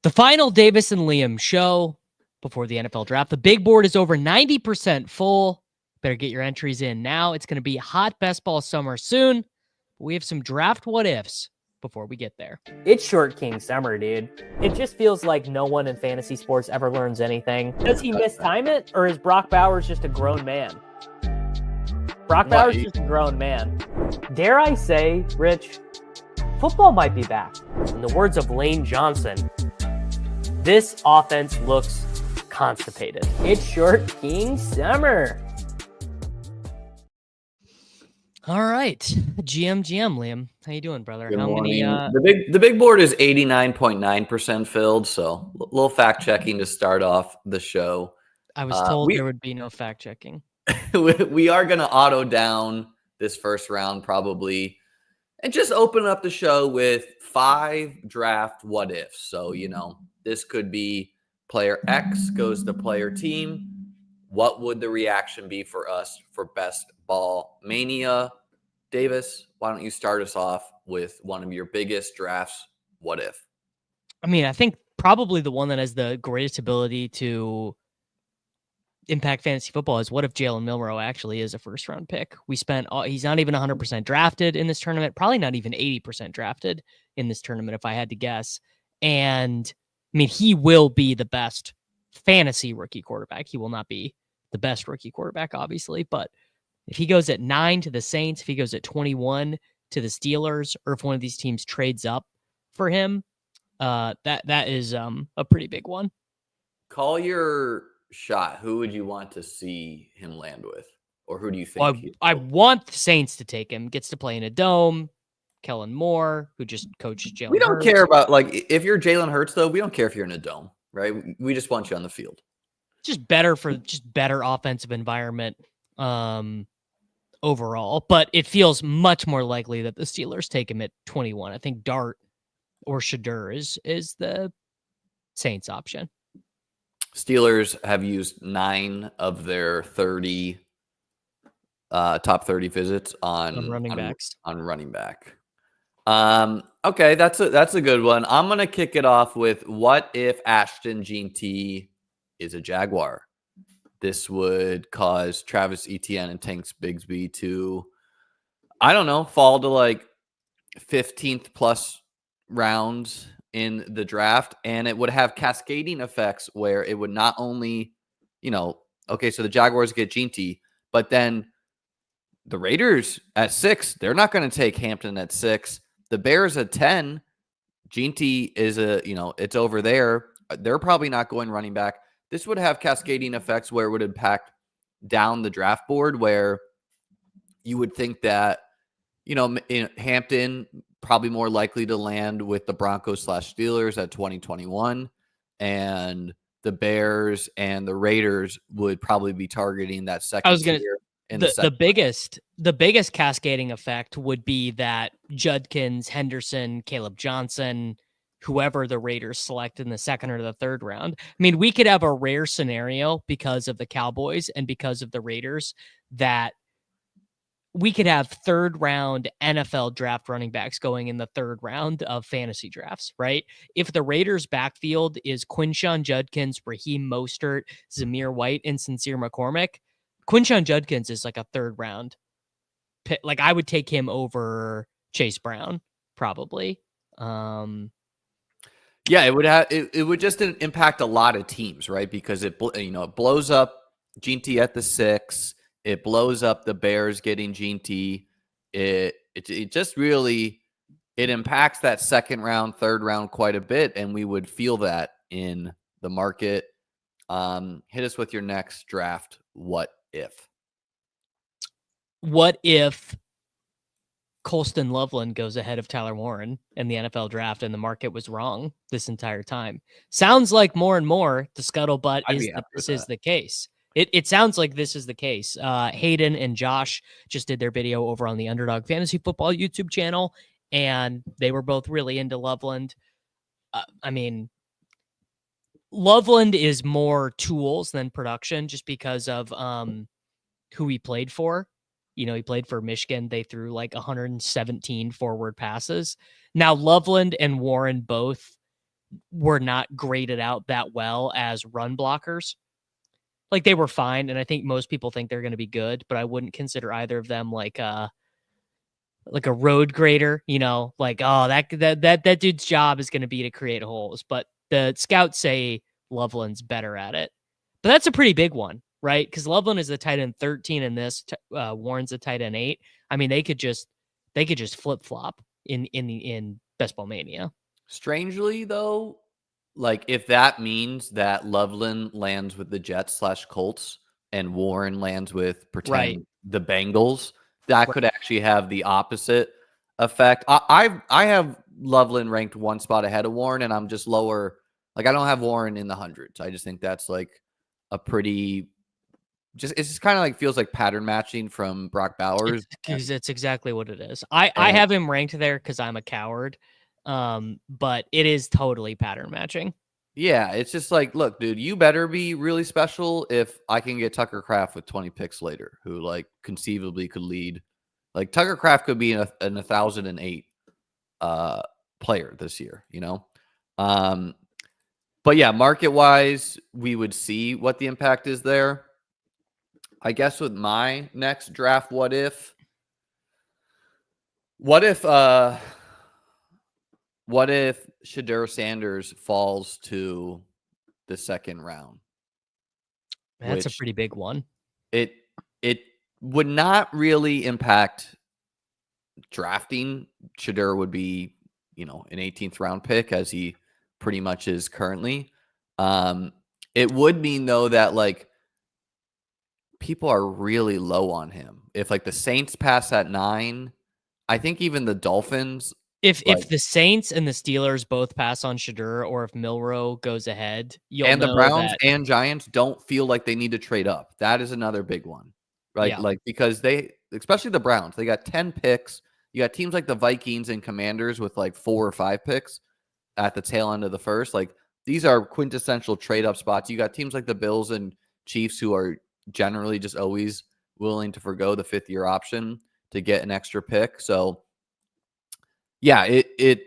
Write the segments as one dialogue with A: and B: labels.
A: The final Davis and Liam show before the NFL draft. The big board is over 90% full. Better get your entries in now. It's going to be hot best ball summer soon. We have some draft what ifs before we get there. It's short king summer, dude. It just feels like no one in fantasy sports ever learns anything. Does he mistime it, or is Brock Bowers just a grown man? Brock Bowers is just a grown man. Dare I say, Rich, football might be back. In the words of Lane Johnson, this offense looks constipated. It's short king summer. All right, GM, Liam, how you doing, brother?
B: Good morning. The big board is 89.9% filled, so a little fact checking to start off the show.
A: I was told there would be no fact checking.
B: We are going to auto down this first round probably, and just open up the show with 5 draft what ifs. So this could be player X goes to player team. What would the reaction be for us for best ball mania? Davis, why don't you start us off with one of your biggest drafts? What if?
A: I mean, I think probably the one that has the greatest ability to impact fantasy football is what if Jalen Milroe actually is a first round pick? He's not even 100% drafted in this tournament, probably not even 80% drafted in this tournament, if I had to guess. And I mean, he will be the best fantasy rookie quarterback. He will not be the best rookie quarterback, obviously, but if he goes at 9 to the Saints, if he goes at 21 to the Steelers, or if one of these teams trades up for him, that is a pretty big one.
B: Call your shot. Who would you want to see him land with? Or who do you think?
A: I want the Saints to take him. Gets to play in a dome. Kellen Moore, who just coached Jalen
B: We don't
A: Hurts.
B: care about, if you're Jalen Hurts, though, we don't care if you're in a dome, right? We just want you on the field.
A: Just better offensive environment overall. But it feels much more likely that the Steelers take him at 21. I think Dart or Shedeur is the Saints option.
B: Steelers have used 9 of their 30 top 30 visits on
A: running backs.
B: On running back. Okay, that's a good one. I'm gonna kick it off with what if Ashton Jeanty is a Jaguar? This would cause Travis Etienne and Tanks Bigsby to, I don't know, fall to 15th plus rounds in the draft, and it would have cascading effects where it would not only, okay, so the Jaguars get Jeanty, but then the Raiders at 6, they're not going to take Hampton at 6. The Bears at 10, Jeanty is it's over there. They're probably not going running back. This would have cascading effects where it would impact down the draft board, where you would think that, Hampton probably more likely to land with the Broncos/Steelers at 2021, and the Bears and the Raiders would probably be targeting that second tier.
A: The biggest cascading effect would be that Judkins, Henderson, Caleb Johnson, whoever the Raiders select in the second or the third round. I mean, we could have a rare scenario because of the Cowboys and because of the Raiders that we could have third round NFL draft running backs going in the third round of fantasy drafts, right? If the Raiders backfield is Quinshon Judkins, Raheem Mostert, Zamir White, and Sincere McCormick, Quinshon Judkins is like a third round pick. I would take him over Chase Brown, probably.
B: Yeah, it would just impact a lot of teams, right? Because it blows up Jeanty at the 6. It blows up the Bears getting Jeanty. It just really impacts that second round, third round quite a bit, and we would feel that in the market. Hit us with your next draft. What if?
A: What if Colston Loveland goes ahead of Tyler Warren in the NFL draft and the market was wrong this entire time? Sounds like more and more the scuttlebutt is that this is the case. It sounds like this is the case. Hayden and Josh just did their video over on the Underdog Fantasy Football YouTube channel, and they were both really into Loveland. I mean, Loveland is more tools than production just because of who he played for. He played for Michigan. They threw 117 forward passes. Now, Loveland and Warren both were not graded out that well as run blockers. Like they were fine, and I think most people think they're going to be good, but I wouldn't consider either of them like a road grader, like, oh, that dude's job is going to be to create holes. But the scouts say Loveland's better at it. But that's a pretty big one, right? Because Loveland is the tight end 13 in this. Warren's a tight end 8. I mean, they could just flip flop in Best Ball Mania.
B: Strangely, though, like if that means that Loveland lands with the Jets/Colts and Warren lands with the Bengals, that could actually have the opposite effect. I have Loveland ranked one spot ahead of Warren, and I'm just lower. Like I don't have Warren in the hundreds. I just think that's like a pretty. It's just kind of like feels like pattern matching from Brock Bowers.
A: It's exactly what it is. I have him ranked there because I'm a coward. But it is totally pattern matching.
B: Yeah, it's just like, look, dude, you better be really special if I can get Tucker Kraft with 20 picks later, who like conceivably could lead. Like Tucker Kraft could be an 1,008 player this year, But yeah, market wise, we would see what the impact is there. I guess with my next draft, what if Shedeur Sanders falls to the second round?
A: That's a pretty big one.
B: It would not really impact drafting. Shedeur would be, an 18th round pick as he pretty much is currently. It would mean though that like people are really low on him. If like the Saints pass at 9, I think even the Dolphins.
A: If the Saints and the Steelers both pass on Shedeur, or if Milroe goes ahead,
B: and the Browns and Giants don't feel like they need to trade up. That is another big one, right?
A: Yeah.
B: Like because especially the Browns, they got 10 picks. You got teams like the Vikings and Commanders with like 4 or 5 picks at the tail end of the first. Like these are quintessential trade up spots. You got teams like the Bills and Chiefs who are generally just always willing to forgo the 5th-year option to get an extra pick. So yeah, it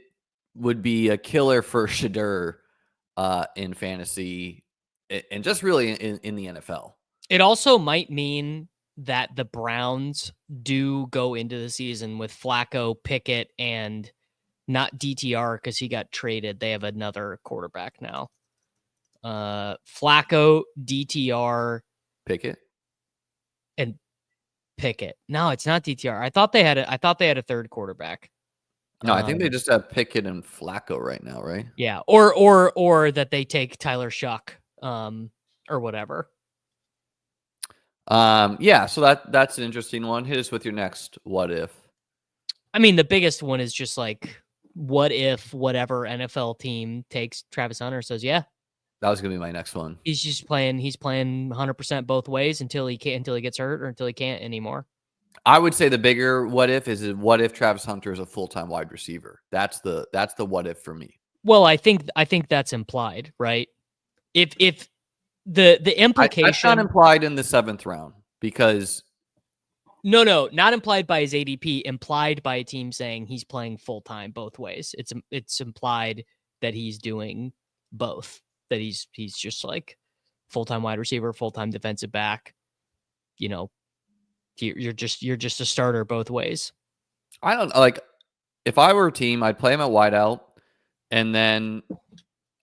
B: would be a killer for Shedeur in fantasy and just really in the NFL.
A: It also might mean that the Browns do go into the season with Flacco, Pickett, and not DTR because he got traded. They have another quarterback now. Flacco, DTR,
B: Pickett,
A: and Pickett. No, it's not DTR. I thought they had a third quarterback.
B: No, I think they just have Pickett and Flacco right now, right?
A: Yeah, or that they take Tyler Shuck, or whatever.
B: Yeah, so that's an interesting one. Hit us with your next what if.
A: I mean, the biggest one is just like, what if whatever NFL team takes Travis Hunter says, yeah.
B: That was gonna be my next one.
A: He's playing 100% both ways until he gets hurt or until he can't anymore.
B: I would say the bigger what if is what if Travis Hunter is a full-time wide receiver. That's the what if for me.
A: Well, I think that's implied, right? If the implication
B: that's not implied in the 7th round because
A: no, not implied by his ADP, implied by a team saying he's playing full-time both ways. It's implied that he's doing both, that he's just like full-time wide receiver, full-time defensive back. You're just a starter both ways.
B: I don't like if I were a team, I'd play him at wideout and then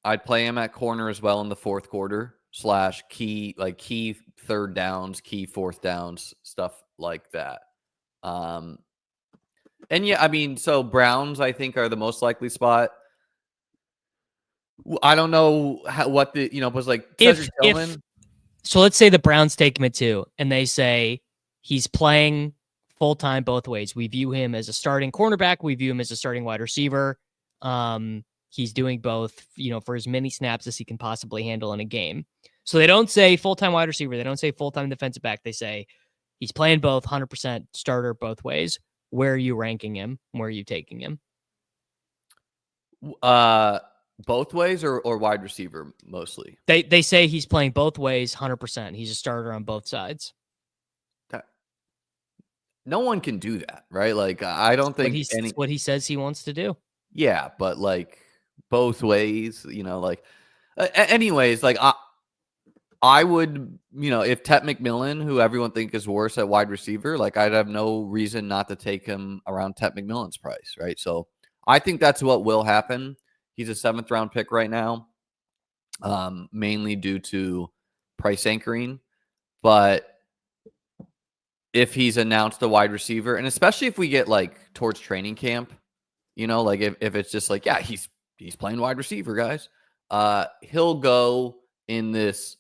B: I'd play him at corner as well in the 4th quarter / key 3rd downs, key 4th downs, stuff like that. And yeah, I mean, so Browns I think are the most likely spot. I don't know what the was like.
A: So let's say the Browns take him at 2 and they say he's playing full-time both ways. We view him as a starting cornerback. We view him as a starting wide receiver. He's doing both, for as many snaps as he can possibly handle in a game. So they don't say full-time wide receiver. They don't say full-time defensive back. They say he's playing both, 100% starter both ways. Where are you ranking him? Where are you taking him?
B: Both ways or wide receiver mostly?
A: They say he's playing both ways, 100%. He's a starter on both sides.
B: No one can do that, right? Like I don't think
A: what he says he wants to do.
B: Yeah, but like both ways, like anyways, like I would, if Tez McMillan, who everyone think is worse at wide receiver, like I'd have no reason not to take him around Tez McMillan's price, right? So I think that's what will happen. He's a 7th round pick right now, mainly due to price anchoring. But if he's announced a wide receiver, and especially if we get like towards training camp, like if it's just like, yeah, he's playing wide receiver, guys, he'll go in this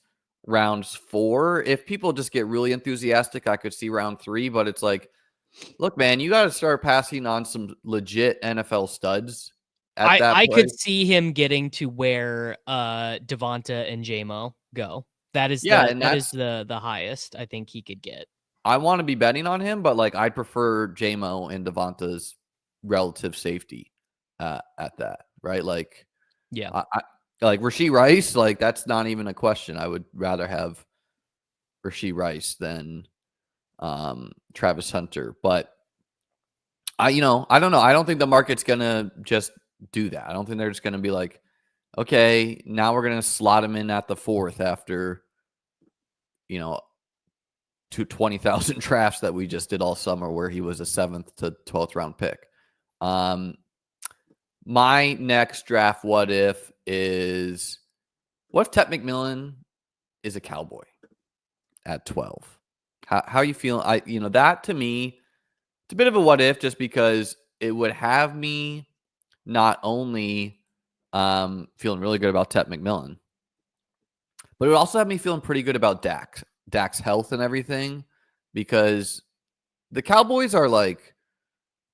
B: rounds 4. If people just get really enthusiastic, I could see round 3, but it's like, look, man, you got to start passing on some legit NFL studs at that
A: I
B: play.
A: could see him getting to where Devonta and JMO go. That is the highest I think he could get.
B: I want to be betting on him, but like I'd prefer JMO and Devonta's relative safety at that, right? Like,
A: yeah,
B: I like Rashee Rice, like that's not even a question. I would rather have Rashee Rice than Travis Hunter, but I don't know. I don't think the market's gonna just do that. I don't think they're just gonna be like, okay, now we're gonna slot him in at the 4th after, 20,000 drafts that we just did all summer where he was a 7th to 12th round pick. My next draft what if is, what if Tez McMillan is a Cowboy at 12? How you feeling? That to me, it's a bit of a what if, just because it would have me not only feeling really good about Tez McMillan, but it would also have me feeling pretty good about Dak's health and everything, because the Cowboys are like,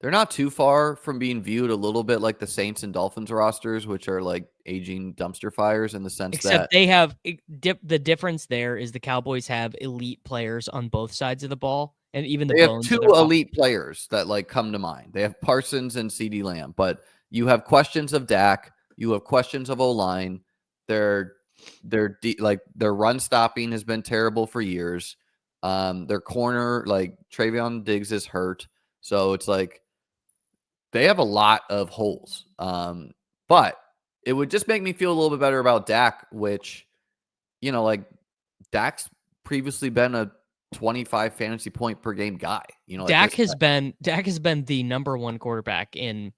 B: they're not too far from being viewed a little bit like the Saints and Dolphins rosters, which are like aging dumpster fires in the sense
A: except they have the difference there is the Cowboys have elite players on both sides of the ball, and even
B: they have 2 elite players that like come to mind. They have Parsons and CeeDee Lamb, but you have questions of Dak, you have questions of O-line. Their run stopping has been terrible for years. Their corner, like Travion Diggs, is hurt, so it's like they have a lot of holes. But it would just make me feel a little bit better about Dak, which, like Dak's previously been a 25 fantasy point per game guy.
A: Dak has been the #1 quarterback in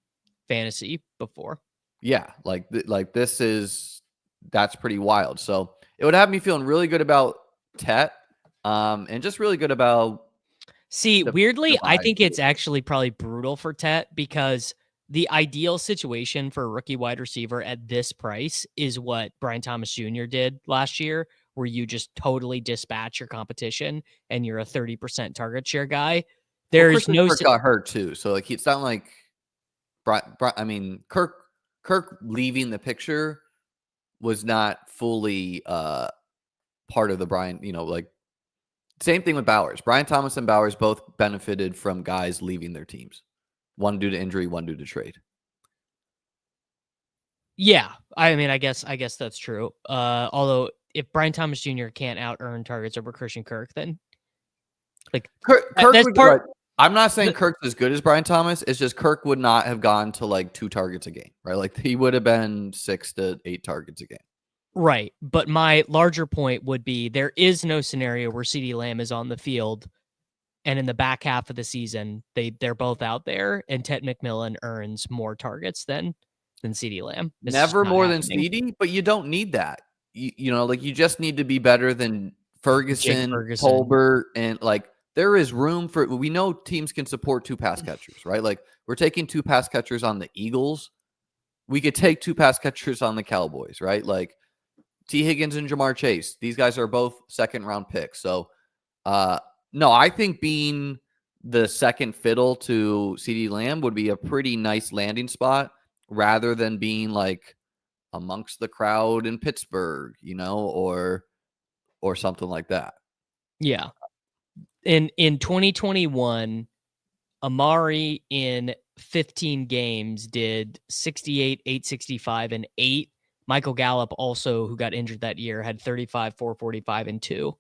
A: fantasy before.
B: Yeah, that's pretty wild. So it would have me feeling really good about Tet, and just really good about.
A: See, weirdly, I think it's actually probably brutal for Tet, because the ideal situation for a rookie wide receiver at this price is what Brian Thomas Jr. did last year, where you just totally dispatch your competition and you're a 30% target share guy. There's no
B: Kirk got hurt too, so like it's not like Kirk leaving the picture was not fully part of the Brian, like same thing with Bowers. Brian Thomas and Bowers both benefited from guys leaving their teams. One due to injury, one due to trade.
A: Yeah, I mean, I guess that's true. Although if Brian Thomas Jr. can't out earn targets over Christian Kirk, then like
B: Kirk would part. I'm not saying Kirk's as good as Brian Thomas. It's just Kirk would not have gone to like 2 targets a game, right? Like he would have been 6 to 8 targets a game.
A: Right. But my larger point would be there is no scenario where CeeDee Lamb is on the field and in the back half of the season, they're both out there and Tez McMillan earns more targets than CeeDee Lamb.
B: Never more than CeeDee, but you don't need that. You just need to be better than Ferguson, Tolbert, and like there is room for. We know teams can support 2 pass catchers, right? Like we're taking 2 pass catchers on the Eagles. We could take 2 pass catchers on the Cowboys, right? Like T. Higgins and Jamar Chase. These guys are both 2nd round picks. So, no, I think being the second fiddle to CeeDee Lamb would be a pretty nice landing spot, rather than being like amongst the crowd in Pittsburgh, or something like that.
A: Yeah. In 2021, Amari in 15 games did 68, 865, and 8. Michael Gallup, also who got injured that year, had 35, 445, and 2.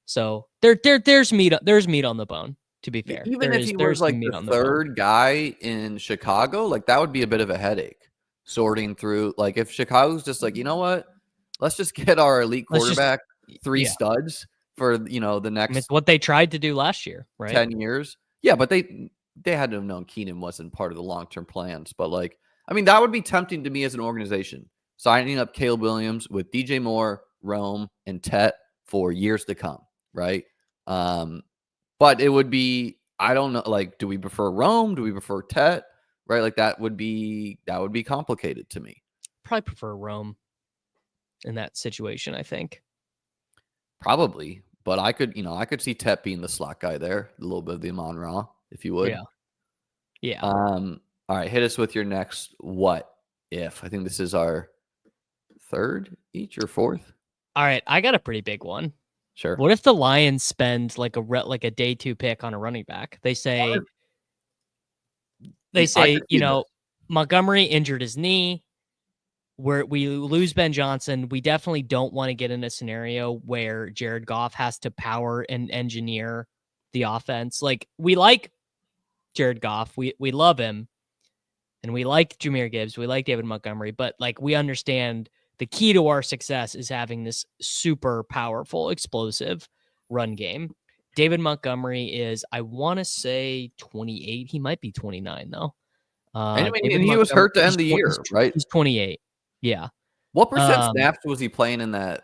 A: So there's meat on the bone, to be fair.
B: Even if he was like the 3rd guy in Chicago, like that would be a bit of a headache. sorting through. Like if Chicago's just like, you know what, let's just get our elite quarterback, three studs for the next.
A: It's what they tried to do last year, right?
B: 10 years. Yeah, but they had to have known Keenan wasn't part of the long-term plans. But that would be tempting to me as an organization, signing up Caleb Williams with DJ Moore, Rome, and Tet for years to come, right? But it would be, I don't know, do we prefer Rome? Do we prefer Tet? Right? That would be complicated to me.
A: Probably prefer Rome in that situation, I think.
B: Probably. But I could see Tet being the slot guy there, a little bit of the Amon-Ra, if you would.
A: Yeah.
B: All right, hit us with your next what if. I think this is our third each or fourth.
A: All right, I got a pretty big one.
B: Sure.
A: What if the Lions spend like a day 2 pick on a running back? They say, Montgomery injured his knee. We lose Ben Johnson. We definitely don't want to get in a scenario where Jared Goff has to power and engineer the offense. We like Jared Goff. We love him. And we like Jahmyr Gibbs. We like David Montgomery. But we understand the key to our success is having this super powerful, explosive run game. David Montgomery is, I want to say 28. He might be 29 though.
B: And he was hurt to end the year, right?
A: He's 28. Yeah.
B: What percent snaps was he playing in that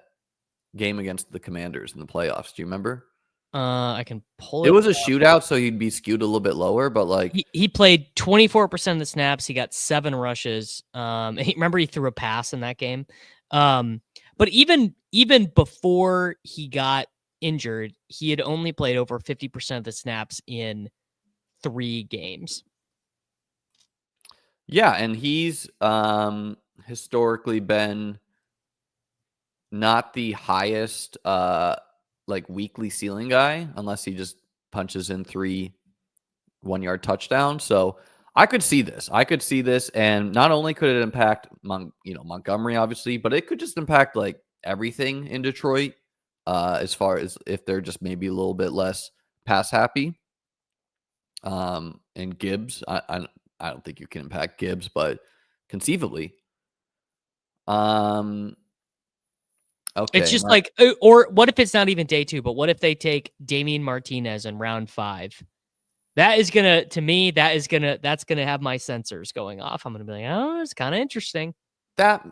B: game against the Commanders in the playoffs? Do you remember?
A: I can pull it.
B: It was a shootout, so he'd be skewed a little bit lower, but
A: he played 24% of the snaps. He got 7 rushes. Remember he threw a pass in that game. But even before he got injured, he had only played over 50% of the snaps in 3 games.
B: Yeah, and he's historically been not the highest weekly ceiling guy, unless he just punches in 3 1-yard touchdowns. So I could see this. And not only could it impact Montgomery, obviously, but it could just impact everything in Detroit, as far as if they're just maybe a little bit less pass happy. And Gibbs, I don't think you can impact Gibbs, but conceivably. Okay.
A: It's just or what if it's not even day 2, but what if they take Damian Martinez in round 5? That's gonna have my sensors going off. I'm gonna be like, oh, it's kind of interesting.
B: That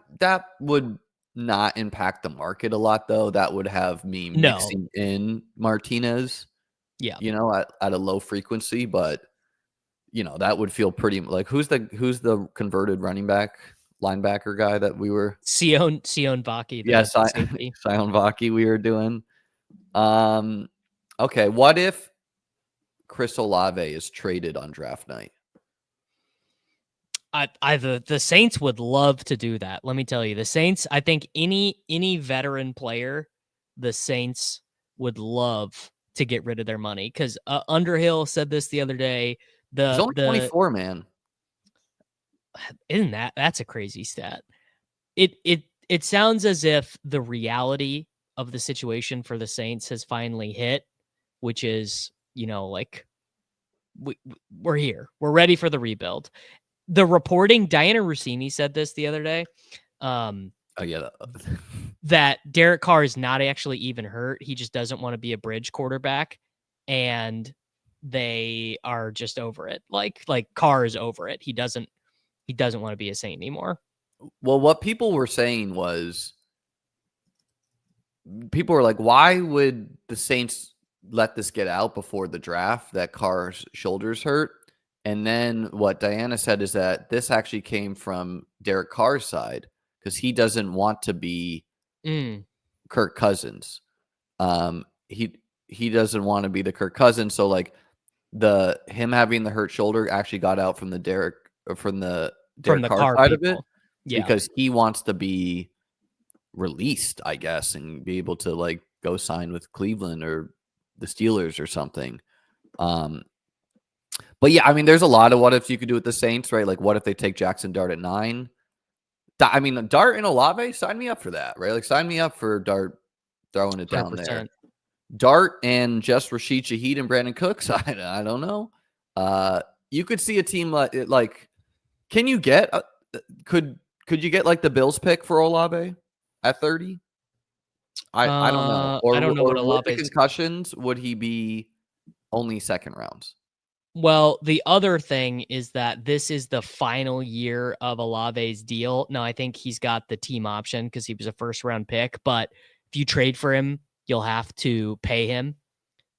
B: would not impact the market a lot, though. That would have me mixing in Martinez.
A: Yeah.
B: At a low frequency, but that would feel pretty who's the converted running back linebacker guy that we were
A: Sion Vaki.
B: Yes, Sion Vaki we were doing. Okay, what if Chris Olave is traded on draft night?
A: The Saints would love to do that. Let me tell you, the Saints, I think any veteran player, the Saints would love to get rid of their money, because Underhill said this the other day.
B: He's only 24, man.
A: Isn't that's a crazy stat? It sounds as if the reality of the situation for the Saints has finally hit, which is, we're here. We're ready for the rebuild. The reporting, Diana Rossini said this the other day. That Derek Carr is not actually even hurt. He just doesn't want to be a bridge quarterback, and they are just over it. Like Carr is over it. He doesn't want to be a Saint anymore.
B: Well, what people were saying was, people were like, why would the Saints let this get out before the draft that Carr's shoulders hurt? And then what Diana said is that this actually came from Derek Carr's side, because he doesn't want to be Kirk Cousins. He doesn't want to be the Kirk Cousins. So him having the hurt shoulder actually got out from the Derek Carr side of it, because he wants to be released, I guess, and be able to go sign with Cleveland or the Steelers or something. But yeah, I mean, there's a lot of what ifs you could do with the Saints, right? What if they take Jackson Dart at 9? I mean, Dart and Olave, sign me up for that, right? Sign me up for Dart throwing it 100%. Down there. Dart and just Rashid Shaheed and Brandon Cooks, I don't know. You could see a team can you get Could you get like the Bills pick for Olave at 30? I don't know.
A: I don't know what
B: Or with the
A: Olave's.
B: concussions, would he be only second rounds?
A: Well, the other thing is that this is the final year of Olave's deal. Now, I think he's got the team option because he was a first round pick, but if you trade for him, you'll have to pay him.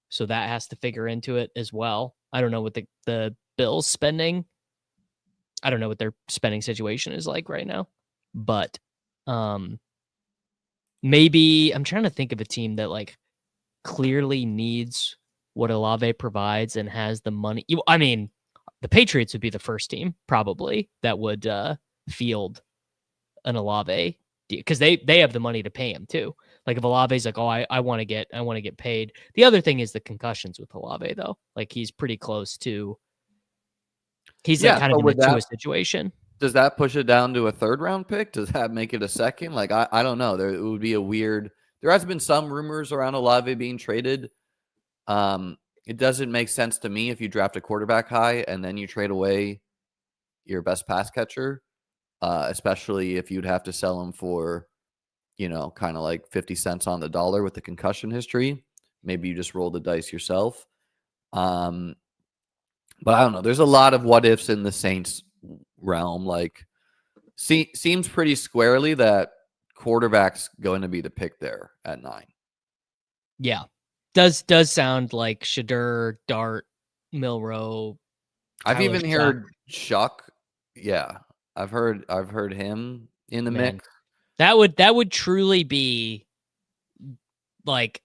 A: So that has to figure into it as well. I don't know what the Bills spending. I don't know what their spending situation is like right now, but maybe I'm trying to think of a team that like clearly needs what Olave provides and has the money. I mean, the Patriots would be the first team probably that would field an Olave because they have the money to pay him too. Like if Olave's like, oh, I want to get paid. The other thing is the concussions with Olave though. Like he's pretty close to. He's like kind of in a Tua situation.
B: Does that push it down to a third round pick? Does that make it a second? Like I don't know. It would be a weird. There has been some rumors around Olave being traded. It doesn't make sense to me if you draft a quarterback high and then you trade away your best pass catcher, especially if you'd have to sell him for, kind of like 50 cents on the dollar with the concussion history. Maybe you just roll the dice yourself. But I don't know. There's a lot of what ifs in the Saints realm. Like, seems pretty squarely that quarterback's going to be the pick there at 9.
A: Yeah. Does sound like Shedeur, Dart, Milroe.
B: I've even heard Shuck. Yeah, I've heard him in the mix.
A: That would truly be like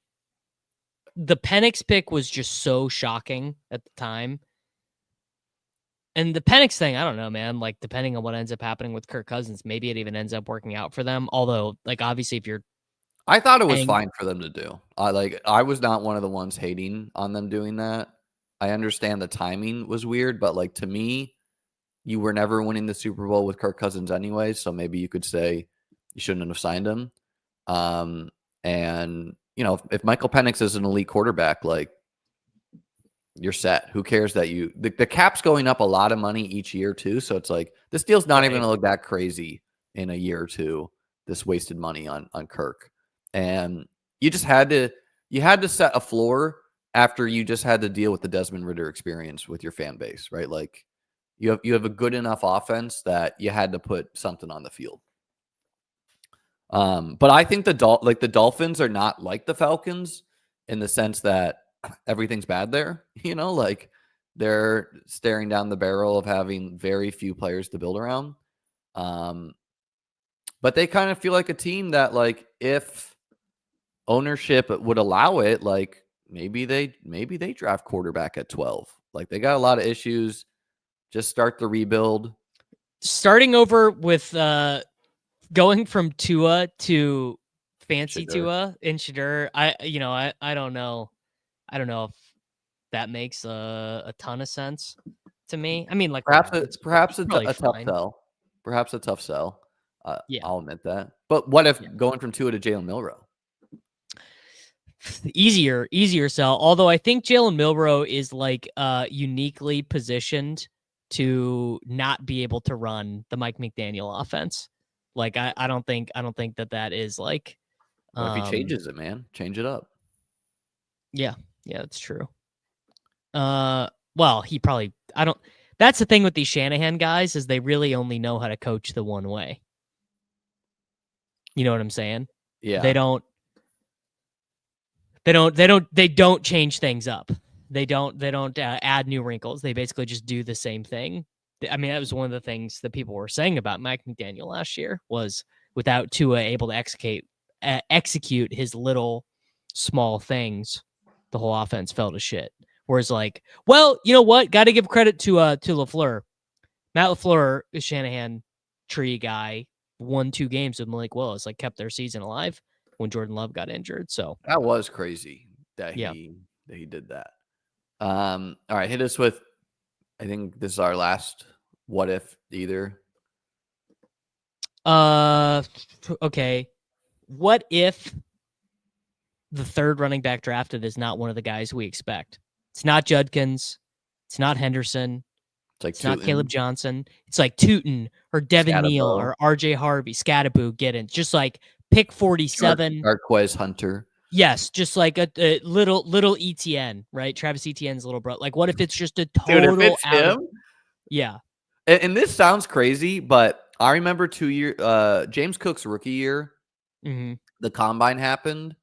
A: the Penix pick was just so shocking at the time. And the Penix thing, I don't know, man. Like depending on what ends up happening with Kirk Cousins, maybe it even ends up working out for them. Although, like obviously, if you're
B: I thought it was fine for them to do. I was not one of the ones hating on them doing that. I understand the timing was weird, but like to me, you were never winning the Super Bowl with Kirk Cousins anyway, so maybe you could say you shouldn't have signed him. And if Michael Penix is an elite quarterback, like you're set. Who cares that the cap's going up a lot of money each year too, so it's like this deal's not even going to look that crazy in a year or two. This wasted money on Kirk. And you just had to set a floor after you just had to deal with the Desmond Ridder experience with your fan base, right? Like you have a good enough offense that you had to put something on the field. But I think the Dolphins are not like the Falcons in the sense that everything's bad there. Like they're staring down the barrel of having very few players to build around. But they kind of feel like a team that, like, if ownership would allow it, like maybe they draft quarterback at 12. Like they got a lot of issues. Just start the rebuild.
A: Starting over with going from Tua to fancy
B: Shedeur.
A: Tua in Shedeur. I don't know. I don't know if that makes a ton of sense to me. I mean, like
B: perhaps a tough
A: fine.
B: sell. Perhaps a tough sell.
A: Yeah.
B: I'll admit that. But what if going from Tua to Jalen Milroe?
A: Easier sell. Although I think Jalen Milroe is like uniquely positioned to not be able to run the Mike McDaniel offense. Like I don't think that is like.
B: What if he changes it, man? Change it up.
A: Yeah, that's true. Well, he probably. I don't. That's the thing with these Shanahan guys is they really only know how to coach the one way. You know what I'm saying?
B: Yeah.
A: They don't change things up. They don't add new wrinkles. They basically just do the same thing. I mean, that was one of the things that people were saying about Mike McDaniel last year was without Tua able to execute his little small things, the whole offense fell to shit. Whereas like, well, you know what? Got to give credit to LaFleur. Matt LaFleur is Shanahan tree guy, won 2 games with Malik Willis, like kept their season alive when Jordan Love got injured. So
B: that was crazy that he did that. All right, hit us with, I think this is our last what if either.
A: Okay. What if the third running back drafted is not one of the guys we expect? It's not Judkins. It's not Henderson. It's not Caleb Johnson. It's like Tootin or Devin Neal or RJ Harvey, Scattaboo, Giddens. Just like pick 47.
B: Marquez Hunter.
A: Yes, just like a little ETN, right? Travis Etienne's little brother. Like, what if it's just a total
B: Dude, if it's him?
A: Yeah.
B: And this sounds crazy, but I remember 2 years, James Cook's rookie year, the combine happened.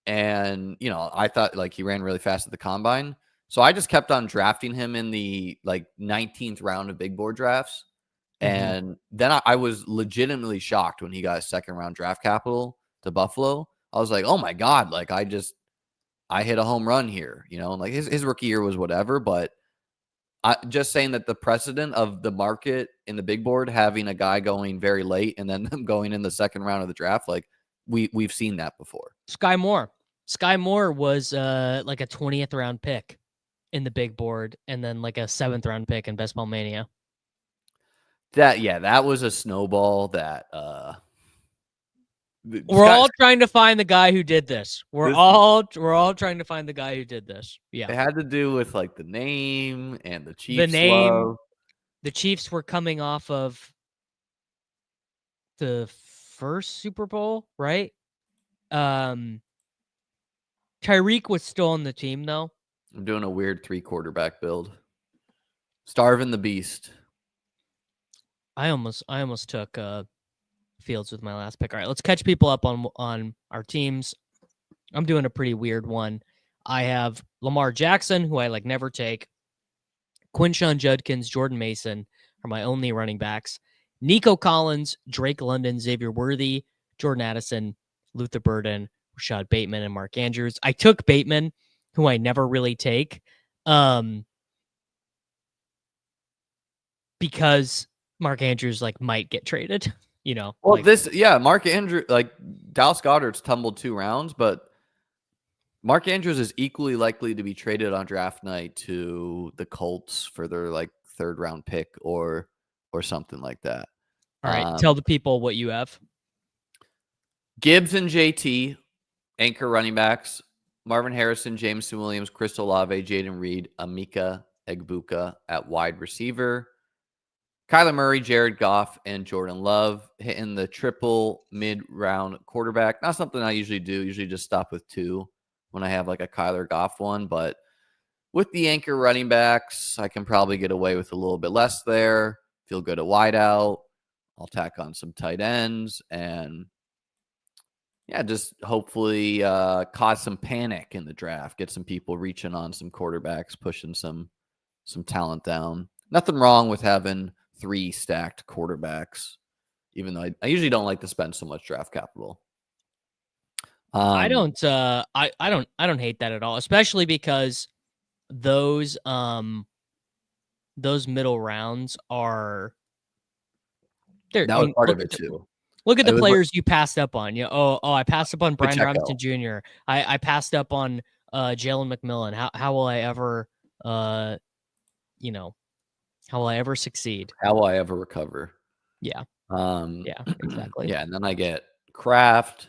B: And, you know, I thought like he ran really fast at the combine. So I just kept on drafting him in the like 19th round of big board drafts. And then I was legitimately shocked when he got a second round draft capital to Buffalo. I was like, oh my God, like I hit a home run here, you know, and like his rookie year was whatever, but I just saying that the precedent of the market in the big board having a guy going very late and then them going in the second round of the draft, like we've seen that before.
A: Sky Moore was like a 20th round pick in the big board and then like a 7th round pick in Best Ball Mania.
B: That was a snowball that
A: we're all trying to find the guy who did this. We're all trying to find the guy who did this. Yeah.
B: It had to do with like the name and the Chiefs.
A: The name. The Chiefs were coming off of the first Super Bowl, right? Tyreek was still on the team though.
B: I'm doing a weird 3 quarterback build. Starving the beast.
A: I almost took Fields with my last pick. All right, let's catch people up on our teams. I'm doing a pretty weird one. I have Lamar Jackson, who I like never take. Quinshon Judkins, Jordan Mason are my only running backs. Nico Collins, Drake London, Xavier Worthy, Jordan Addison, Luther Burden, Rashad Bateman, and Mark Andrews. I took Bateman, who I never really take, because Mark Andrews like might get traded, you know.
B: Well, Mark Andrews, like Dallas Goedert's tumbled 2 rounds, but Mark Andrews is equally likely to be traded on draft night to the Colts for their like 3rd round pick or something like that.
A: All right, tell the people what you have.
B: Gibbs and JT, anchor running backs. Marvin Harrison, Jameson Williams, Chris Olave, Jaden Reed, Emeka Egbuka at wide receiver. Kyler Murray, Jared Goff, and Jordan Love hitting the triple mid-round quarterback. Not something I usually do. Usually just stop with 2 when I have like a Kyler Goff one. But with the anchor running backs, I can probably get away with a little bit less there. Feel good at wideout. I'll tack on some tight ends and just hopefully cause some panic in the draft. Get some people reaching on some quarterbacks, pushing some talent down. Nothing wrong with having 3 stacked quarterbacks, even though I usually don't like to spend so much draft capital.
A: I don't hate that at all, especially because those middle rounds are
B: that was part of it too.
A: Look at the players you passed up on. I passed up on Brian Robinson Jr. I passed up on Jalen McMillan. How will I ever how will I ever succeed?
B: How will I ever recover?
A: Yeah. Yeah, exactly.
B: Yeah, and then I get Kraft.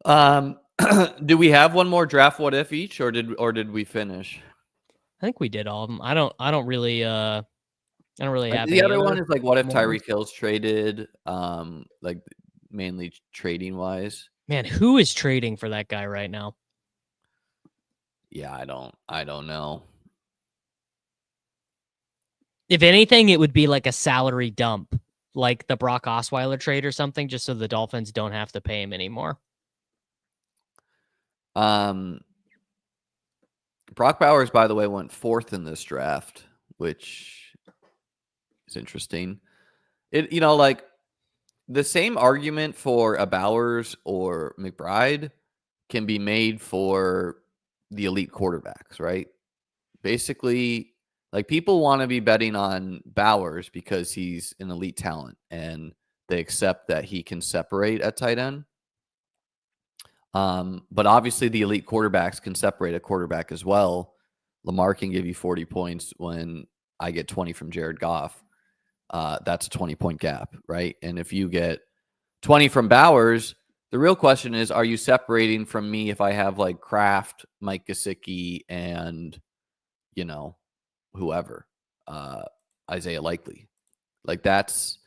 B: Do we have one more draft what if each, or did we finish?
A: I think we did all of them. I don't really have
B: the other one is like what if Tyreek Hill's traded, like mainly trading wise.
A: Man, who is trading for that guy right now?
B: Yeah, I don't know.
A: If anything, it would be like a salary dump, like the Brock Osweiler trade or something, just so the Dolphins don't have to pay him anymore.
B: Brock Bowers, by the way, went 4th in this draft, which is interesting. It, like the same argument for a Bowers or McBride can be made for the elite quarterbacks, right? Basically, like people want to be betting on Bowers because he's an elite talent and they accept that he can separate at tight end. But obviously the elite quarterbacks can separate a quarterback as well. Lamar can give you 40 points when I get 20 from Jared Goff. That's a 20-point gap, right? And if you get 20 from Bowers, the real question is, are you separating from me if I have like Kraft, Mike Gesicki, and, whoever? Isaiah Likely. Like that's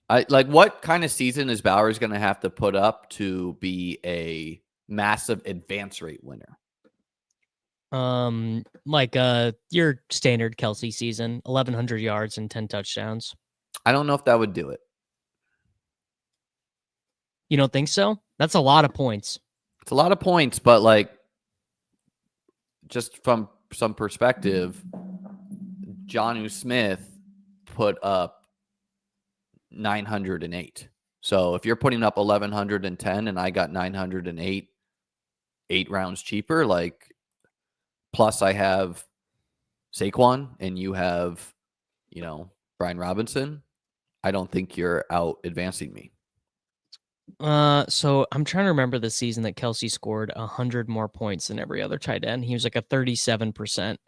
B: what kind of season is Bowers going to have to put up to be a massive advance rate winner?
A: Like your standard Kelsey season, 1,100 yards and 10 touchdowns.
B: I don't know if that would do it.
A: You don't think so? That's a lot of points.
B: It's a lot of points, but like, just from some perspective, Jonnu Smith put up 908. So if you're putting up 1,110 and I got 908, 8 rounds cheaper, like, plus I have Saquon and you have, Brian Robinson, I don't think you're out advancing me.
A: So I'm trying to remember the season that Kelsey scored 100 more points than every other tight end. He was like a 37%.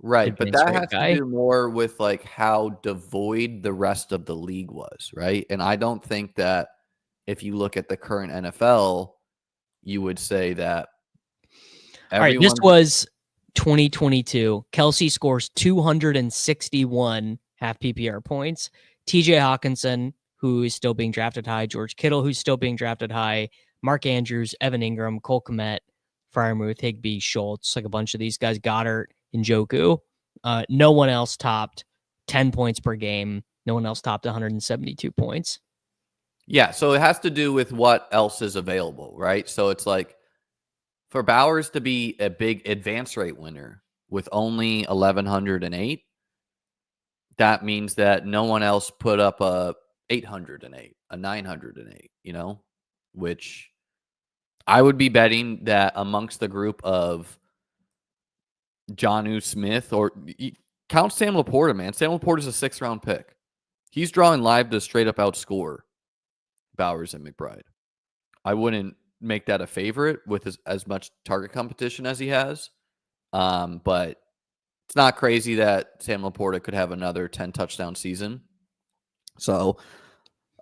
B: Right, but that has to do more with like how devoid the rest of the league was, right? And I don't think that if you look at the current NFL, you would say that.
A: All right, this was 2022. Kelsey scores 261 half PPR points. TJ Hawkinson, who is still being drafted high, George Kittle, who's still being drafted high, Mark Andrews, Evan Ingram, Cole Kmet, Freiermuth, Higbee, Schultz, like a bunch of these guys, Goddard, Njoku. No one else topped 10 points per game. No one else topped 172 points.
B: Yeah, so it has to do with what else is available, right? So it's like for Bowers to be a big advance rate winner with only 1,108, that means that no one else put up a 808, a 908, which I would be betting that amongst the group of Jonnu Smith, or count Sam Laporta, man. Sam Laporta's a 6th-round pick. He's drawing live to straight up outscore Bowers and McBride. I wouldn't make that a favorite with as much target competition as he has. But it's not crazy that Sam Laporta could have another 10 touchdown season. So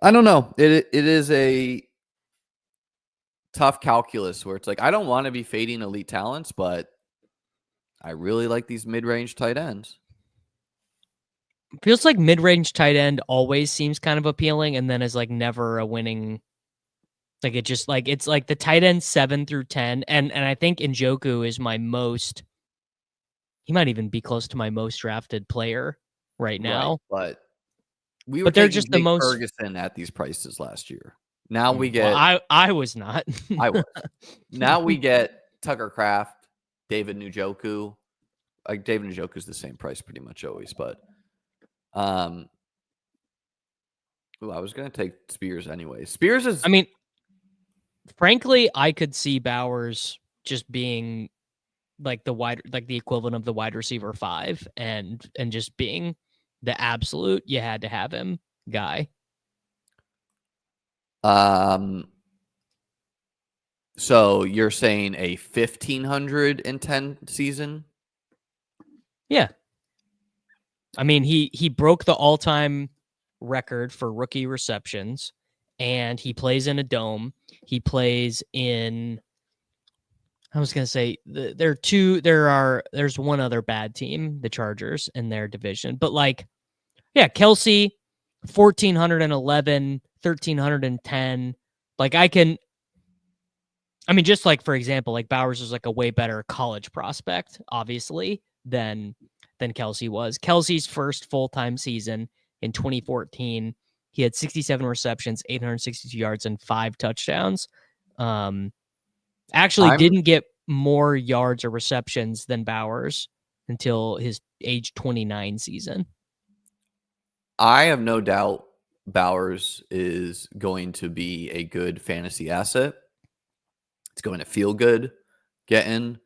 B: I don't know. It is a tough calculus where it's like, I don't want to be fading elite talents, but I really like these mid-range tight ends.
A: Feels like mid-range tight end always seems kind of appealing and then is like never a winning. Like it just like, it's like the tight end 7 through 10. And I think Njoku is my most, he might even be close to my most drafted player right now.
B: Right, but they're just the most Ferguson at these prices last year. Now we get,
A: I was not.
B: I was. Now we get Tucker Kraft, David Njoku. Like David Njoku is the same price pretty much always, but I was gonna take Spears anyway. Spears is,
A: I mean, frankly, I could see Bowers just being like the equivalent of the wide receiver 5 and just being the absolute you had to have him guy.
B: So you're saying a 1,510 season?
A: Yeah. I mean, he broke the all-time record for rookie receptions, and he plays in a dome. He plays in, I was going to say, there's one other bad team, the Chargers, in their division. But like, yeah, Kelsey, 1,411, 1,310. Like just like, for example, like Bowers was like a way better college prospect, obviously, than Kelsey was. Kelsey's first full-time season in 2014, he had 67 receptions, 862 yards, and 5 touchdowns. Actually didn't get more yards or receptions than Bowers until his age 29 season.
B: I have no doubt Bowers is going to be a good fantasy asset. It's going to feel good getting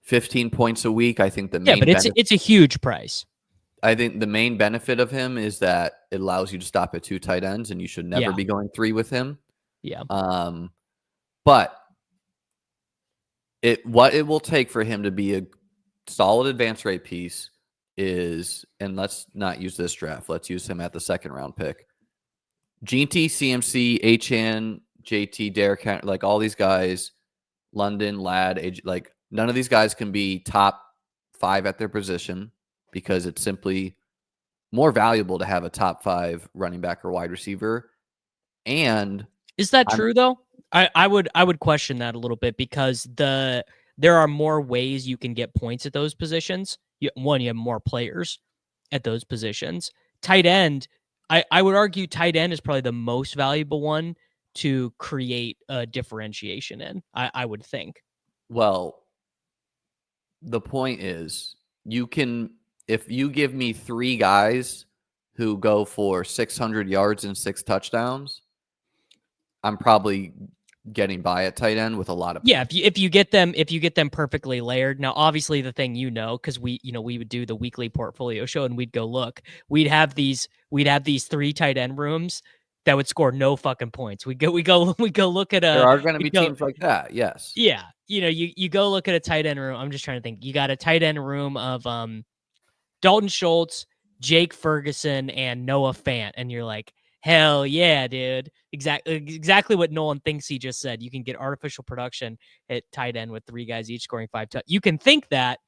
B: 15 points a week. I think
A: but it's a huge price.
B: I think the main benefit of him is that it allows you to stop at 2 tight ends, and you should never be going 3 with him.
A: Yeah.
B: But what it will take for him to be a solid advance rate piece is, and let's not use this draft. Let's use him at the 2nd-round pick. Jeanty, CMC, Achane, JT, Derrick Henry, like all these guys, London, Ladd, like none of these guys can be top 5 at their position because it's simply more valuable to have a top 5 running back or wide receiver. And
A: is that true though? I would question that a little bit because there are more ways you can get points at those positions. You have more players at those positions. Tight end, I would argue tight end is probably the most valuable one to create a differentiation in, I would think.
B: Well, the point is, if you give me 3 guys who go for 600 yards and 6 touchdowns, I'm probably getting by at tight end with a lot of
A: points. If you get them perfectly layered. Now, obviously, the thing because we would do the weekly portfolio show and we'd go look. We'd have these 3 tight end rooms that would score no fucking points. We go look at
B: there are going to be teams like that. Yes.
A: Yeah. You go look at a tight end room. I'm just trying to think. You got a tight end room of Dalton Schultz, Jake Ferguson, and Noah Fant, and you're like, hell yeah, dude. Exactly what Nolan thinks he just said. You can get artificial production at tight end with 3 guys each scoring 5 touchdowns. You can think that,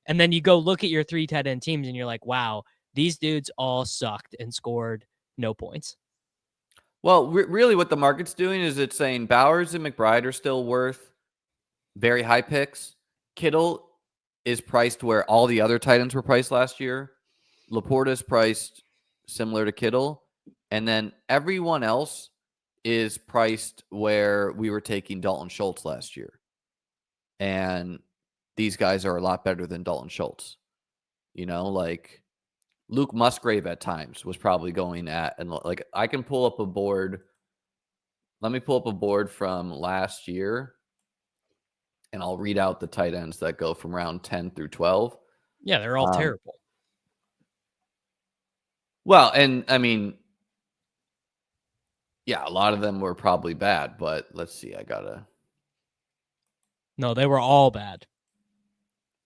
A: and then you go look at your 3 tight end teams, and you're like, wow, these dudes all sucked and scored no points.
B: Well, really what the market's doing is it's saying Bowers and McBride are still worth very high picks. Kittle is priced where all the other tight ends were priced last year. Laporta's priced similar to Kittle. And then everyone else is priced where we were taking Dalton Schultz last year. And these guys are a lot better than Dalton Schultz. Like Luke Musgrave at times was probably going at, and like I can pull up a board. Let me pull up a board from last year, and I'll read out the tight ends that go from round 10 through 12.
A: Yeah, they're all terrible.
B: Well, and I mean, yeah, a lot of them were probably bad, but let's see.
A: No, they were all bad.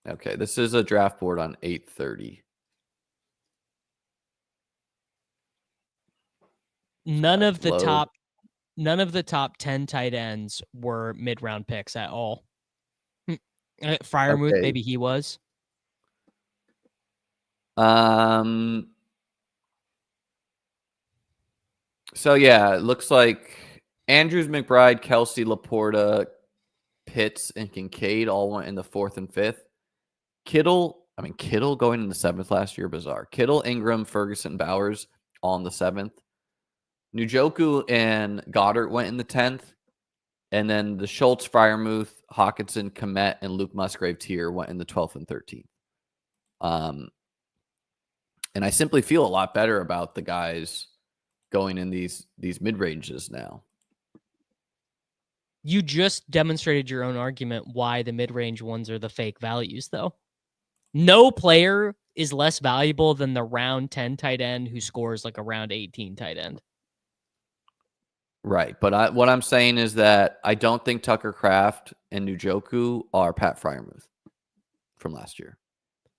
B: Okay, this is a draft board on 8:30.
A: None of the top 10 tight ends were mid-round picks at all. Freiermuth, maybe he was.
B: So yeah, it looks like Andrews, McBride, Kelsey, Laporta, Pitts, and Kincaid all went in the 4th and 5th. Kittle going in the 7th last year, bizarre. Kittle, Ingram, Ferguson, Bowers all in the 7th. Njoku and Goddard went in the 10th. And then the Schultz, Freiermuth, Hawkinson, Kmet, and Luke Musgrave tier went in the 12th and 13th. And I simply feel a lot better about the guys going in these mid-ranges now.
A: You just demonstrated your own argument why the mid-range ones are the fake values, though. No player is less valuable than the round 10 tight end who scores like a round 18 tight end.
B: Right. But what I'm saying is that I don't think Tucker Kraft and Njoku are Pat Freiermuth from last year.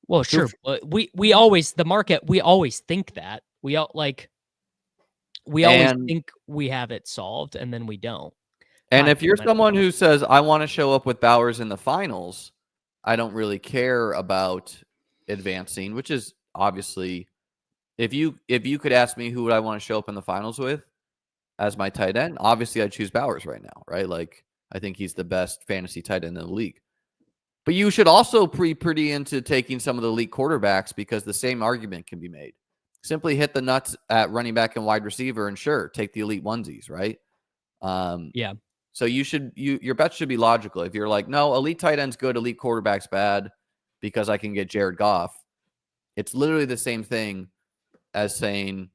A: Well, sure. We always think that. We always think we have it solved, and then we don't.
B: And if you're someone who says, I want to show up with Bowers in the finals, I don't really care about advancing, which is obviously, if you could ask me who would I want to show up in the finals with as my tight end, obviously I'd choose Bowers right now, right? Like, I think he's the best fantasy tight end in the league. But you should also be pretty into taking some of the elite quarterbacks, because the same argument can be made. Simply hit the nuts at running back and wide receiver, and sure, take the elite onesies, right?
A: Yeah.
B: So your bet should be logical. If you're like, no, elite tight end's good, elite quarterback's bad, because I can get Jared Goff. It's literally the same thing as saying,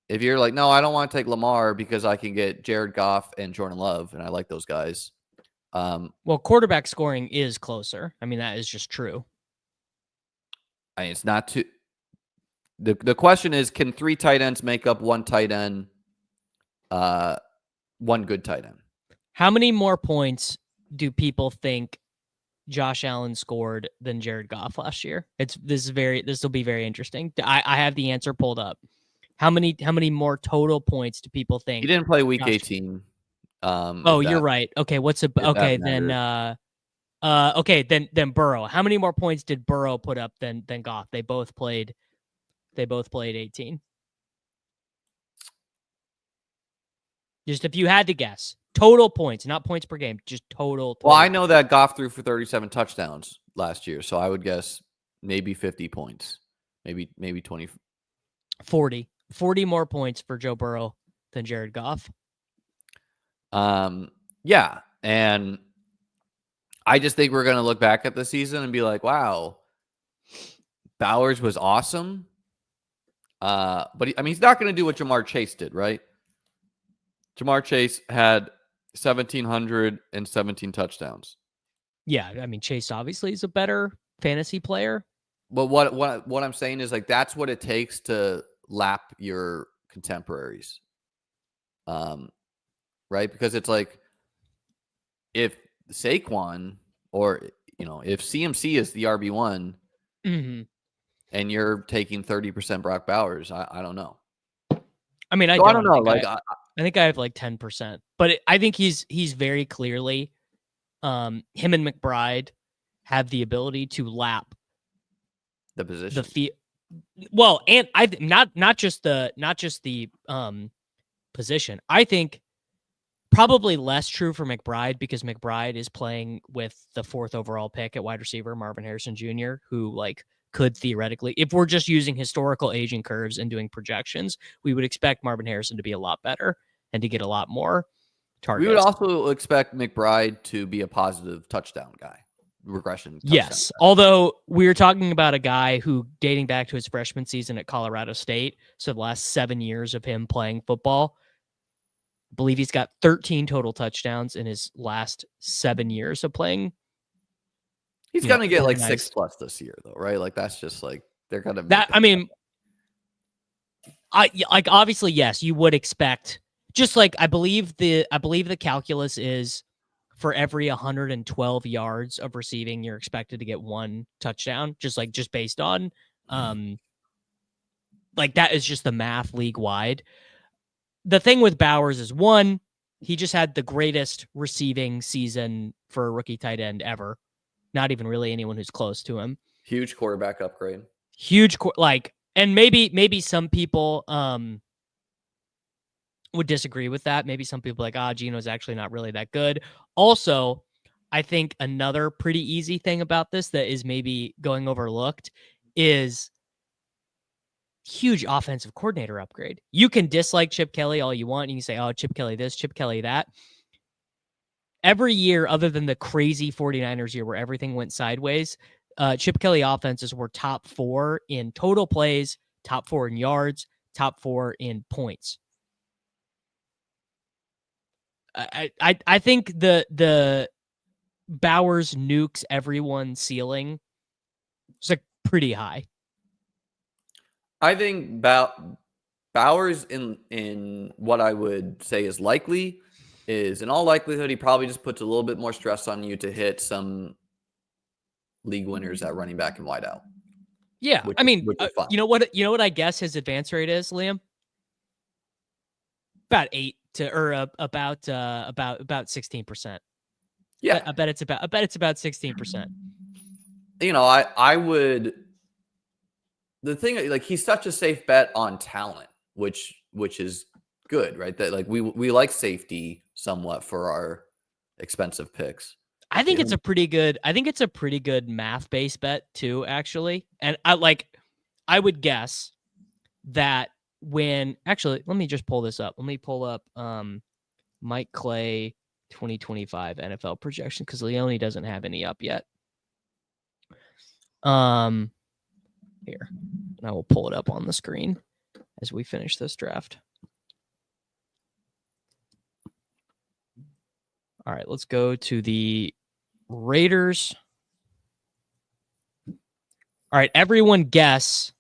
B: if you're like, no, I don't want to take Lamar because I can get Jared Goff and Jordan Love, and I like those guys.
A: Well, quarterback scoring is closer. I mean, that is just true.
B: It's not too. The question is, can 3 tight ends make up 1 tight end, 1 good tight end?
A: How many more points do people think Josh Allen scored than Jared Goff last year? This will be very interesting. I have the answer pulled up. How many more total points do people think?
B: He didn't play week 18.
A: You're right. Okay, then Burrow. How many more points did Burrow put up than Goff? They both played They both played 18. Just if you had to guess, total points, not points per game, just total.
B: Well, I know that Goff threw for 37 touchdowns last year, so I would guess maybe 50 points, maybe 20.
A: 40 more points for Joe Burrow than Jared Goff.
B: Yeah, and I just think we're going to look back at the season and be like, wow, Bowers was awesome. But he's not going to do what Jamar Chase did, right? Jamar Chase had 1,717 touchdowns.
A: Yeah, I mean, Chase obviously is a better fantasy player.
B: But what I'm saying is, like, that's what it takes to lap your contemporaries. Right? Because it's like, if Saquon or, if CMC is the RB1 and you're taking 30% Brock Bowers, I don't know.
A: I mean, I
B: don't know.
A: I think I have like 10%, but I think he's very clearly, him and McBride have the ability to lap
B: the position.
A: Well, and I not just the position. I think probably less true for McBride because McBride is playing with the 4th overall pick at wide receiver, Marvin Harrison Jr., who could theoretically, if we're just using historical aging curves and doing projections, we would expect Marvin Harrison to be a lot better and to get a lot more targets.
B: We would also expect McBride to be a positive touchdown guy. Regression.
A: Yes. Although we were talking about a guy who, dating back to his freshman season at Colorado State, so the last 7 years of him playing football, I believe he's got 13 total touchdowns in his last 7 years of playing.
B: He's going to get like 6+ this year, though, right? Like, that's just like, they're going to.
A: That, I mean, obviously, yes, you would expect, just like, I believe the calculus is, for every 112 yards of receiving, you're expected to get 1 touchdown, just based on, that is just the math league wide. The thing with Bowers is, one, he just had the greatest receiving season for a rookie tight end ever. Not even really anyone who's close to him.
B: Huge quarterback upgrade.
A: And maybe some people, would disagree with that. Maybe some people Gino's actually not really that good. Also, I think another pretty easy thing about this that is maybe going overlooked is huge offensive coordinator upgrade. You can dislike Chip Kelly all you want. You can say, oh, Chip Kelly this, Chip Kelly that. Every year, other than the crazy 49ers year where everything went sideways, Chip Kelly offenses were top 4 in total plays, top 4 in yards, top 4 in points. I think the Bowers nukes everyone ceiling is pretty high.
B: I think Bowers in what I would say is likely is, in all likelihood, he probably just puts a little bit more stress on you to hit some league winners at running back and wide out.
A: Yeah, I mean, you know what I guess his advance rate is, Liam? About 16%.
B: Yeah,
A: I bet it's about 16%.
B: I would. The thing, he's such a safe bet on talent, which is good, right? That we like safety somewhat for our expensive picks.
A: I think it's a pretty good math-based bet too, actually. And I would guess that let me just pull this up. Let me pull up Mike Clay 2025 NFL projection because Leone doesn't have any up yet. Here, and I will pull it up on the screen as we finish this draft. All right, let's go to the Raiders. All right, everyone guess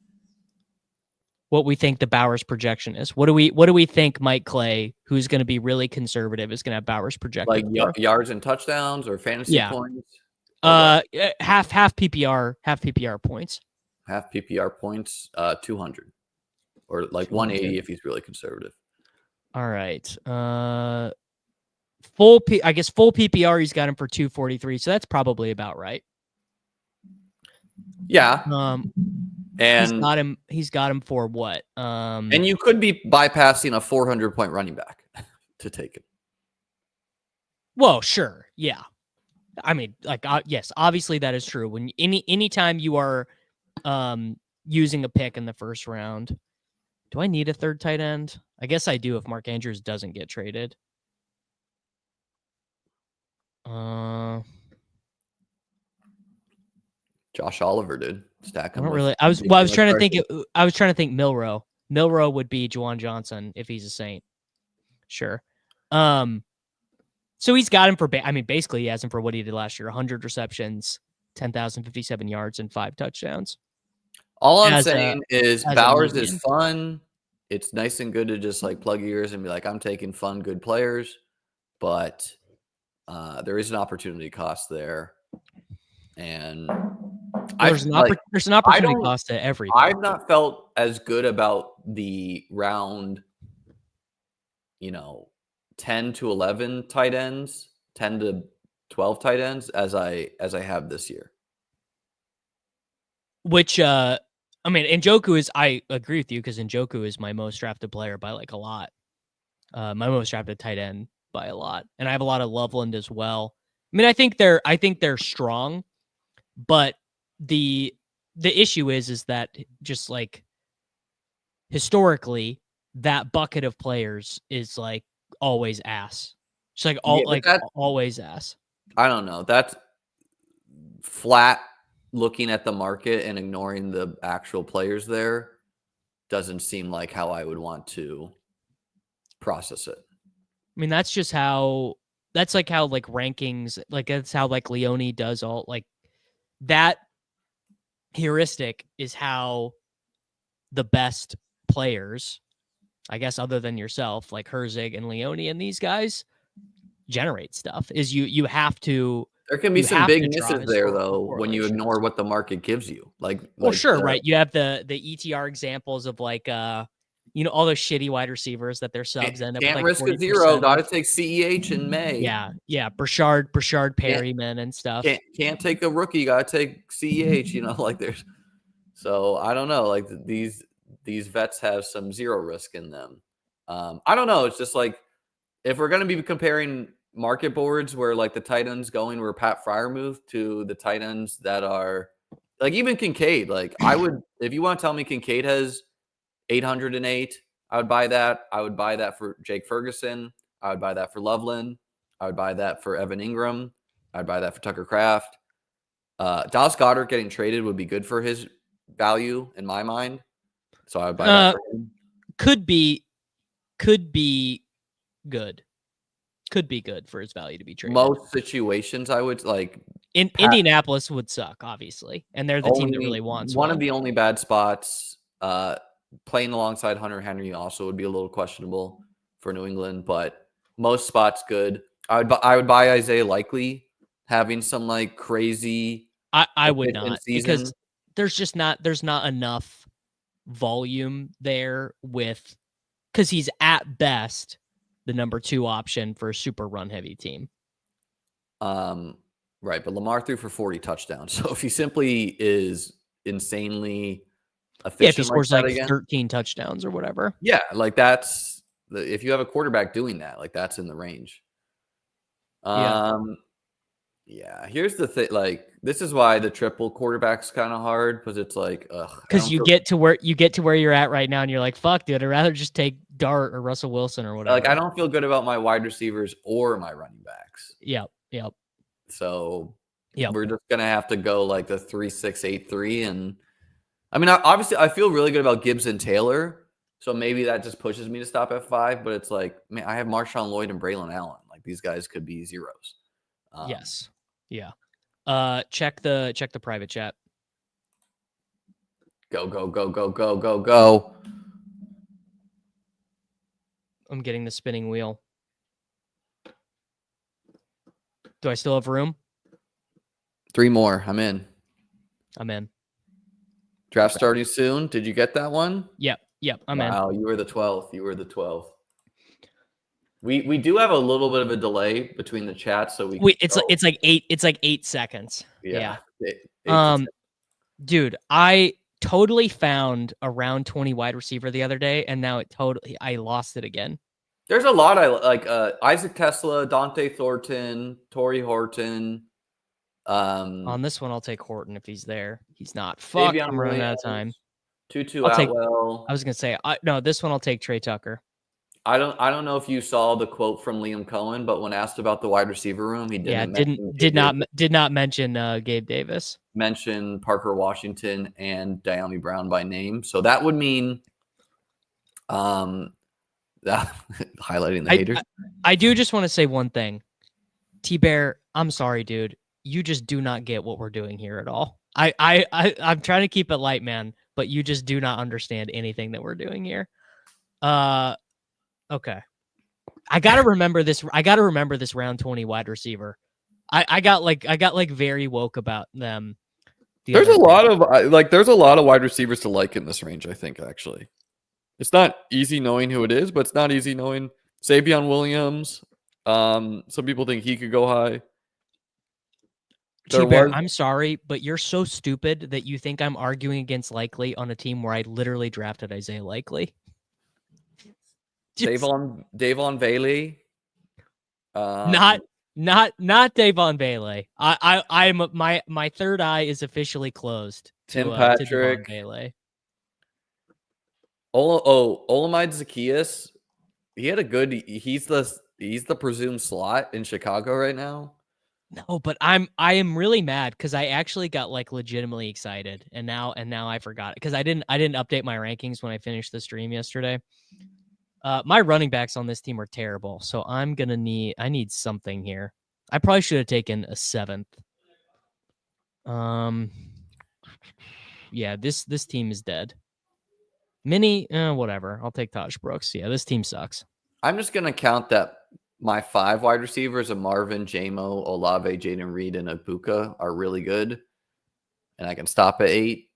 A: what we think the Bowers projection is. What do we think Mike Clay, who's going to be really conservative, is going to have Bowers projected?
B: Yards and touchdowns or fantasy points?
A: Half PPR points.
B: Half PPR points, 200. Or 180 if he's really conservative.
A: All right. Full PPR, he's got him for 243, so that's probably about right.
B: Yeah. And
A: he's got him for what?
B: And you could be bypassing a 400-point running back to take him.
A: Well, sure. Yeah. I mean, like, yes, obviously that is true. When anytime you are using a pick in the first round, do I need a third tight end? I guess I do if Mark Andrews doesn't get traded.
B: Josh Oliver did stack him.
A: I don't really. I was trying to think. I was trying to think. Milroe. Milroe would be Juwan Johnson if he's a Saint. Sure. So he's got him for. I mean, basically, he has him for what he did last year: 100 receptions, 10,057 yards, and 5 touchdowns.
B: All I'm saying is Bowers is fun. It's nice and good to just like plug your ears and be like, I'm taking fun, good players, but there is an opportunity cost there, and
A: there's an opportunity cost to everything.
B: I've not felt as good about the round, 10 to 11 tight ends, 10 to 12 tight ends as I have this year.
A: Which I mean, Njoku is, I agree with you because Njoku is my most drafted player by like a lot. My most drafted tight end by a lot. And I have a lot of Loveland as well. I mean, I think they're strong, but the issue is that just like historically that bucket of players is like always ass. It's like always ass.
B: I don't know. That's flat. Looking at the market and ignoring the actual players there doesn't seem like how I would want to process it.
A: I mean, that's like how like rankings, like that's how like Leone does all like that heuristic is how the best players, I guess, other than yourself, like Herzig and Leone and these guys generate stuff is you have to.
B: There can be some big misses there, though, when you ignore what the market gives you.
A: Sure, right. You have the ETR examples of like, all those shitty wide receivers that their subs end up with.
B: Can't risk a 0. Got to take CEH in May.
A: Yeah. Brashard Perryman and stuff.
B: Can't take a rookie. Got to take CEH. Like there's. So I don't know. Like these vets have some zero risk in them. I don't know. It's just like if we're going to be comparing market boards where like the tight ends going where Pat Fryer moved to the tight ends that are like even Kincaid, like I would, if you want to tell me Kincaid has 808, I would buy that. I would buy that for Jake Ferguson. I would buy that for Loveland. I would buy that for Evan Ingram. I'd buy that for Tucker Kraft. Dallas Goedert getting traded would be good for his value in my mind. So I would buy that for him. Could be
A: good. Could be good for his value to be traded.
B: Most situations, I would like.
A: Indianapolis would suck, obviously, and they're the team that really wants
B: one of the only bad spots. Playing alongside Hunter Henry also would be a little questionable for New England, but most spots good. I would buy Isaiah Likely having some like crazy.
A: I would not because there's not enough volume there because he's at best the number 2 option for a super run heavy team.
B: Right. But Lamar threw for 40 touchdowns. So if he simply is insanely efficient,
A: if he scores like 13 touchdowns or whatever.
B: Yeah. Like that's if you have a quarterback doing that, like that's in the range. Yeah. Here's the thing. Like, this is why the triple quarterback's kind of hard because it's like,
A: because you get to where you're at right now, and you're like, "Fuck, dude, I'd rather just take Dart or Russell Wilson or whatever."
B: Like, I don't feel good about my wide receivers or my running backs.
A: Yep.
B: So, we're just gonna have to go like the 3-6-8-3, and I mean, obviously, I feel really good about Gibbs and Taylor, so maybe that just pushes me to stop at 5. But it's like, man, I have Marshawn Lloyd and Braylon Allen. Like these guys could be zeros.
A: Yes. Yeah. Check the private chat.
B: Go.
A: I'm getting the spinning wheel. Do I still have room?
B: 3 more. I'm in. Draft starting soon. Did you get that one?
A: Yep. I'm in.
B: Wow, you were the 12th. We do have a little bit of a delay between the chats, so it's like
A: 8 seconds. Yeah.
B: Eight
A: dude, I totally found a round 20 wide receiver the other day, and now I lost it again.
B: There's a lot I like. Isaac Tesla, Dante Thornton, Torrey Horton.
A: On this one, I'll take Horton if he's there. He's not. Fuck,
B: Davion
A: I'm running out of time.
B: Tutu
A: I'll take.
B: Atwell.
A: I was gonna say no. This one I'll take Trey Tucker.
B: I don't know if you saw the quote from Liam Cohen, but when asked about the wide receiver room, he
A: did not mention Gabe Davis.
B: Mention Parker Washington and Diami Brown by name. So that would mean that highlighting the haters.
A: I do just want to say one thing. T-Bear, I'm sorry, dude. You just do not get what we're doing here at all. I'm trying to keep it light, man, but you just do not understand anything that we're doing here. Okay. I gotta remember this. I gotta remember this round 20 wide receiver. I got very woke about them.
B: There's a lot of wide receivers to like in this range, I think, actually. It's not easy knowing who it is, but it's not easy knowing Savion Williams. Some people think he could go high.
A: T-Bear, I'm sorry, but you're so stupid that you think I'm arguing against Likely on a team where I literally drafted Isaiah Likely.
B: Davon Bailey.
A: Not Davon Bailey. I'm my third eye is officially closed.
B: Tim Patrick.
A: To Bailey.
B: Olamide Zacchaeus. He had a good. He's the presumed slot in Chicago right now.
A: No, but I am really mad because I actually got legitimately excited, and now I forgot it because I didn't update my rankings when I finished the stream yesterday. My running backs on this team are terrible, so I need something here. I probably should have taken a 7th. Yeah, this team is dead. Whatever. I'll take Taj Brooks. Yeah, this team sucks.
B: I'm just gonna count that my 5 wide receivers of Marvin, Jamo, Olave, Jaden Reed, and Ibuka are really good, and I can stop at 8.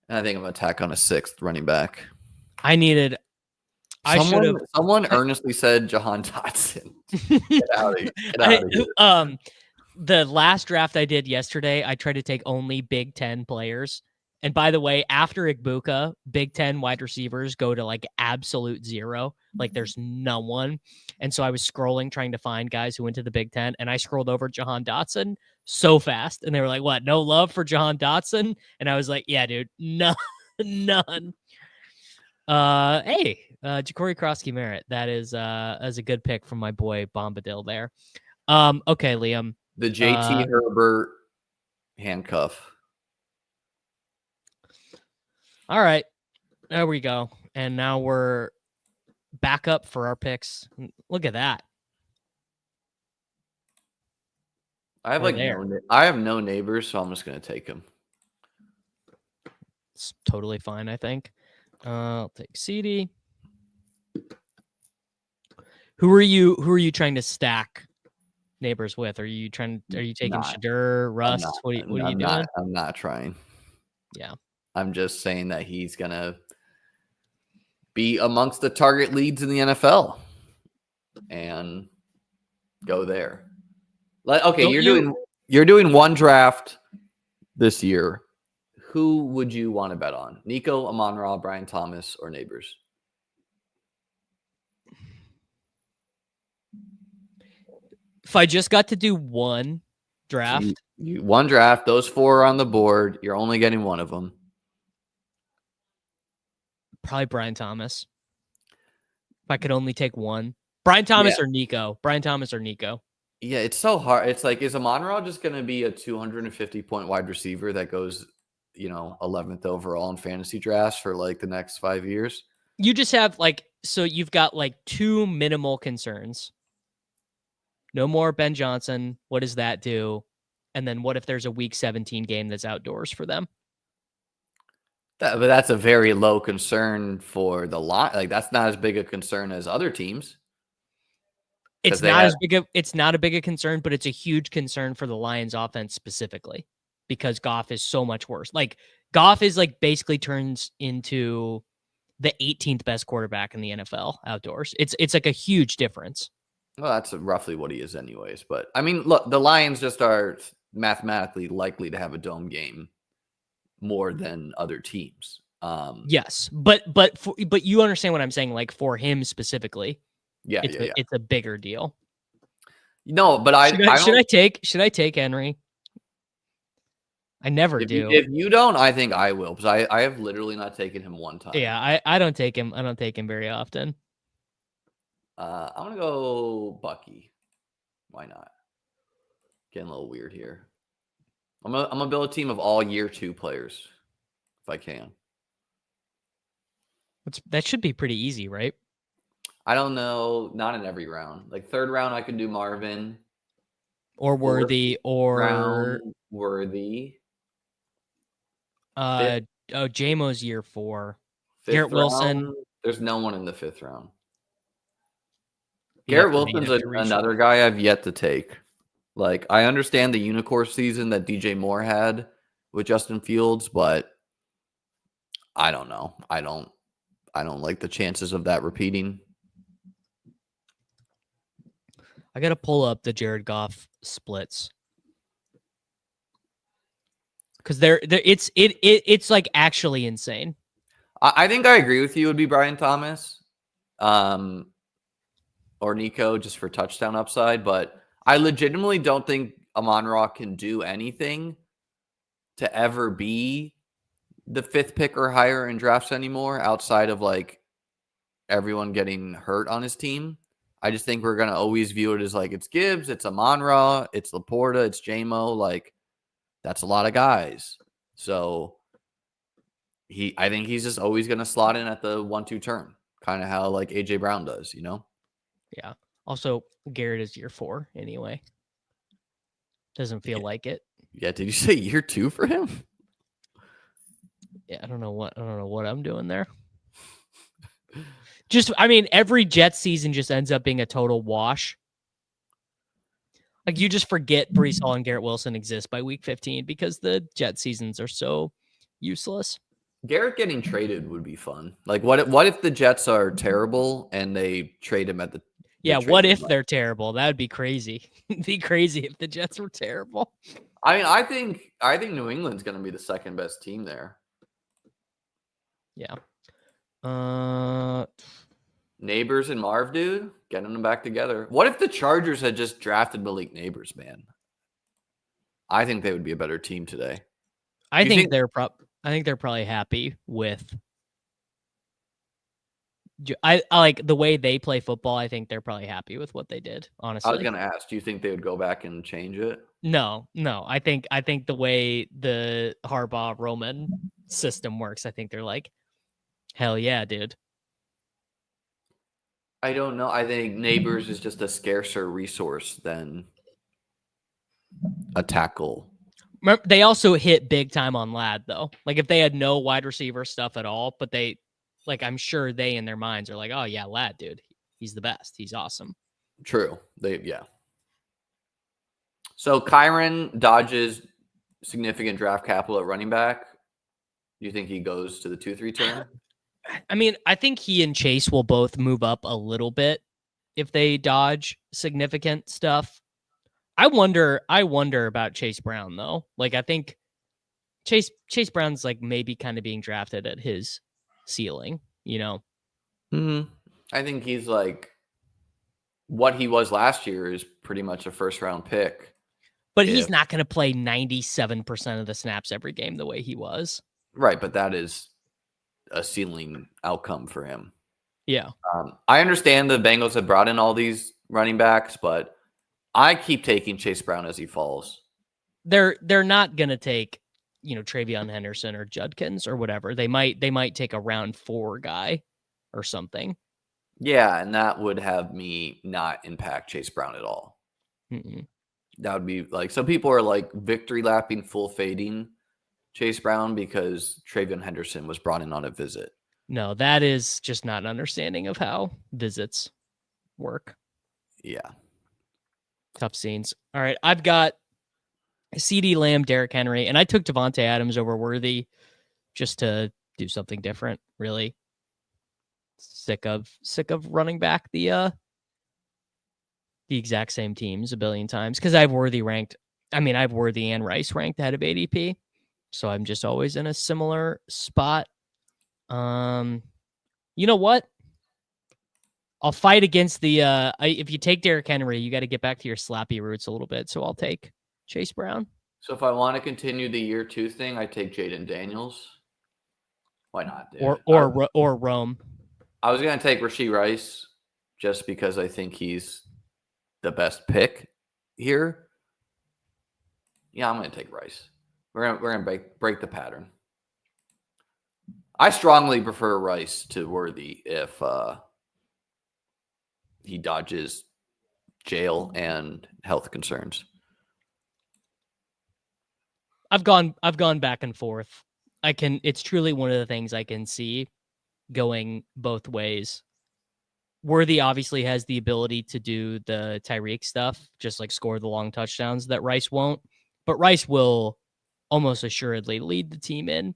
B: And I think I'm gonna tack on a 6th running back. Someone earnestly said Jahan Dotson. Get out of here.
A: The last draft I did yesterday, I tried to take only Big Ten players. And by the way, after Ibuka, Big Ten wide receivers go to absolute 0. There's no one. And so I was scrolling, trying to find guys who went to the Big Ten. And I scrolled over Jahan Dotson so fast. And they were like, what? No love for Jahan Dotson? And I was like, yeah, dude, none. Hey, Ja'Cory Krosky-Merritt. That is a good pick from my boy Bombadil there. Okay, Liam.
B: The JT Herbert handcuff.
A: All right, there we go. And now we're back up for our picks. Look at that.
B: I have no neighbors, so I'm just gonna take them.
A: It's totally fine, I think. I'll take CD. Who are you trying to stack neighbors with? Are you taking Shedeur, Russ? What are you doing?
B: I'm not trying.
A: Yeah.
B: I'm just saying that he's going to be amongst the target leads in the NFL and go there. Okay, you're doing one draft this year. Who would you want to bet on? Nico, Amon-Ra, Brian Thomas, or Neighbors?
A: If I just got to do one draft.
B: One draft. Those 4 are on the board. You're only getting one of them.
A: Probably Brian Thomas. If I could only take one. Brian Thomas or Nico. Brian Thomas or Nico.
B: Yeah, it's so hard. It's is Amon-Ra just going to be a 250-point wide receiver that goes, 11th overall in fantasy drafts for the next 5 years?
A: You just have so you've got 2 minimal concerns. No more Ben Johnson. What does that do? And then what if there's a week 17 game that's outdoors for them?
B: But that's a very low concern for the lot. That's not as big a concern as other teams.
A: It's not a big a concern, but it's a huge concern for the Lions offense specifically because Goff is so much worse. Goff is basically turns into the 18th best quarterback in the NFL outdoors. It's a huge difference.
B: Well, that's roughly what he is anyways. But I mean, look, the Lions just are mathematically likely to have a dome game more than other teams.
A: Yes, but you understand what I'm saying. Like for him specifically,
B: Yeah.
A: it's a bigger deal.
B: No, but I
A: should I take Henry? I never do.
B: If you don't, I think I will, because I have literally not taken him one time.
A: Yeah, I don't take him. I don't take him very often.
B: I'm gonna go Bucky. Why not? Getting a little weird here. I'm gonna build a team of all year 2 players if I can.
A: That should be pretty easy, right?
B: I don't know. Not in every round. Like 3rd round, I could do Marvin
A: or Worthy or
B: Worthy.
A: JMO's year 4.
B: 5th
A: Garrett Wilson.
B: Round, there's no one in the 5th round. Garrett Wilson's another guy I've yet to take. Like, I understand the unicorn season that DJ Moore had with Justin Fields, but I don't know. I don't like the chances of that repeating.
A: I got to pull up the Jared Goff splits. Because it's like actually insane.
B: I think I agree with you. It would be Brian Thomas, or Nico, just for touchdown upside. But I legitimately don't think Amon-Ra can do anything to ever be the 5th pick or higher in drafts anymore, outside of like everyone getting hurt on his team. I just think we're gonna always view it as like it's Gibbs, it's Amon-Ra, it's Laporta, it's JMO. Like, that's a lot of guys. So I think he's just always going to slot in at the 1-2 turn, kind of how like AJ Brown does, you know?
A: Yeah. Also, Garrett is year 4 anyway. Doesn't feel like it.
B: Yeah. Did you say year 2 for him?
A: Yeah. I don't know what I'm doing there. Every Jets season just ends up being a total wash. Like, you just forget Breece Hall and Garrett Wilson exist by week 15 because the Jet seasons are so useless.
B: Garrett getting traded would be fun. Like, what if the Jets are terrible and they trade him at the
A: what if they're terrible? That would be crazy. It'd be crazy if the Jets were terrible.
B: I think New England's going to be the 2nd best team there.
A: Yeah.
B: Neighbors and Marv, dude, getting them back together. What if the Chargers had just drafted Malik Neighbors, man? I think they would be a better team today.
A: I think they're probably happy with. I like the way they play football. I think they're probably happy with what they did. Honestly,
B: I was going to ask, do you think they would go back and change it?
A: No. I think the way the Harbaugh Roman system works, I think they're like, hell yeah, dude.
B: I don't know. I think Neighbors is just a scarcer resource than a tackle.
A: They also hit big time on Ladd, though. Like, if they had no wide receiver stuff at all, but I'm sure they in their minds are like, oh yeah, Ladd, dude, he's the best. He's awesome.
B: True. Yeah. So Kyron dodges significant draft capital at running back. Do you think he goes to the 2-3 turn?
A: I think he and Chase will both move up a little bit if they dodge significant stuff. I wonder about Chase Brown, though. Like, I think Chase Brown's like maybe kind of being drafted at his ceiling, you know?
B: Mm-hmm. I think he's like what he was last year is pretty much a 1st round pick.
A: But he's not going to play 97% of the snaps every game the way he was.
B: Right, but that is a ceiling outcome for him.
A: Yeah.
B: I understand the Bengals have brought in all these running backs, but I keep taking Chase Brown as he falls.
A: They're not going to take, Travion Henderson or Judkins or whatever. They might take a round 4 guy or something.
B: Yeah, and that would have me not impact Chase Brown at all.
A: Mm-mm.
B: That would be like, some people are like victory lapping, full fading Chase Brown because Travion Henderson was brought in on a visit.
A: No, that is just not an understanding of how visits work.
B: Yeah.
A: Tough scenes. All right. I've got CeeDee Lamb, Derrick Henry, and I took Devontae Adams over Worthy just to do something different, really. Sick of running back the exact same teams a billion times because I have Worthy ranked. I have Worthy and Rice ranked ahead of ADP. So I'm just always in a similar spot. You know what? I'll fight against the if you take Derrick Henry, you got to get back to your slappy roots a little bit. So I'll take Chase Brown.
B: So if I want to continue the year 2 thing, I take Jaden Daniels. Why not, dude?
A: Or Rome.
B: I was gonna take Rashee Rice just because I think he's the best pick here. Yeah, I'm gonna take Rice. We're gonna break the pattern. I strongly prefer Rice to Worthy if he dodges jail and health concerns.
A: I've gone back and forth. It's truly one of the things I can see going both ways. Worthy obviously has the ability to do the Tyreek stuff, just like score the long touchdowns that Rice won't. But Rice will almost assuredly lead the team in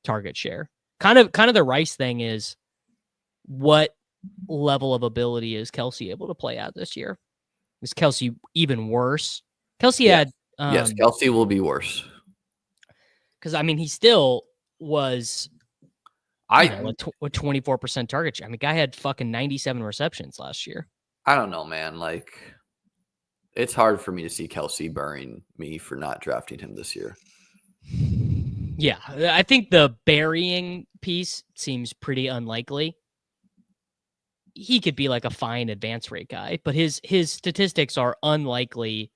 A: target share. Kind of the Rice thing is, what level of ability is Kelsey able to play at this year? Is Kelsey even worse? Kelsey had
B: yes, Kelsey will be worse.
A: Because I mean, he still was a 24% target share. I mean, guy had fucking 97 receptions last year.
B: I don't know, man. Like, it's hard for me to see Kelsey burying me for not drafting him this year.
A: Yeah, I think the burying piece seems pretty unlikely. He could be like a fine advance rate guy, but his statistics are unlikely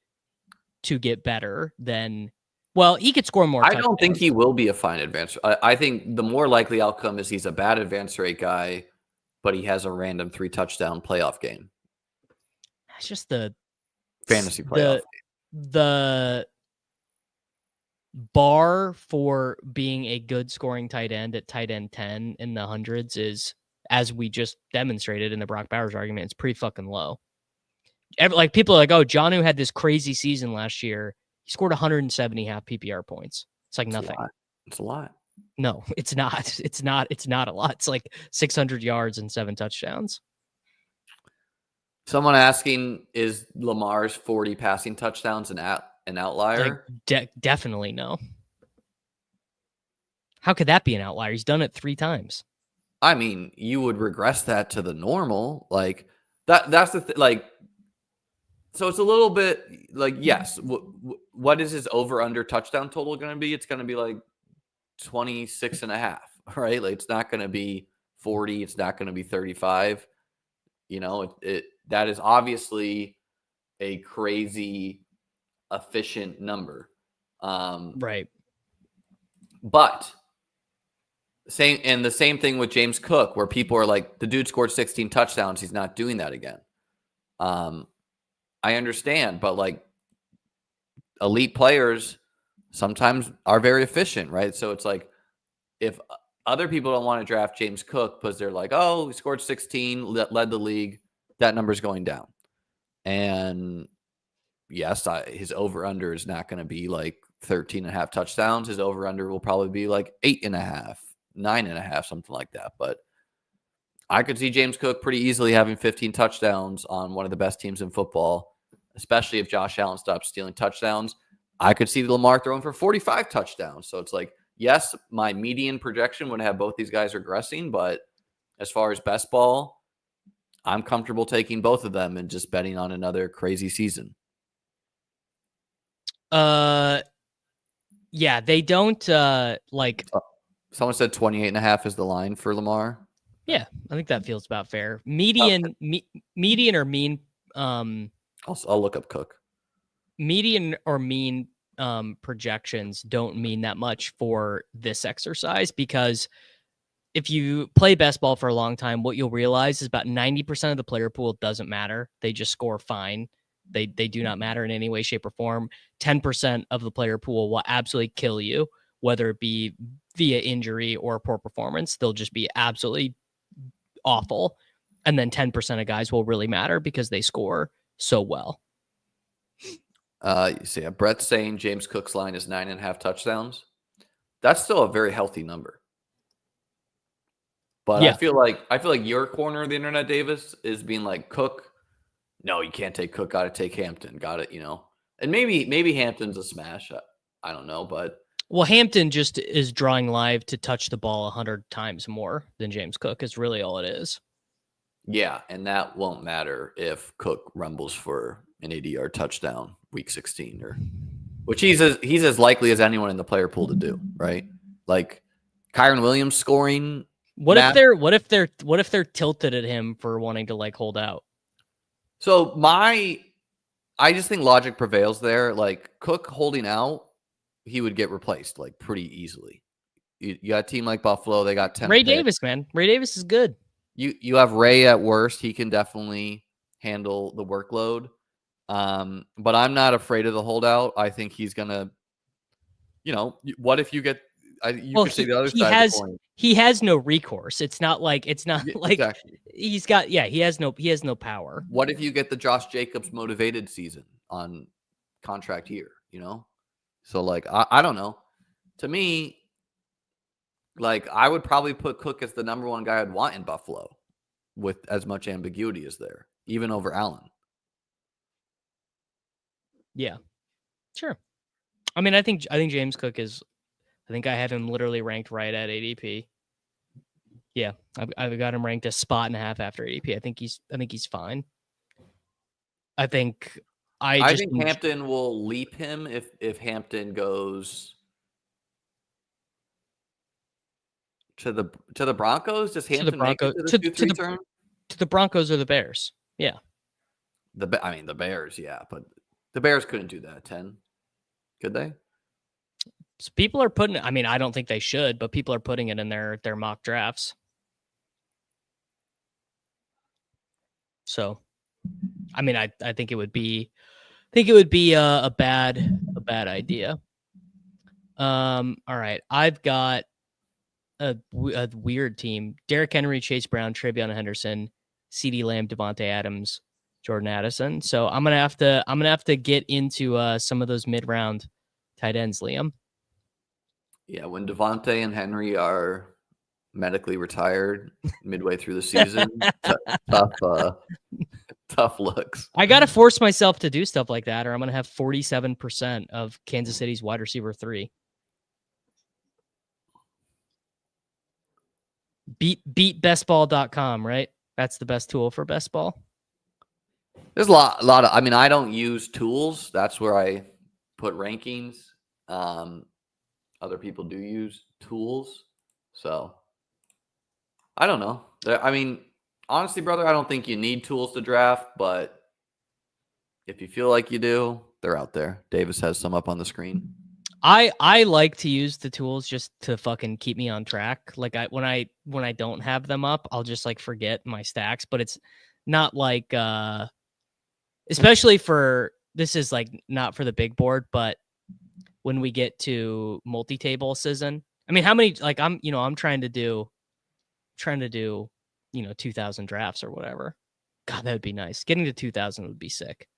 A: to get better than. Well, he could score more.
B: I don't think he will be a fine advance. I think the more likely outcome is he's a bad advance rate guy, but he has a random 3 touchdown playoff game.
A: That's just the
B: fantasy playoff.
A: The bar for being a good scoring tight end at tight end 10 in the hundreds is, as we just demonstrated in the Brock Bowers argument, it's pretty fucking low. Like, people are like, oh, Jonnu had this crazy season last year. He scored 170 half PPR points. It's like nothing.
B: It's a lot.
A: No, it's not. It's not a lot. It's like 600 yards and 7 touchdowns.
B: Someone asking, is Lamar's 40 passing touchdowns an outlier?
A: Like, definitely no. How could that be an outlier? He's done it 3 times.
B: I mean, you would regress that to the normal. Like, that's the thing. Like, so it's a little bit like, yes, what is his over-under touchdown total going to be? It's going to be like 26.5, right? Like, it's not going to be 40. It's not going to be 35. You know, that is obviously a crazy efficient number.
A: Right.
B: But the same thing with James Cook, where people are like, the dude scored 16 touchdowns. He's not doing that again. I understand, but like, elite players sometimes are very efficient, right? So it's like, if other people don't want to draft James Cook because they're like, oh, he scored 16, led the league, that number's going down. And yes, his over-under is not going to be like 13.5 touchdowns. His over-under will probably be like 8.5, 9.5, something like that. But I could see James Cook pretty easily having 15 touchdowns on one of the best teams in football, especially if Josh Allen stops stealing touchdowns. I could see Lamar throwing for 45 touchdowns. So it's like, yes, my median projection would have both these guys regressing, but as far as best ball, I'm comfortable taking both of them and just betting on another crazy season.
A: Yeah, they don't like.
B: Someone said 28.5 is the line for Lamar.
A: Yeah, I think that feels about fair. Median or mean.
B: I'll look up Cook.
A: Median or mean projections don't mean that much for this exercise, because if you play best ball for a long time, what you'll realize is about 90% of the player pool doesn't matter. They just score fine. They do not matter in any way, shape, or form. 10% of the player pool will absolutely kill you, whether it be via injury or poor performance. They'll just be absolutely awful. And then 10% of guys will really matter because they score so well.
B: You see, Brett's saying James Cook's line is 9.5 touchdowns. That's still a very healthy number. But yeah. I feel like your corner of the internet, Davis, is being like, Cook, no, you can't take Cook. Got to take Hampton. Got it, you know. And maybe Hampton's a smash. I don't know, but
A: Well, Hampton just is drawing live to touch the ball 100 times more than James Cook is really all it is.
B: Yeah, and that won't matter if Cook rumbles for an 80-yard touchdown week 16, which he's as likely as anyone in the player pool to do, right? Like Kyron Williams scoring.
A: What if they're tilted at him for wanting to like hold out?
B: So I just think logic prevails there. Like Cook holding out, he would get replaced like pretty easily. You got a team like Buffalo, they got 10
A: Ray
B: picks.
A: Davis, man. Ray Davis is good.
B: You have Ray at worst. He can definitely handle the workload. But I'm not afraid of the holdout. I think he's gonna, what if you get could say the other side of the coin.
A: He has no recourse. It's not like
B: Exactly.
A: he has no power.
B: What if you get the Josh Jacobs motivated season on contract year, So like I don't know. To me, like I would probably put Cook as the number one guy I'd want in Buffalo with as much ambiguity as there, even over Allen.
A: Yeah. Sure. I mean, I think James Cook is. I think I have him literally ranked right at ADP. Yeah, I've got him ranked a spot and a half after ADP. I think he's fine. I think
B: Hampton will leap him if Hampton goes to the Broncos. Does Hampton make it to the 2-3 turn?
A: To the Broncos or the Bears? Yeah.
B: The Bears, yeah, but the Bears couldn't do that at 10, could they?
A: So people are putting. I mean, I don't think they should, but people are putting it in their mock drafts. So, I mean, I think it would be, a bad idea. All right, I've got a weird team: Derrick Henry, Chase Brown, Travion Henderson, CeeDee Lamb, Devontae Adams, Jordan Addison. So I'm gonna have to get into some of those mid-round tight ends, Liam.
B: Yeah, when Devontae and Henry are medically retired midway through the season, tough looks.
A: I got to force myself to do stuff like that, or I'm going to have 47% of Kansas City's wide receiver 3. Beatbestball.com, right? That's the best tool for best ball.
B: There's a lot of, I mean, I don't use tools. That's where I put rankings. Other people do use tools. So I don't know. I mean, honestly, brother, I don't think you need tools to draft, but if you feel like you do, they're out there. Davis has some up on the screen.
A: I like to use the tools just to fucking keep me on track. Like when I don't have them up, I'll just like forget my stacks, but it's not like especially for this is like not for the big board, but when we get to multi-table season, I mean, how many, like I'm trying to do 2,000 drafts or whatever. God, that would be nice. Getting to 2,000 would be sick.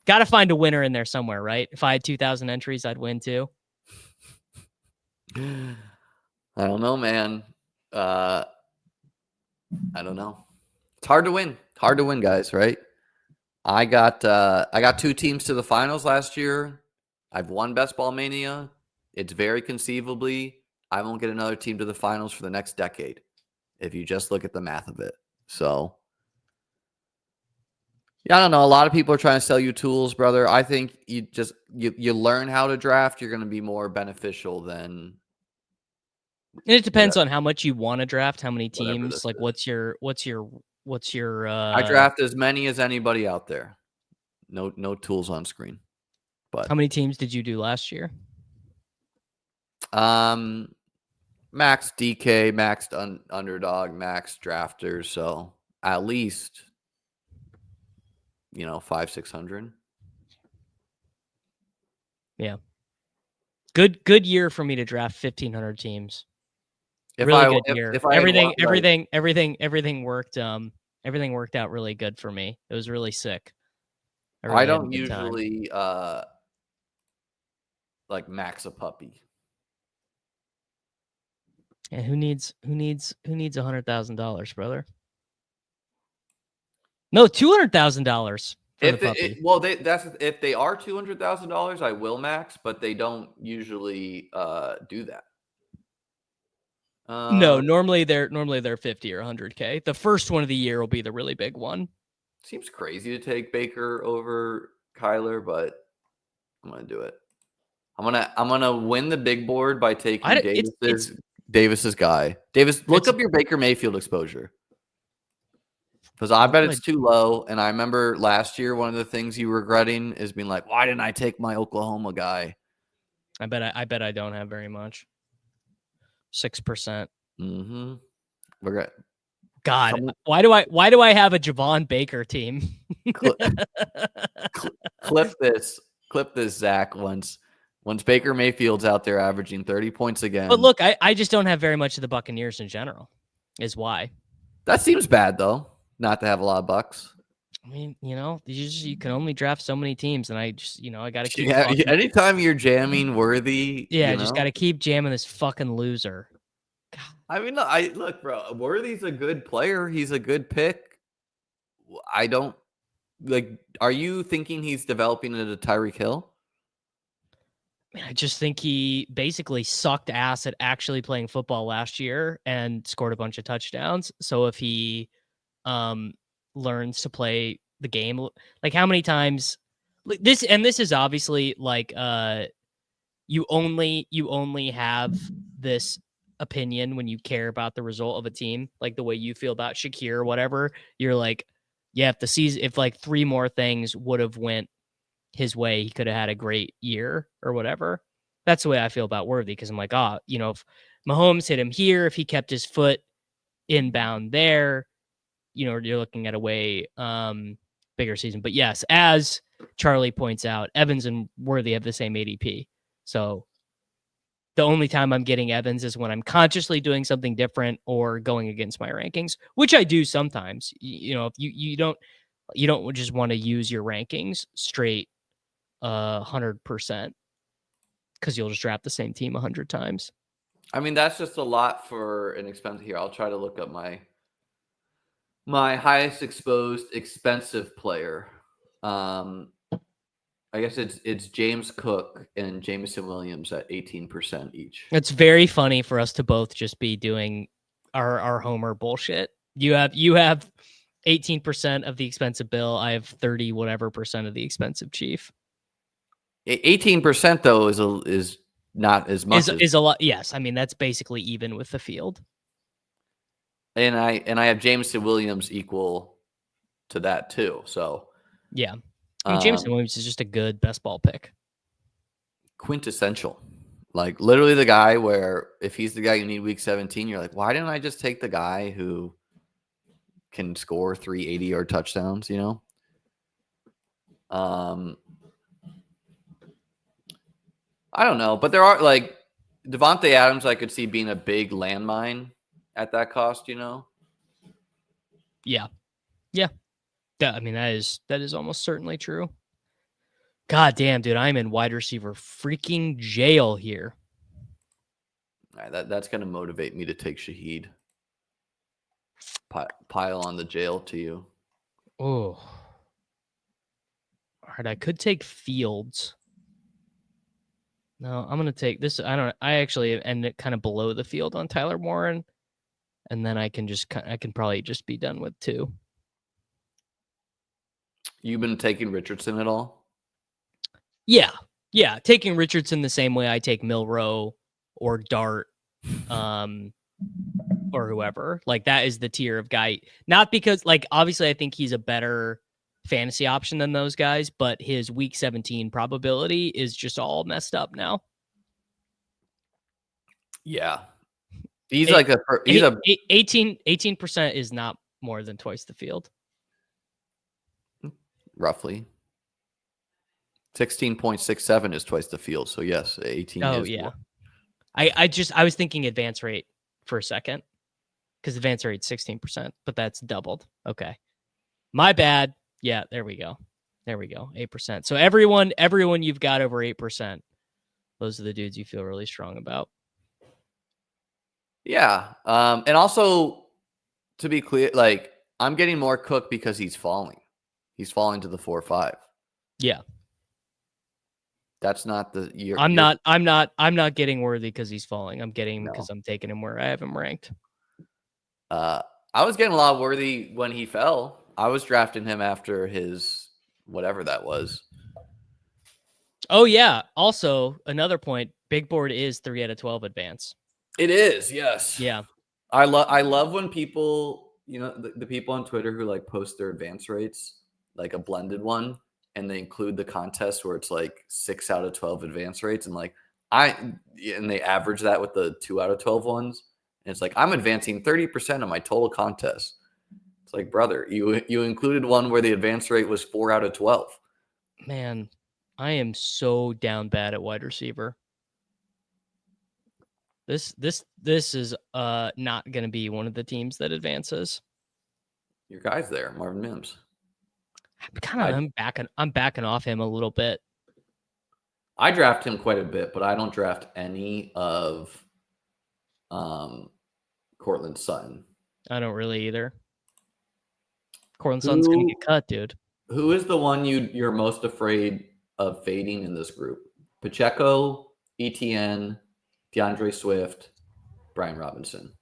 A: Got to find a winner in there somewhere, right? If I had 2,000 entries, I'd win too.
B: I don't know, man. I don't know. It's hard to win. Hard to win, guys, right? I got 2 teams to the finals last year. I've won Best Ball Mania. It's very conceivably I won't get another team to the finals for the next decade if you just look at the math of it. So, yeah, I don't know. A lot of people are trying to sell you tools, brother. I think you learn how to draft. You're going to be more beneficial than.
A: And it depends on how much you want to draft, how many teams. Like, what's your?
B: I draft as many as anybody out there. No tools on screen. But
A: how many teams did you do last year?
B: Max DK, max underdog, max drafters. So at least, 500-600.
A: Yeah. Good year for me to draft 1,500 teams. Good year. Everything worked. Everything worked out really good for me. It was really sick.
B: I don't usually like max a puppy.
A: And who needs $100,000, brother? No, $200,000. for the puppy.
B: If they are $200,000, I will max, but they don't usually do that.
A: No, normally they're 50 or 100K. The first one of the year will be the really big one.
B: Seems crazy to take Baker over Kyler, but I'm gonna do it. I'm gonna win the big board by taking Davis's guy. Davis, look up your Baker Mayfield exposure. Because I bet it's too low. And I remember last year, one of the things you were regretting is being like, why didn't I take my Oklahoma guy?
A: I bet I don't have very much. 6%.
B: Mm-hmm. We're good.
A: God, why do I have a Javon Baker team?
B: Clip this, Zach. Once Baker Mayfield's out there averaging 30 points again.
A: But look, I just don't have very much of the Buccaneers in general, is why.
B: That seems bad though, not to have a lot of Bucks.
A: I mean, you can only draft so many teams, and I just, I got to keep.
B: Yeah, anytime you're jamming Worthy,
A: I just got to keep jamming this fucking loser.
B: God. I mean, look, bro. Worthy's a good player. He's a good pick. I don't like. Are you thinking he's developing into Tyreek Hill?
A: I just think he basically sucked ass at actually playing football last year and scored a bunch of touchdowns. So if he learns to play the game, like how many times this is obviously like you only have this opinion when you care about the result of a team, like the way you feel about Shakir or whatever. You're like, yeah, if like 3 more things would have went his way, he could have had a great year or whatever. That's the way I feel about Worthy, because I'm like, if Mahomes hit him here, if he kept his foot inbound there, you're looking at a way bigger season. But yes, as Charlie points out, Evans and Worthy have the same ADP. So the only time I'm getting Evans is when I'm consciously doing something different or going against my rankings, which I do sometimes. If you don't just want to use your rankings straight 100%, because you'll just draft the same team 100 times.
B: I mean, that's just a lot for an expensive here. I'll try to look up my highest exposed expensive player. I guess it's James Cook and Jameson Williams at 18% each.
A: It's very funny for us to both just be doing our Homer bullshit. You have 18% of the expensive Bill. I have 30 whatever percent of the expensive Chief.
B: 18% though is not as much.
A: Is a lot. Yes, I mean that's basically even with the field.
B: And I have Jameson Williams equal to that too. So
A: yeah, I mean, Jameson Williams is just a good best ball pick.
B: Quintessential, like literally the guy where if he's the guy you need week 17, you're like, why didn't I just take the guy who can score 3 80-yard touchdowns? I don't know, but there are like Devontae Adams. I could see being a big landmine at that cost.
A: Yeah. I mean that is almost certainly true. God damn, dude, I'm in wide receiver freaking jail here.
B: All right, that's gonna motivate me to take Shaheed. Pile on the jail to you.
A: Oh, all right. I could take Fields. No, I'm gonna take this. I actually end it kind of below the field on Tyler Warren, and then I can probably just be done with 2.
B: You've been taking Richardson at all?
A: Yeah, taking Richardson the same way I take Milroe or Dart, or whoever. Like that is the tier of guy. Not because, like, obviously I think he's a better fantasy option than those guys, but his week 17 probability is just all messed up now.
B: Yeah. He's 18%
A: is not more than twice the field.
B: Roughly. 16.67 is twice the field. So yes, 18
A: Oh,
B: is
A: yeah.
B: more.
A: I was thinking advance rate for a second, because advance rate's 16%, but that's doubled. Okay. My bad. Yeah, there we go. 8%. So everyone you've got over 8%, those are the dudes you feel really strong about.
B: Yeah. And also, to be clear, like I'm getting more Cook because he's falling. He's falling to the 4-5.
A: Yeah.
B: That's not the
A: I'm not getting Worthy because he's falling. I'm getting him
B: No.
A: because I'm taking him where I have him ranked.
B: I was getting a lot of Worthy when he fell. I was drafting him after his whatever that was.
A: Oh yeah. Also, another point, big board is 3 out of 12 advance.
B: It is, yes.
A: Yeah.
B: I love when people, the people on Twitter who like post their advance rates, like a blended one, and they include the contest where it's like 6 out of 12 advance rates, and and they average that with the 2 out of 12 ones, and it's like I'm advancing 30% of my total contest. It's like, brother, you included one where the advance rate was 4 out of 12.
A: Man, I am so down bad at wide receiver. This is not going to be one of the teams that advances.
B: Your guy's there, Marvin Mims.
A: I'm backing off him a little bit.
B: I draft him quite a bit, but I don't draft any of Cortland Sutton.
A: I don't really either. Cortland Sutton's going to get cut, dude.
B: Who is the one you're most afraid of fading in this group? Pacheco, ETN, DeAndre Swift, Brian Robinson.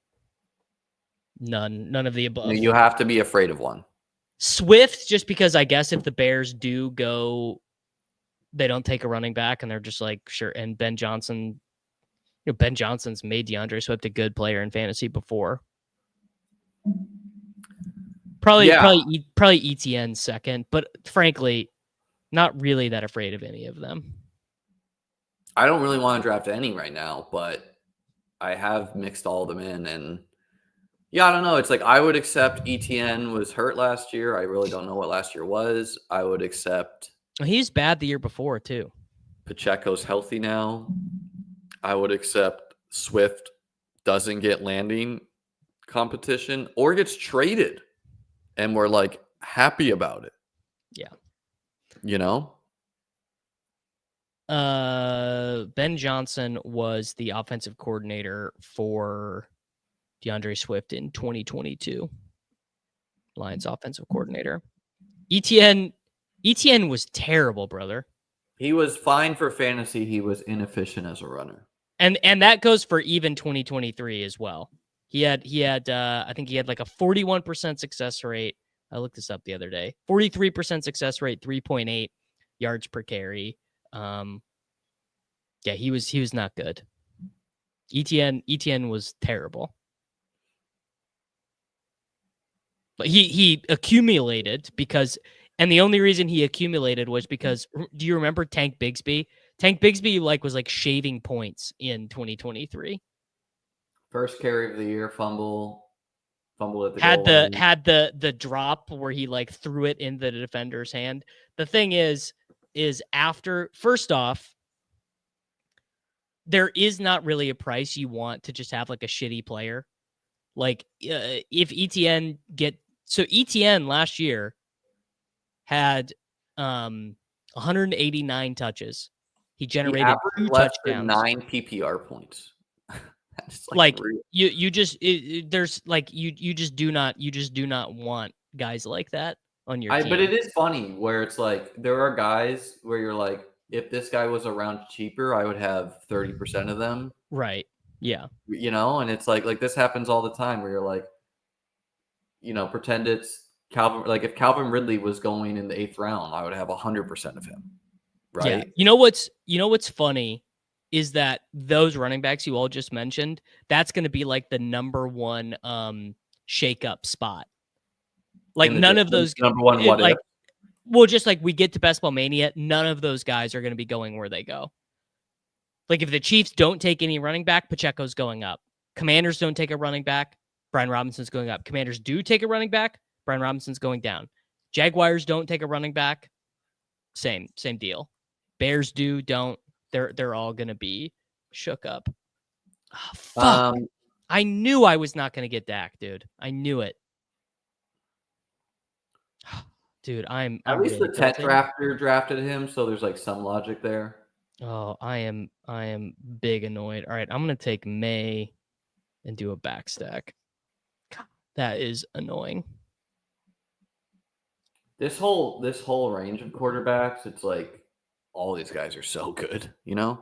A: None of the above.
B: You have to be afraid of one.
A: Swift, just because I guess if the Bears do go, they don't take a running back and they're just like, sure. And Ben Johnson, Ben Johnson's made DeAndre Swift a good player in fantasy before. Probably ETN second, but frankly, not really that afraid of any of them.
B: I don't really want to draft any right now, but I have mixed all of them in, and yeah, I don't know. It's like I would accept ETN was hurt last year. I really don't know what last year was. I would accept
A: he's bad the year before too.
B: Pacheco's healthy now. I would accept Swift doesn't get landing competition or gets traded, and we're like happy about it.
A: Yeah. Ben Johnson was the offensive coordinator for DeAndre Swift in 2022. Lions offensive coordinator. ETN was terrible, brother.
B: He was fine for fantasy. He was inefficient as a runner.
A: And that goes for even 2023 as well. He had I think he had like a 41% success rate. I looked this up the other day. 43% success rate, 3.8 yards per carry. Yeah, he was not good. ETN was terrible. But he accumulated and the only reason he accumulated was because, do you remember Tank Bigsby? Tank Bigsby was shaving points in 2023.
B: First carry of the year, fumbled at the
A: had
B: goal line.
A: Had the drop where he threw it in the defender's hand. The thing is after, first off, there is not really a price you want to just have a shitty player. If ETN last year had 189 touches. He generated 2 touchdowns.
B: 9 PPR points.
A: You just do not want guys like that on your team.
B: But it is funny where it's there are guys where you're if this guy was around cheaper, I would have 30% of them.
A: Right. Yeah.
B: And it's like this happens all the time where you're pretend it's Calvin. If Calvin Ridley was going in the 8th round, I would have 100% of him. Right.
A: Yeah. What's funny is that those running backs you all just mentioned, that's going to be the number one shake-up spot. None of those
B: number one what if.
A: Well, just we get to Best Ball Mania, none of those guys are going to be going where they go. If the Chiefs don't take any running back, Pacheco's going up. Commanders don't take a running back, Brian Robinson's going up. Commanders do take a running back, Brian Robinson's going down. Jaguars don't take a running back, same deal. Bears don't. They're all going to be shook up. Oh, fuck. I knew I was not going to get Dak, dude. I knew it. Dude, I'm
B: at least
A: really
B: the Tetrafter drafted him, so there's some logic there.
A: Oh, I am big annoyed. All right, I'm gonna take May and do a backstack. God, that is annoying.
B: This whole range of quarterbacks, it's like all these guys are so good, you know?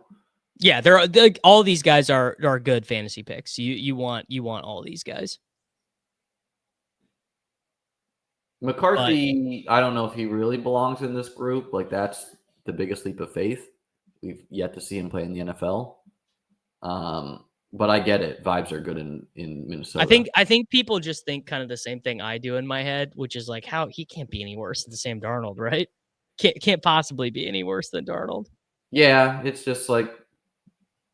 A: Yeah, all these guys are good fantasy picks. You want all these guys.
B: McCarthy, I don't know if he really belongs in this group. Like, that's the biggest leap of faith. We've yet to see him play in the NFL. But I get it. Vibes are good in Minnesota.
A: I think people just think kind of the same thing I do in my head, which is like, how he can't be any worse than Sam Darnold, right? Can't possibly be any worse than Darnold.
B: Yeah, it's just like,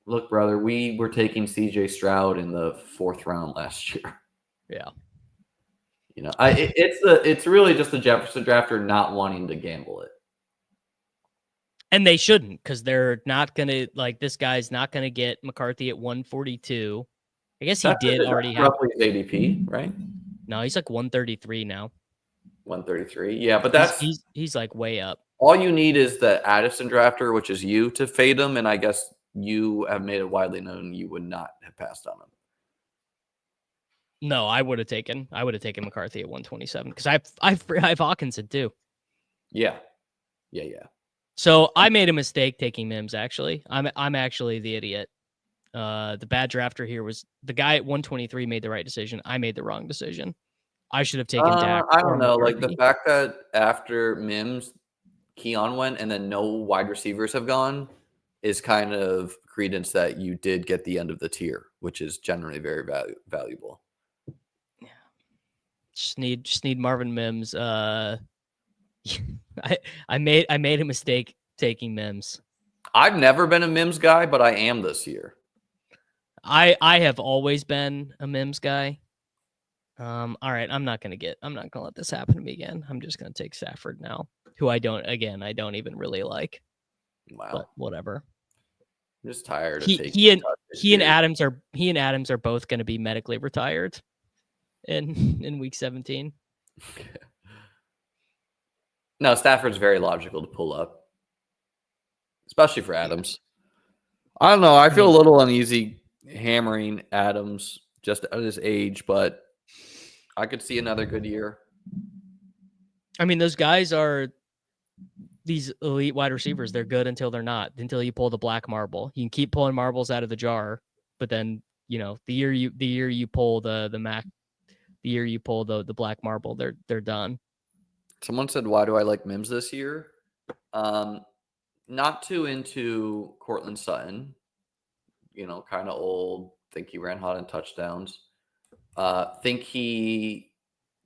B: look, brother, we were taking CJ Stroud in the 4th round last year.
A: Yeah.
B: You know, it's really just the Jefferson drafter not wanting to gamble it.
A: And they shouldn't, because they're not going to, like, this guy's not going to get McCarthy at 142. I guess he did already have.
B: Roughly his ADP, right?
A: No, he's like 133 now.
B: 133. Yeah, but that's
A: he's like way up.
B: All you need is the Addison drafter, which is you, to fade him, and I guess you have made it widely known you would not have passed on him.
A: No, I would have taken McCarthy at 127 because I have Hawkinson too.
B: Yeah.
A: So I made a mistake taking Mims. Actually, I'm actually the idiot. The bad drafter here was the guy at 123 made the right decision. I made the wrong decision. I should have taken Dak.
B: I don't know. Like the fact that after Mims, Keon went and then no wide receivers have gone is kind of credence that you did get the end of the tier, which is generally very valuable.
A: Yeah. Just need Marvin Mims. I made a mistake taking Mims.
B: I've never been a Mims guy, but I am this year.
A: I have always been a Mims guy. All right, I'm not gonna let this happen to me again. I'm just gonna take Stafford now, who I don't even really like.
B: Wow.
A: But whatever.
B: I'm just tired of taking
A: he and Adams are both gonna be medically retired in week 17.
B: No, Stafford's very logical to pull up, especially for Adams. I don't know. I feel a little uneasy hammering Adams just at his age, but I could see another good year.
A: I mean, those guys are these elite wide receivers. They're good until they're not, until you pull the black marble. You can keep pulling marbles out of the jar, but then, you know, the year you pull the black marble, they're done.
B: Someone said, why do I like Mims this year? Not too into Cortland Sutton. You know, kind of old. Think he ran hot in touchdowns. Think he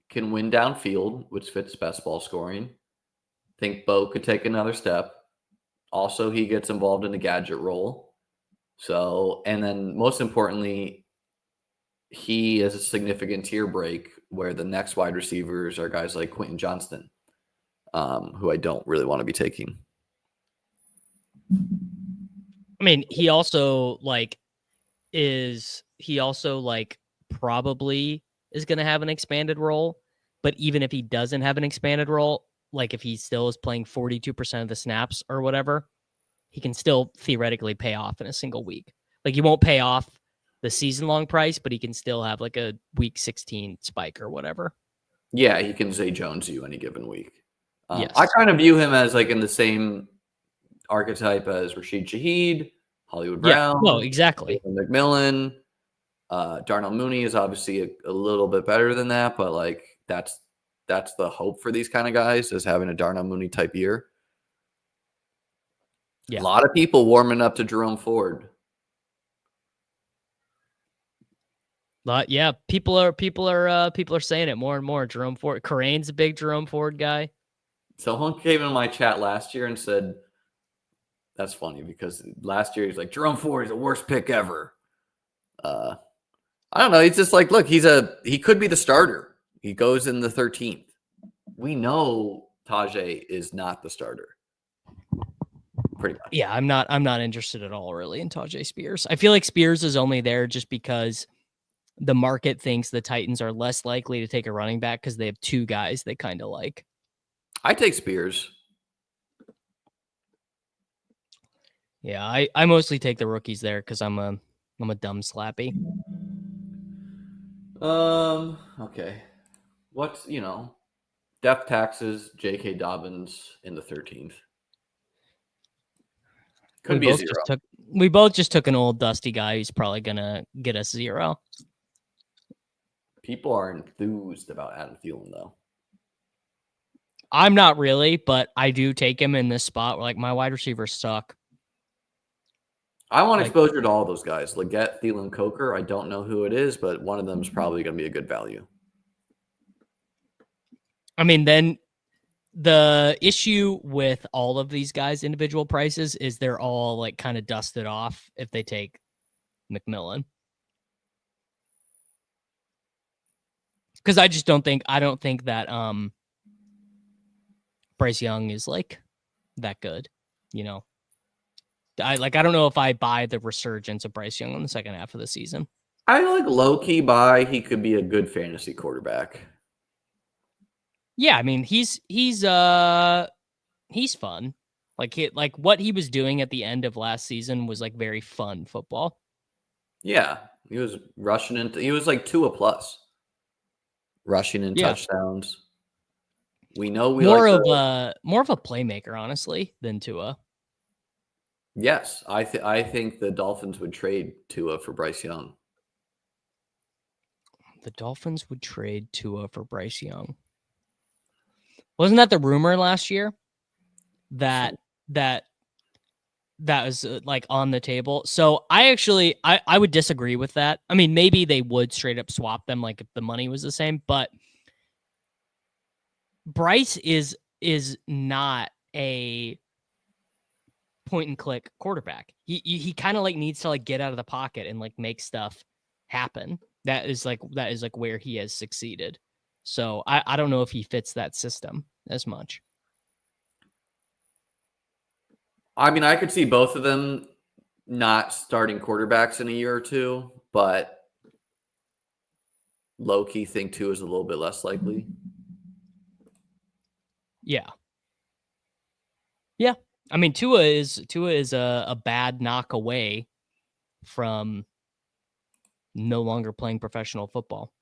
B: can win downfield, which fits best ball scoring. Think Bo could take another step. Also, he gets involved in the gadget role. So, and then most importantly, he has a significant tier break where the next wide receivers are guys like Quentin Johnston, who I don't really want to be taking.
A: I mean, he also probably is going to have an expanded role, but even if he doesn't have an expanded role, like if he still is playing 42% of the snaps or whatever, he can still theoretically pay off in a single week. Like he won't pay off the season-long price, but he can still have like a week 16 spike or whatever.
B: Yeah, he can Zay Jones you any given week.
A: Yes.
B: I kind of view him as like in the same archetype as Rashid Shaheed, Hollywood Brown.
A: Yeah, no, exactly.
B: Jalen McMillan. Darnell Mooney is obviously a little bit better than that, but like that's the hope for these kind of guys, is having a Darnell Mooney type year. Yeah. A lot of people warming up to Jerome Ford.
A: Yeah, people are saying it more and more. Jerome Ford, Corain's a big Jerome Ford guy.
B: Someone came in my chat last year and said, that's funny because last year he's like, Jerome Ford is the worst pick ever. I don't know. He's just like, look, he could be the starter. He goes in the 13th. We know Tajay is not the starter. Pretty much.
A: Yeah, I'm not interested at all really in Tajay Spears. I feel like Spears is only there just because the market thinks the Titans are less likely to take a running back because they have two guys they kind of like.
B: I take Spears.
A: Yeah, I mostly take the rookies there because I'm a dumb slappy.
B: Okay. What's, Death taxes, J.K. Dobbins in the 13th. Could be a 0.
A: We both just took an old dusty guy who's probably gonna get us 0.
B: People are enthused about Adam Thielen, though.
A: I'm not really, but I do take him in this spot where, like, my wide receivers suck.
B: I want exposure to all those guys. Leggett, Thielen, Coker. I don't know who it is, but one of them is probably going to be a good value.
A: I mean, then the issue with all of these guys' individual prices is they're all like kind of dusted off if they take McMillan. Because I don't think that Bryce Young is like that good, you know. I don't know if I buy the resurgence of Bryce Young in the second half of the season.
B: I like low-key buy he could be a good fantasy quarterback.
A: Yeah, I mean he's fun. Like what he was doing at the end of last season was like very fun football.
B: Yeah, he was rushing into. He was like 2 a plus, rushing in touchdowns. We know
A: more of a playmaker, honestly, than Tua.
B: Yes, I think the Dolphins would trade Tua for Bryce Young.
A: The Dolphins would trade Tua for Bryce Young. Wasn't that the rumor last year? That was like on the table. So I would disagree with that. I mean, maybe they would straight up swap them like if the money was the same, but Bryce is not a point and click quarterback. He kind of like needs to like get out of the pocket and like make stuff happen. That is like where he has succeeded. So I don't know if he fits that system as much.
B: I mean, I could see both of them not starting quarterbacks in a year or two, but low-key think Tua is a little bit less likely.
A: Yeah. Yeah. I mean, Tua is a bad knock away from no longer playing professional football.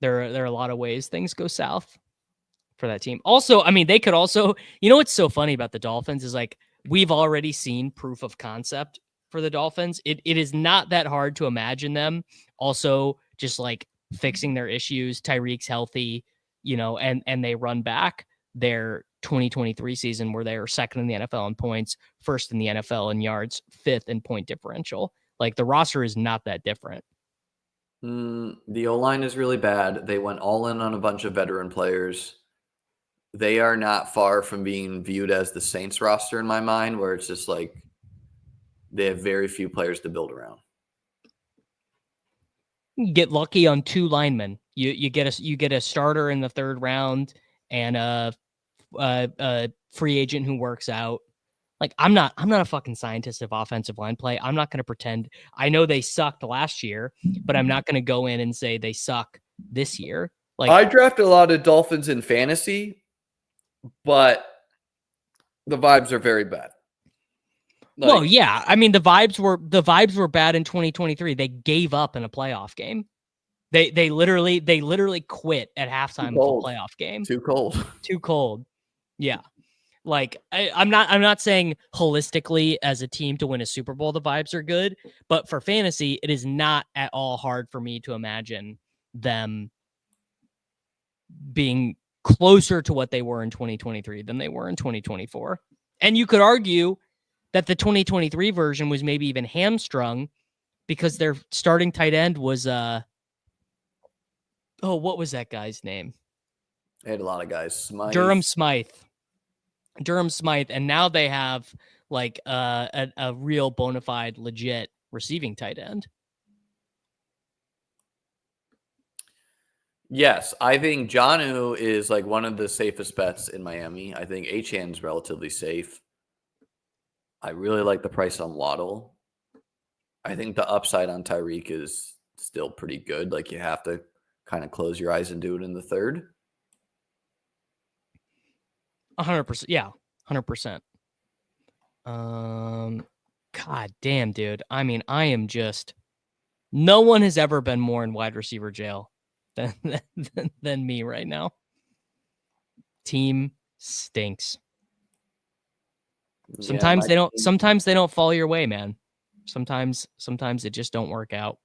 A: There are a lot of ways things go south for that team. Also, I mean, they could also, you know, what's so funny about the Dolphins is like, we've already seen proof of concept for the Dolphins. It is not that hard to imagine them also just like fixing their issues. Tyreek's healthy, you know, and they run back their 2023 season where they are second in the NFL in points, first in the NFL in yards, fifth in point differential. Like the roster is not that different.
B: The O-line is really bad. They went all in on a bunch of veteran players. They are not far from being viewed as the Saints roster in my mind, where it's just like they have very few players to build around.
A: You get lucky on 2 linemen. You get a starter in the 3rd round and a free agent who works out. Like I'm not a fucking scientist of offensive line play. I'm not going to pretend. I know they sucked last year, but I'm not going to go in and say they suck this year. Like
B: I draft a lot of Dolphins in fantasy, but the vibes are very bad.
A: Like, well, yeah. I mean, the vibes were bad in 2023. They gave up in a playoff game. They literally quit at halftime of a playoff game.
B: Too cold.
A: Yeah. Like I'm not saying holistically as a team to win a Super Bowl, the vibes are good, but for fantasy, it is not at all hard for me to imagine them being closer to what they were in 2023 than they were in 2024. And you could argue that the 2023 version was maybe even hamstrung because their starting tight end was what was that guy's name?
B: They had a lot of guys.
A: Durham Smythe, and now they have like a real bona fide, legit receiving tight end.
B: Yes, I think Jonnu is like one of the safest bets in Miami. I think Achan's relatively safe. I really like the price on Waddle. I think the upside on Tyreek is still pretty good. Like you have to kind of close your eyes and do it in the 3rd.
A: 100%. Yeah, 100%. God damn, dude. I mean, I am just. No one has ever been more in wide receiver jail than me right now. Team stinks. Sometimes they don't fall your way, man. Sometimes it just don't work out.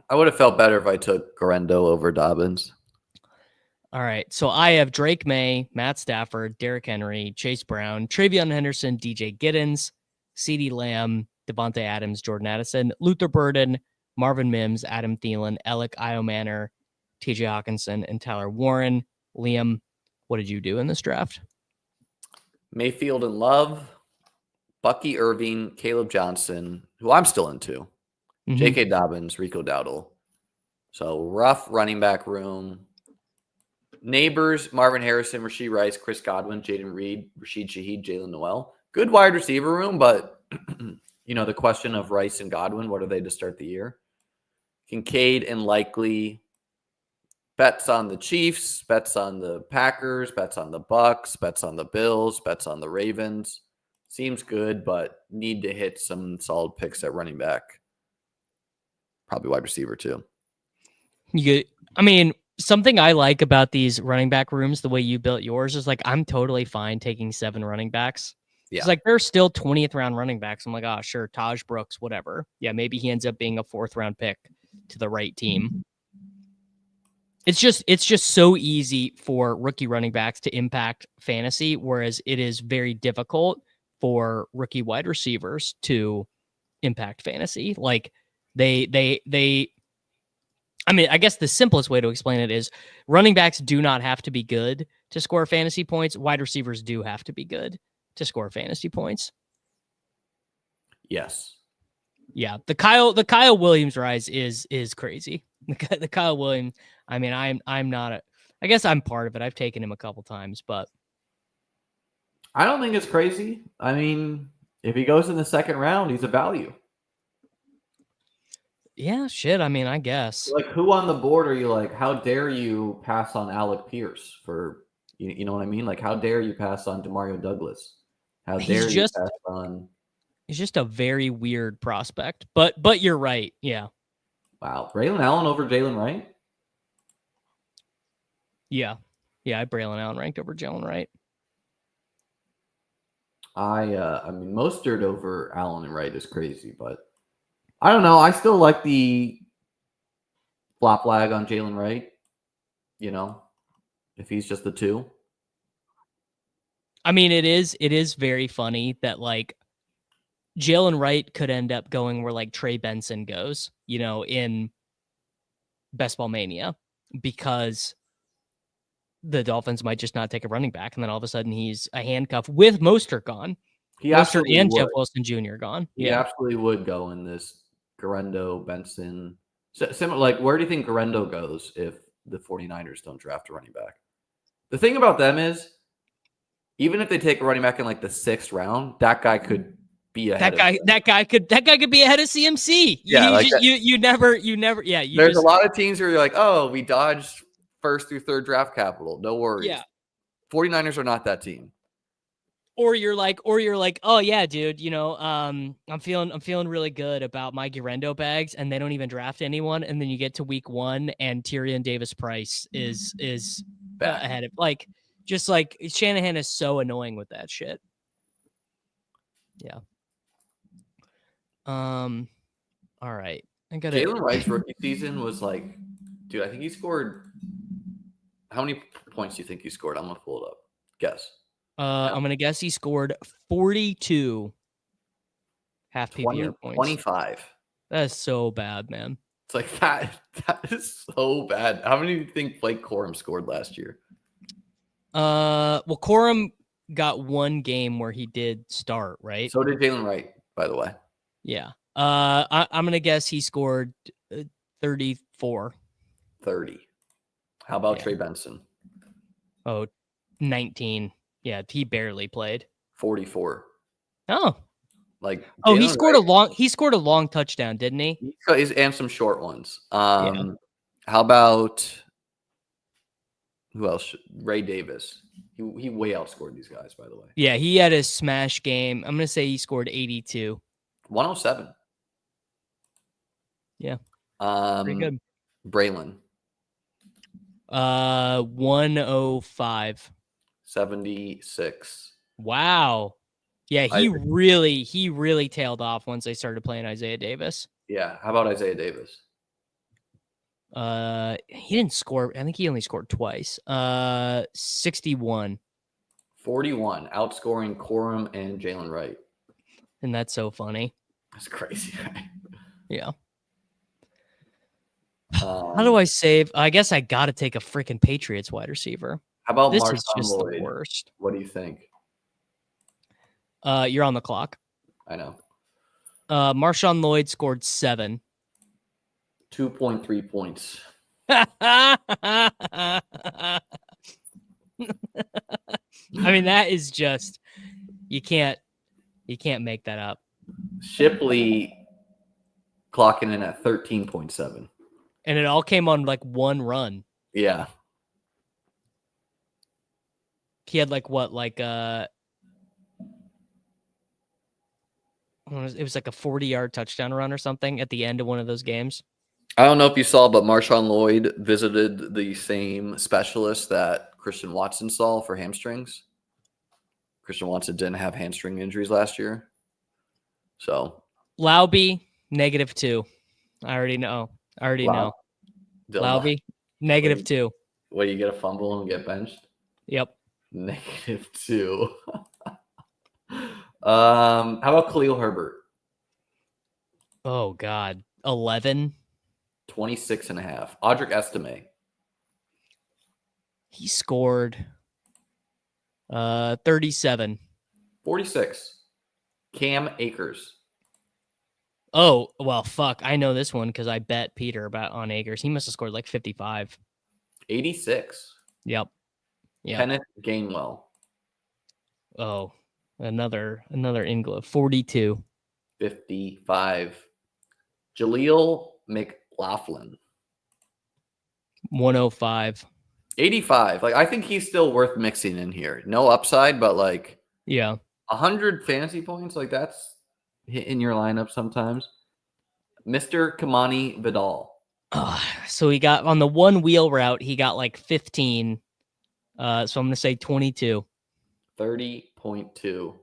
B: I would have felt better if I took Garendo over Dobbins.
A: All right. So I have Drake May, Matt Stafford, Derrick Henry, Chase Brown, Travion Henderson, DJ Giddens, CeeDee Lamb, Devontae Adams, Jordan Addison, Luther Burden, Marvin Mims, Adam Thielen, Alec Iomanner, TJ Hawkinson, and Tyler Warren. Liam, what did you do in this draft?
B: Mayfield and Love, Bucky Irving, Caleb Johnson, who I'm still into, J.K. Dobbins, Rico Dowdle. So rough running back room. Neighbors, Marvin Harrison, Rashee Rice, Chris Godwin, Jaden Reed, Rashid Shaheed, Jalen Noel. Good wide receiver room, but the question of Rice and Godwin, what are they to start the year? Kincaid and Likely. Bets on the Chiefs, bets on the Packers, bets on the Bucks, bets on the Bills, bets on the Ravens. Seems good, but need to hit some solid picks at running back. Probably wide receiver too.
A: Something I like about these running back rooms, the way you built yours, is like I'm totally fine taking 7 running backs. Yeah. It's like they're still 20th round running backs. I'm like, oh, sure, Taj Brooks, whatever. Yeah, maybe he ends up being a 4th round pick to the right team. It's just so easy for rookie running backs to impact fantasy, whereas it is very difficult for rookie wide receivers to impact fantasy. Like I guess the simplest way to explain it is running backs do not have to be good to score fantasy points. Wide receivers do have to be good to score fantasy points.
B: Yes.
A: Yeah. The Kyle Williams rise is crazy. The Kyle Williams. I mean, I'm not I guess I'm part of it. I've taken him a couple times, but
B: I don't think it's crazy. I mean, if he goes in the 2nd round, he's a value.
A: Yeah, shit. I mean, I guess.
B: Like, who on the board are you like, how dare you pass on Alec Pierce for, you know what I mean? Like, how dare you pass on Demario Douglas? How dare you pass on?
A: He's just a very weird prospect, but you're right. Yeah.
B: Wow. Braylon Allen over Jalen Wright?
A: Yeah. Yeah, I have Braylon Allen ranked over Jalen Wright.
B: I mean, Mostert over Allen and Wright is crazy, but I don't know. I still like the flop flag on Jalen Wright, if he's just the 2.
A: I mean, it is very funny that like Jalen Wright could end up going where like Trey Benson goes, in Best Ball Mania, because the Dolphins might just not take a running back, and then all of a sudden he's a handcuff with Mostert gone. Mostert and Jeff Wilson Jr. gone.
B: He absolutely would go in this Garendo, Benson. Similar, like, where do you think Garendo goes if the 49ers don't draft a running back? The thing about them is, even if they take a running back in like the 6th round, that guy could be ahead.
A: That guy could be ahead of CMC.
B: Yeah,
A: you never. Yeah,
B: there's a lot of teams where you're like, oh, we dodged 1st through 3rd draft capital. No worries.
A: Yeah.
B: 49ers are not that team.
A: Or you're like, oh yeah, dude, I'm feeling really good about my Garendo bags, and they don't even draft anyone, and then you get to week 1 and Tyrion Davis Price is ahead of, like, just like Shanahan is so annoying with that shit. Yeah. All right.
B: Jalen Wright's rookie season was like, dude, I think he scored. How many points do you think he scored? I'm gonna pull it up. Guess.
A: I'm going to guess he scored 42 half PPR points.
B: 25.
A: That is so bad, man.
B: It's like that is so bad. How many do you think Blake Corum scored last year?
A: Well, Corum got 1 game where he did start, right?
B: So did Jalen Wright, by the way.
A: Yeah. I'm going to guess he scored 34.
B: 30. How about Trey Benson?
A: Oh, 19. Yeah, he barely played.
B: 44.
A: Oh.
B: Like,
A: he scored a long touchdown, didn't he?
B: And some short ones. How about who else? Ray Davis. He way outscored these guys, by the way.
A: Yeah, he had a smash game. I'm going to say he scored 82.
B: 107.
A: Yeah.
B: Pretty good. Braylon.
A: 105.
B: 76.
A: Wow. Yeah,
B: I
A: he really tailed off once they started playing Isaiah Davis.
B: Yeah. How about Isaiah Davis?
A: He didn't score. I think he only scored twice. 61.
B: 41, outscoring Corum and Jalen Wright.
A: And that's so funny.
B: That's crazy.
A: Yeah. How do I save? I guess I got to take a freaking Patriots wide receiver.
B: How about
A: This
B: Marshawn
A: is just
B: Lloyd?
A: the worst.
B: What do you think?
A: You're on the clock.
B: I know.
A: Marshawn Lloyd scored 7.
B: 2.3 points.
A: I mean, that is just you can't make that up.
B: Shipley clocking in at 13.7.
A: And it all came on like one run.
B: Yeah.
A: He had like what, like it was like a 40-yard touchdown run or something at the end of one of those games.
B: I don't know if you saw, but Marshawn Lloyd visited the same specialist that Christian Watson saw for hamstrings. Christian Watson didn't have hamstring injuries last year. So
A: Laube, -2. I already know.
B: Dylan,
A: Laube, -2.
B: What, you get a fumble and get benched?
A: Yep.
B: -2. How about Khalil Herbert?
A: Oh God. 11.
B: 26.5. Audric Estime.
A: He scored 37.
B: 46. Cam Akers.
A: Oh, well, fuck. I know this one because I bet Peter on Akers. He must have scored like 55.
B: 86.
A: Yep.
B: Kenneth Gainwell.
A: Oh, another Inglo. 42.
B: 55. Jaleel McLaughlin.
A: 105.
B: 85. Like, I think he's still worth mixing in here. No upside, but like,
A: yeah,
B: 100 fantasy points. Like, that's in your lineup sometimes. Mr. Kamani Vidal.
A: So he got on the one wheel route, he got like 15. So I'm going to say 22.
B: 30.2.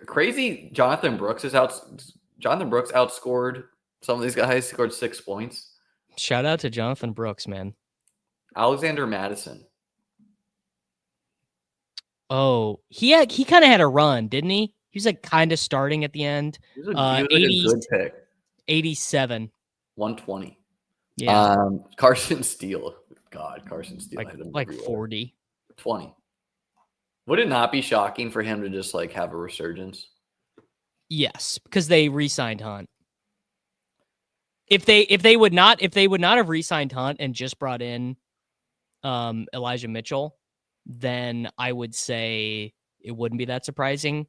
B: Crazy. Jonathan Brooks outscored some of these guys, scored 6 points.
A: Shout out to Jonathan Brooks, man.
B: Alexander Madison.
A: Oh, he kind of had a run, didn't he? He was like kind of starting at the end.
B: He was a good pick.
A: 87.
B: 120.
A: Yeah.
B: Carson Steele. God, Carson Steele.
A: Like 40.
B: 20. Would it not be shocking for him to just like have a resurgence?
A: Yes, because they re-signed Hunt. If they would not have re-signed Hunt and just brought in Elijah Mitchell, then I would say it wouldn't be that surprising.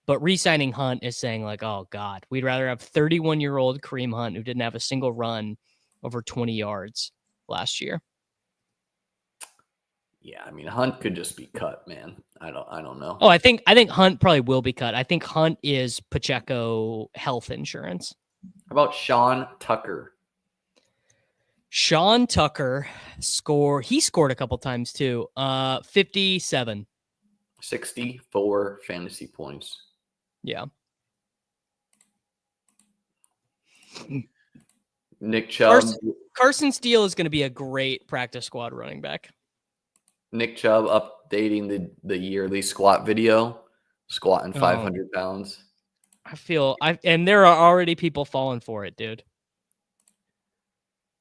A: But re-signing Hunt is saying like, oh God, we'd rather have 31-year-old Kareem Hunt who didn't have a single run over 20 yards last year.
B: Yeah, I mean Hunt could just be cut, man. I don't know.
A: Oh, I think Hunt probably will be cut. I think Hunt is Pacheco health insurance.
B: How about Sean Tucker?
A: Sean Tucker he scored a couple times too. 57.
B: 64 fantasy points.
A: Yeah.
B: Nick Chubb.
A: Carson Steele is going to be a great practice squad running back.
B: Nick Chubb updating the yearly squat video, squatting 500 pounds.
A: And there are already people falling for it, dude.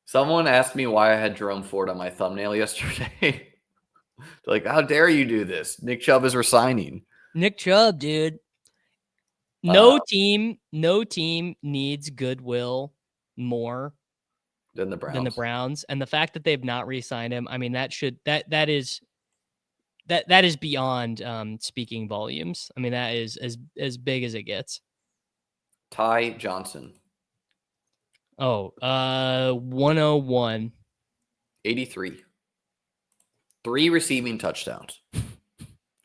B: Someone asked me why I had Jerome Ford on my thumbnail yesterday. Like, how dare you do this? Nick Chubb is resigning.
A: Nick Chubb, dude. No team needs goodwill more
B: than the
A: Browns. And the fact that they've not re-signed him, I mean, that is beyond speaking volumes. I mean, that is as big as it gets.
B: Ty Johnson.
A: 101.
B: 83. 3 receiving touchdowns.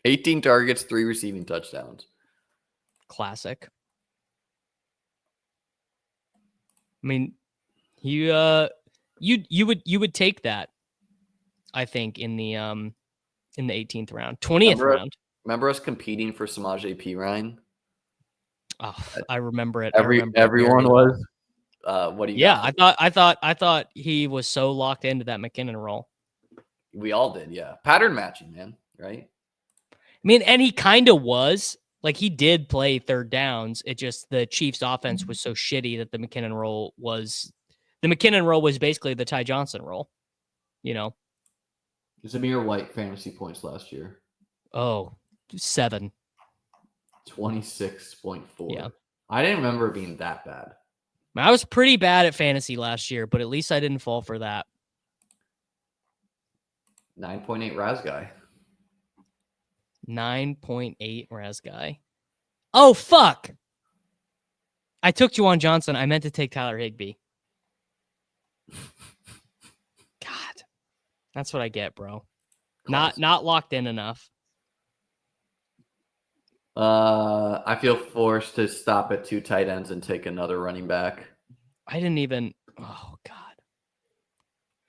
B: 18 targets, 3 receiving touchdowns.
A: Classic. I mean, you would take that. I think, in the 18th round, 20th round.
B: Remember us competing for Samaje Perine?
A: Oh, I remember it.
B: Everyone was. What do you got?
A: I thought he was so locked into that McKinnon role.
B: We all did, yeah. Pattern matching, man, right?
A: I mean, and he kind of was. Like, he did play third downs. It just, the Chiefs' offense was so shitty that the McKinnon role was basically the Ty Johnson role, you know?
B: Zamir White fantasy points last year.
A: Oh, 7.
B: 26.4.
A: Yeah.
B: I didn't remember it being that bad.
A: I was pretty bad at fantasy last year, but at least I didn't fall for that.
B: 9.8 Raz guy.
A: 9.8 Raz guy. Oh, fuck. I took Juwan Johnson. I meant to take Tyler Higbee. God. That's what I get, bro. Not locked in enough.
B: I feel forced to stop at 2 tight ends and take another running back.
A: I didn't even. Oh God.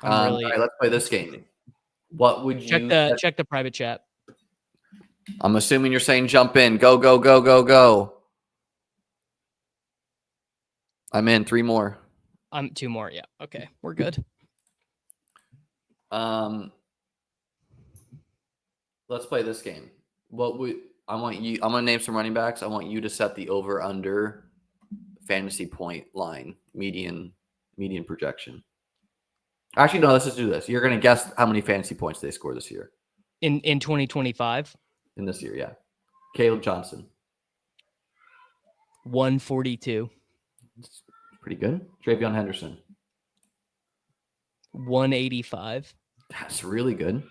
B: All right, let's play this game. What would you
A: check the private chat?
B: I'm assuming you're saying jump in. Go, go, go, go, go. I'm in. 3 more.
A: 2 more. Yeah. Okay, we're good.
B: Let's play this game. I'm gonna name some running backs. I want you to set the over under fantasy point line, median projection. Actually, no, let's just do this. You're gonna guess how many fantasy points they score this year.
A: In 2025?
B: In this year, yeah. Caleb Johnson.
A: 142.
B: That's pretty good. Travion Henderson.
A: 185.
B: That's really good.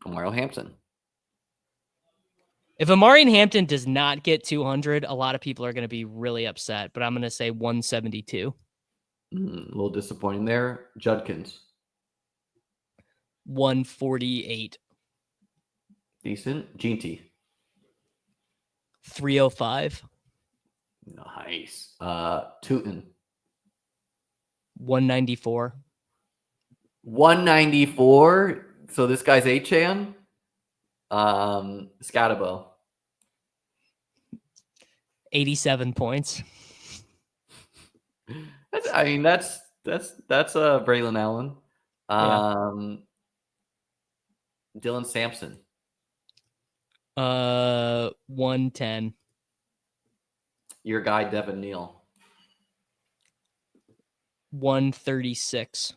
B: Omarion Hampton.
A: If Omarion Hampton does not get 200, a lot of people are going to be really upset, but I'm going to say 172.
B: A little disappointing there. Judkins.
A: 148.
B: Decent. Jeanty.
A: 305.
B: Nice. Tootin.
A: 194.
B: 194. So this guy's Achan. Scatabo.
A: 87 points.
B: That's Braylon Allen. Dylan Sampson.
A: 110.
B: Your guy Devin Neal.
A: 136.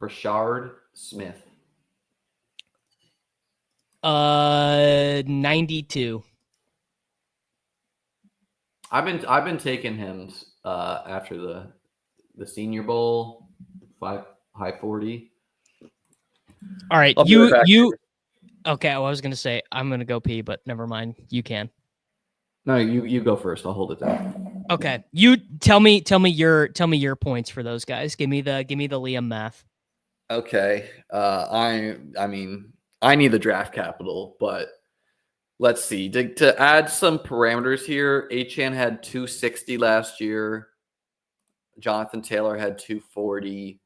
B: Brashard Smith.
A: 92.
B: I've been taking him after the Senior Bowl, high 40.
A: All right, okay, I was gonna say I'm gonna go pee, but never mind. You can.
B: No, you go first. I'll hold it down.
A: Okay, you tell me your points for those guys. Give me the Liam math.
B: Okay, I mean I need the draft capital, but let's see. To add some parameters here, Achan had 260 last year. Jonathan Taylor had 240.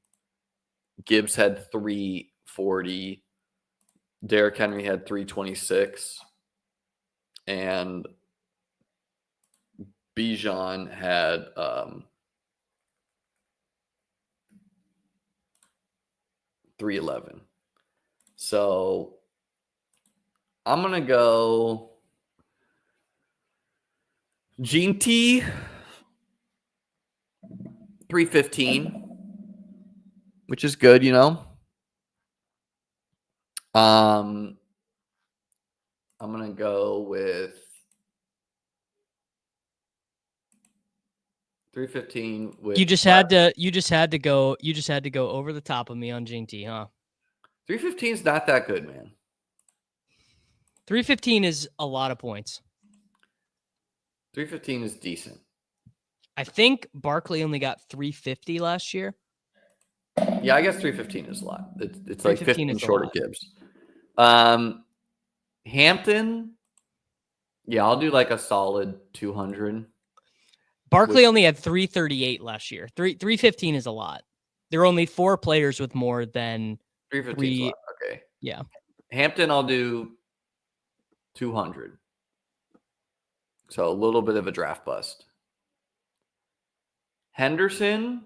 B: Gibbs had 340. Derrick Henry had 326. And Bijan had 311. So I'm going to go Jeanty 315, which is good, you know. I'm going to go with 315 with
A: You just had to go over the top of me on Jeanty, huh?
B: 315 is not that good, man.
A: 315 is a lot of points.
B: 315 is decent.
A: I think Barkley only got 350 last year.
B: Yeah, I guess 315 is a lot. It's like 15 short of Gibbs. Hampton, yeah, I'll do like a solid 200.
A: Barkley only had 338 last year. 315 is a lot. There are only 4 players with more than
B: 315. Okay.
A: Yeah.
B: Hampton, I'll do 200. So a little bit of a draft bust. Henderson,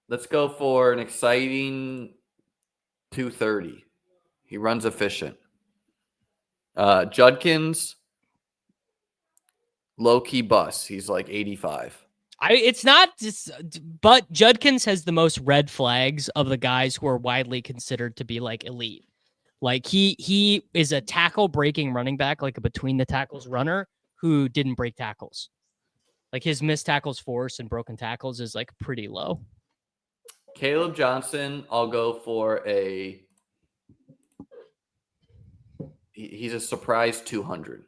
B: let's go for an exciting 230. He runs efficient. Judkins, low-key bust. He's like 85.
A: It's not just, but Judkins has the most red flags of the guys who are widely considered to be like elite. Like he is a tackle breaking running back, like a between the tackles runner who didn't break tackles. Like his missed tackles force and broken tackles is like pretty low.
B: Caleb Johnson, I'll go for he's a surprise 200.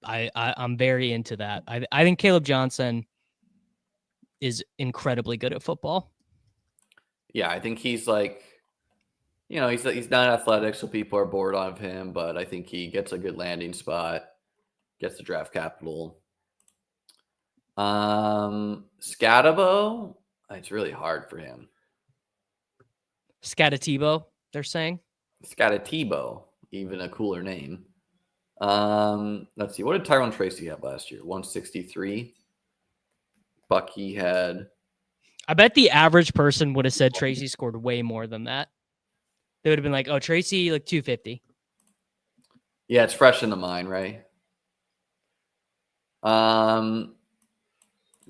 A: I'm very into that. I think Caleb Johnson is incredibly good at football.
B: Yeah, I think he's like, he's not athletic, so people are bored of him, but I think he gets a good landing spot, gets the draft capital. Scatabo, it's really hard for him.
A: Scatatibo, they're saying.
B: Scatatibo, even a cooler name. Let's see. What did Tyrone Tracy have last year? 163. Bucky had.
A: I bet the average person would have said Tracy scored way more than that. They would have been like, "Oh, Tracy, like 250."
B: Yeah, it's fresh in the mind, right?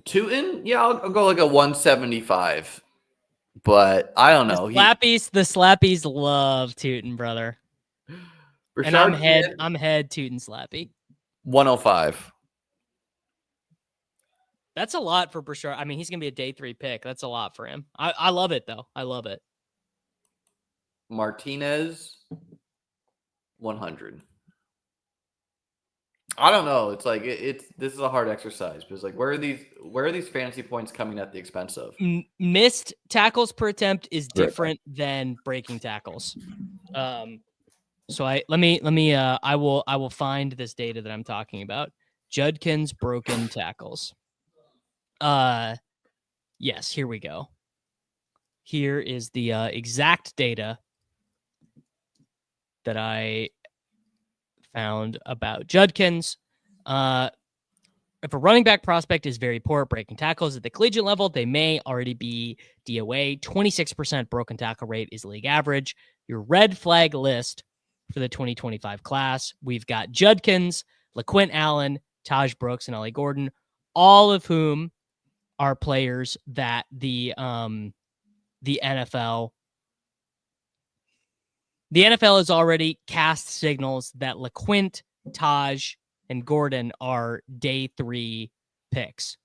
B: Tootin, yeah, I'll go like a 175. But I don't know.
A: The slappies love Tootin, brother.
B: Rashard
A: And I'm head Tootin Slappy.
B: 105.
A: That's a lot for Brashard. I mean, he's gonna be a day 3 pick. That's a lot for him. I love it though. I love it.
B: Martinez, 100. I don't know. It's like this is a hard exercise because like where are these fantasy points coming at the expense of?
A: Missed tackles per attempt is different than breaking tackles. So I will find this data that I'm talking about. Judkins broken tackles. Yes, here we go. Here is the exact data that I found about Judkins. If a running back prospect is very poor at breaking tackles at the collegiate level, they may already be DOA. 26% broken tackle rate is league average. Your red flag list for the 2025 class, we've got Judkins, LaQuint Allen, Taj Brooks, and Ollie Gordon, all of whom are players that the NFL has already cast signals that LaQuint, Taj, and Gordon are day 3 picks.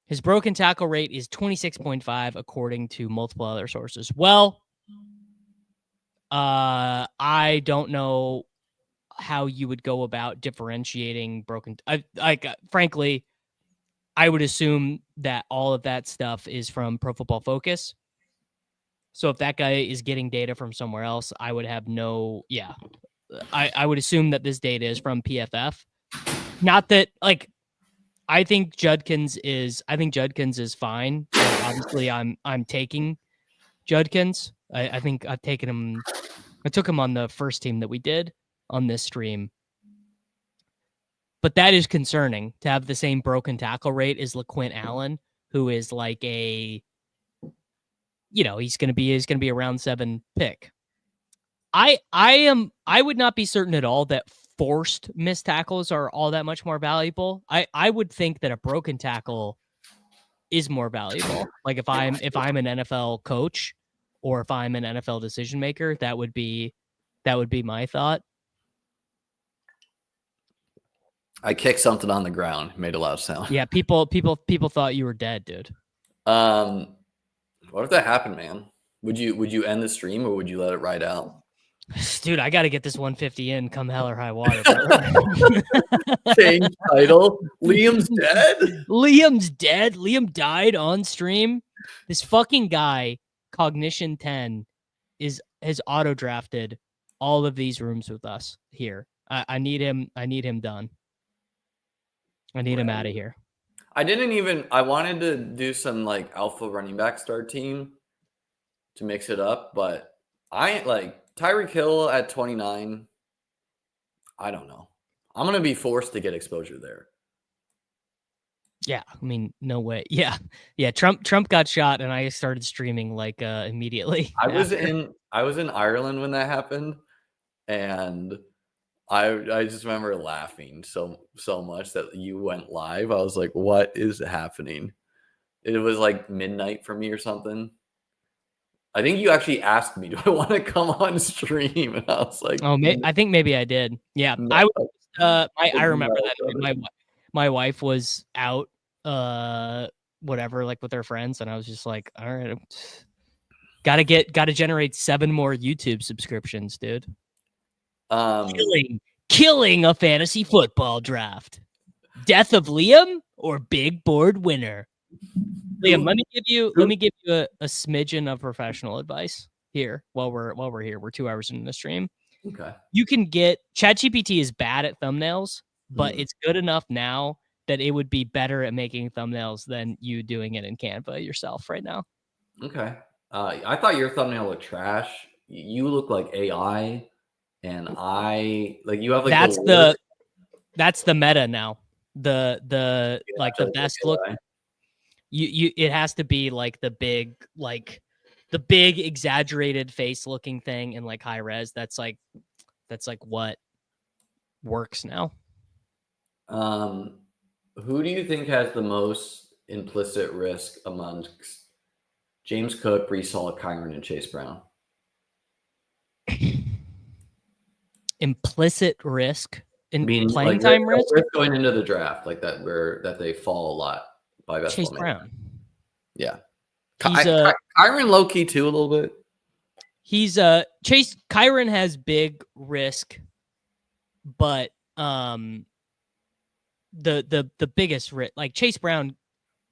A: His broken tackle rate is 26.5 according to multiple other sources. Well, I don't know how you would go about differentiating broken. Frankly, I would assume that all of that stuff is from Pro Football Focus. So if that guy is getting data from somewhere else, I would have no. Yeah, I would assume that this data is from PFF. Not that like. I think Judkins is fine. Like, obviously, I'm taking Judkins. I think I've taken him. I took him on the first team that we did on this stream. But that is concerning to have the same broken tackle rate as LaQuint Allen, who is like he's going to be a round 7 pick. I would not be certain at all that forced missed tackles are all that much more valuable. I would think that a broken tackle is more valuable. Like if I'm an NFL coach or if I'm an NFL decision maker, that would be my thought.
B: I kicked something on the ground, made a loud sound.
A: Yeah, people thought you were dead, dude.
B: What if that happened, man? Would you end the stream or would you let it ride out?
A: Dude, I got to get this 150 in come hell or high water.
B: Change title. Liam's dead?
A: Liam's dead. Liam died on stream. This fucking guy, Cognition 10, has auto-drafted all of these rooms with us here. I need him done. I need him out of here.
B: I wanted to do some like alpha running back start team to mix it up, but I like Tyreek Hill at 29. I don't know. I'm going to be forced to get exposure there.
A: Yeah, I mean, no way. Yeah. Trump got shot, and I started streaming like immediately.
B: I was in Ireland when that happened, and I just remember laughing so much that you went live. I was like, "What is happening?" It was like midnight for me or something. I think you actually asked me, "Do I want to come on stream?" And I was like,
A: Oh, I think maybe I did. Yeah,
B: no,
A: I remember
B: no,
A: that night. My wife was out, whatever, like with her friends, and I was just like, all right, gotta generate 7 more YouTube subscriptions, dude. Killing a fantasy football draft. Death of Liam or big board winner. Liam, let me give you a smidgen of professional advice here while we're here. We're 2 hours into the stream.
B: Okay.
A: You can get ChatGPT is bad at thumbnails, but it's good enough now that it would be better at making thumbnails than you doing it in Canva yourself right now.
B: Okay. I thought your thumbnail looked trash. You look like AI, and I like you have like
A: that's the meta now. The like the best look. You it has to be like the big exaggerated face looking thing in like high res. That's like what works now.
B: Who do you think has the most implicit risk amongst James Cook, Breece Hall, Kyron, and Chase Brown?
A: Implicit risk in
B: Meaning,
A: playing
B: like,
A: time risk
B: going into the draft, like that they fall a lot by best
A: Chase
B: ball
A: Brown.
B: Yeah,
A: He's
B: Kyron low key too a little bit.
A: He's Chase Kyron has big risk, but the biggest risk, like Chase Brown,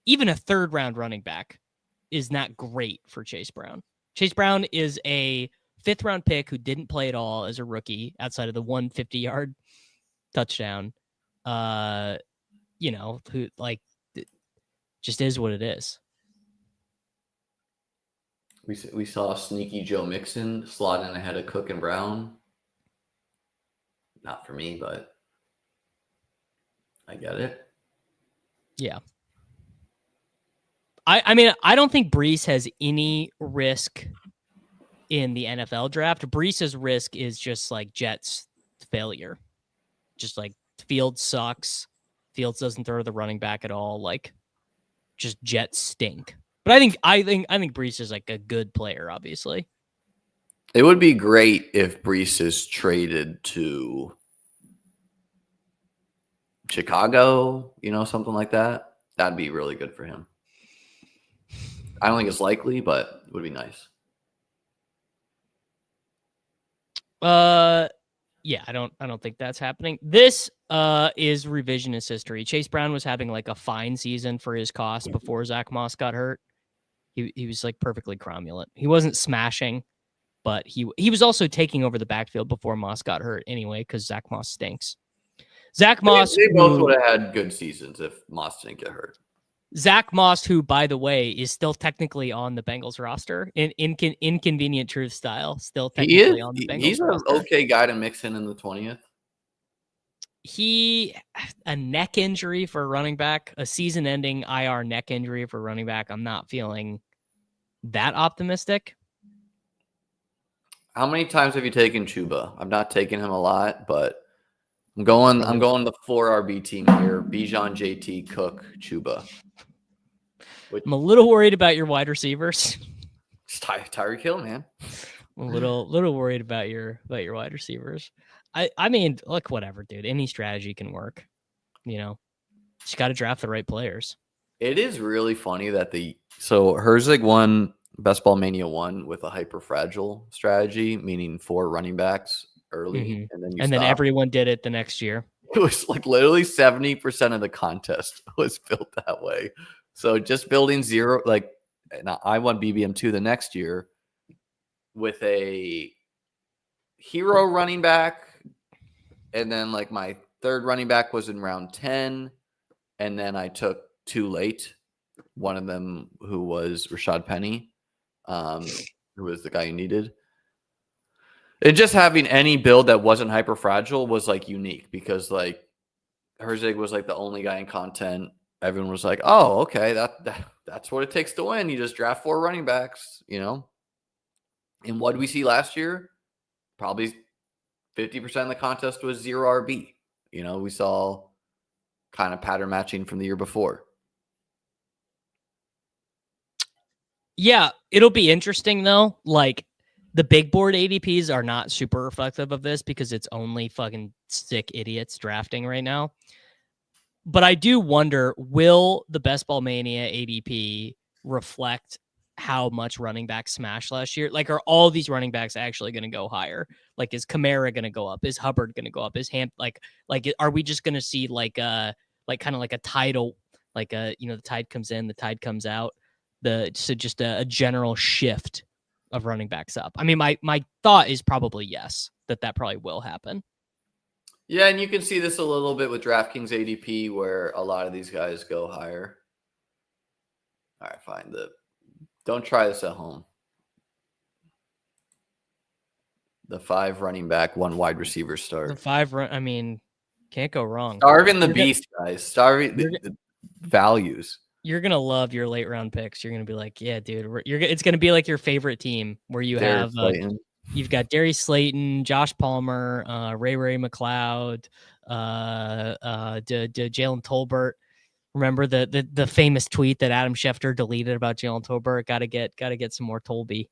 A: even a 3rd round running back is not great for Chase Brown. Chase Brown is a 5th round pick who didn't play at all as a rookie outside of the 150-yard touchdown. Who like just is what it is.
B: We saw sneaky Joe Mixon slot in ahead of Cook and Brown. Not for me, but I get it.
A: Yeah. I mean, I don't think Breece has any risk in the NFL draft. Breece's risk is just like Jets failure. Just like Fields sucks. Fields doesn't throw to the running back at all. Like, just Jets stink. But I think Breece is like a good player, obviously.
B: It would be great if Breece is traded to Chicago, something like that. That'd be really good for him. I don't think it's likely, but it would be nice.
A: Yeah, I don't think that's happening. This is revisionist history. Chase Brown was having like a fine season for his cost before Zach Moss got hurt. He was like perfectly cromulent. He wasn't smashing, but he was also taking over the backfield before Moss got hurt anyway, because Zach Moss stinks. Zach Moss,
B: they both would have had good seasons if Moss didn't get hurt.
A: Zach Moss, who, by the way, is still technically on the Bengals roster in inconvenient truth style, still technically on the Bengals
B: he's
A: roster.
B: He's an okay guy to mix in the 20th.
A: A neck injury for a running back, a season-ending IR neck injury for running back. I'm not feeling that optimistic.
B: How many times have you taken Chuba? I'm not taking him a lot, but I'm going the 4 RB team here. Bijan, JT, Cook, Chuba.
A: I'm a little worried about your wide receivers.
B: Tyreek Hill, man.
A: I'm a little worried about your wide receivers. I mean, look, whatever, dude. Any strategy can work. Just got to draft the right players.
B: It is really funny that Herzig won Best Ball Mania 1 with a hyper fragile strategy, meaning 4 running backs early, and then
A: everyone did it the next year.
B: It was like literally 70% of the contest was built that way. So just building 0, like I won BBM2 the next year with a hero running back, and then like my 3rd running back was in round 10, and then I took too late. One of them who was Rashad Penny, who was the guy you needed. And just having any build that wasn't hyper fragile was like unique because like Herzig was like the only guy in content. Everyone was like, "Oh, okay, that's what it takes to win. You just draft 4 running backs, you know." And what did we see last year? Probably 50% of the contest was 0 RB. You know, we saw kind of pattern matching from the year before.
A: Yeah, it'll be interesting though. Like the big board ADPs are not super reflective of this because it's only fucking sick idiots drafting right now. But I do wonder, will the Best Ball Mania ADP reflect how much running back smashed last year? Like, are all these running backs actually going to go higher? Like, is Kamara going to go up? Is Hubbard going to go up? Is are we just going to see like kind of like a tidal, like the tide comes in, the tide comes out, just a general shift of running backs up? I mean, my thought is probably yes, that probably will happen.
B: Yeah, and you can see this a little bit with DraftKings ADP where a lot of these guys go higher. All right, fine. Don't try this at home. The 5 running back, 1 wide receiver start.
A: The 5 I mean, can't go wrong.
B: Starving the beast, guys. Starving the values.
A: You're gonna love your late round picks. You're gonna be like, yeah, dude. It's gonna be like your favorite team where you have you've got Darius Slayton, Josh Palmer, Ray McLeod, Jalen Tolbert. Remember the famous tweet that Adam Schefter deleted about Jalen Tolbert? Got to get some more Tolby.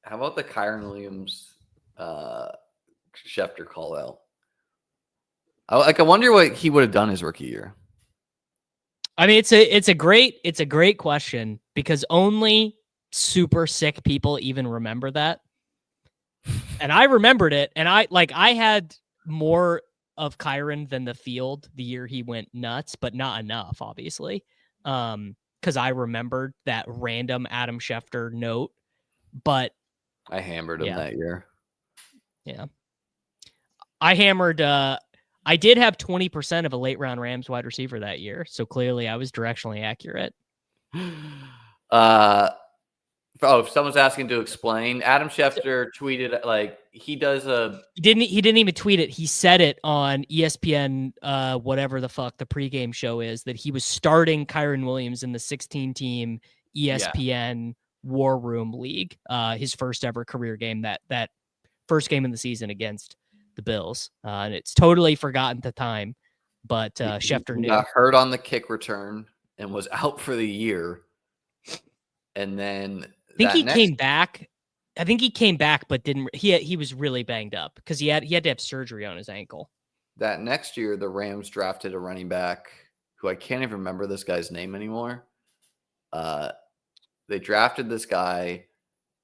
B: How about the Kyren Williams Schefter call out? I wonder what he would have done his rookie year.
A: I mean, it's a great question because only super sick people even remember that. And I remembered it, and I had more of Kyren than the field the year he went nuts, but not enough, obviously. Because I remembered that random Adam Schefter note, but
B: I hammered him that year.
A: Yeah. I hammered I did have 20% of a late round Rams wide receiver that year, so clearly I was directionally accurate.
B: If someone's asking to explain, Adam Schefter tweeted like he didn't
A: even tweet it. He said it on ESPN, whatever the fuck the pregame show is, that he was starting Kyren Williams in the 16-team ESPN War Room League, his first ever career game, that first game in the season against the Bills. And it's totally forgotten at the time, but Schefter knew.
B: Got hurt on the kick return and was out for the year. And then
A: I think he came back. I think he came back, but didn't. He was really banged up because he had to have surgery on his ankle.
B: That next year, the Rams drafted a running back who I can't even remember this guy's name anymore. They drafted this guy,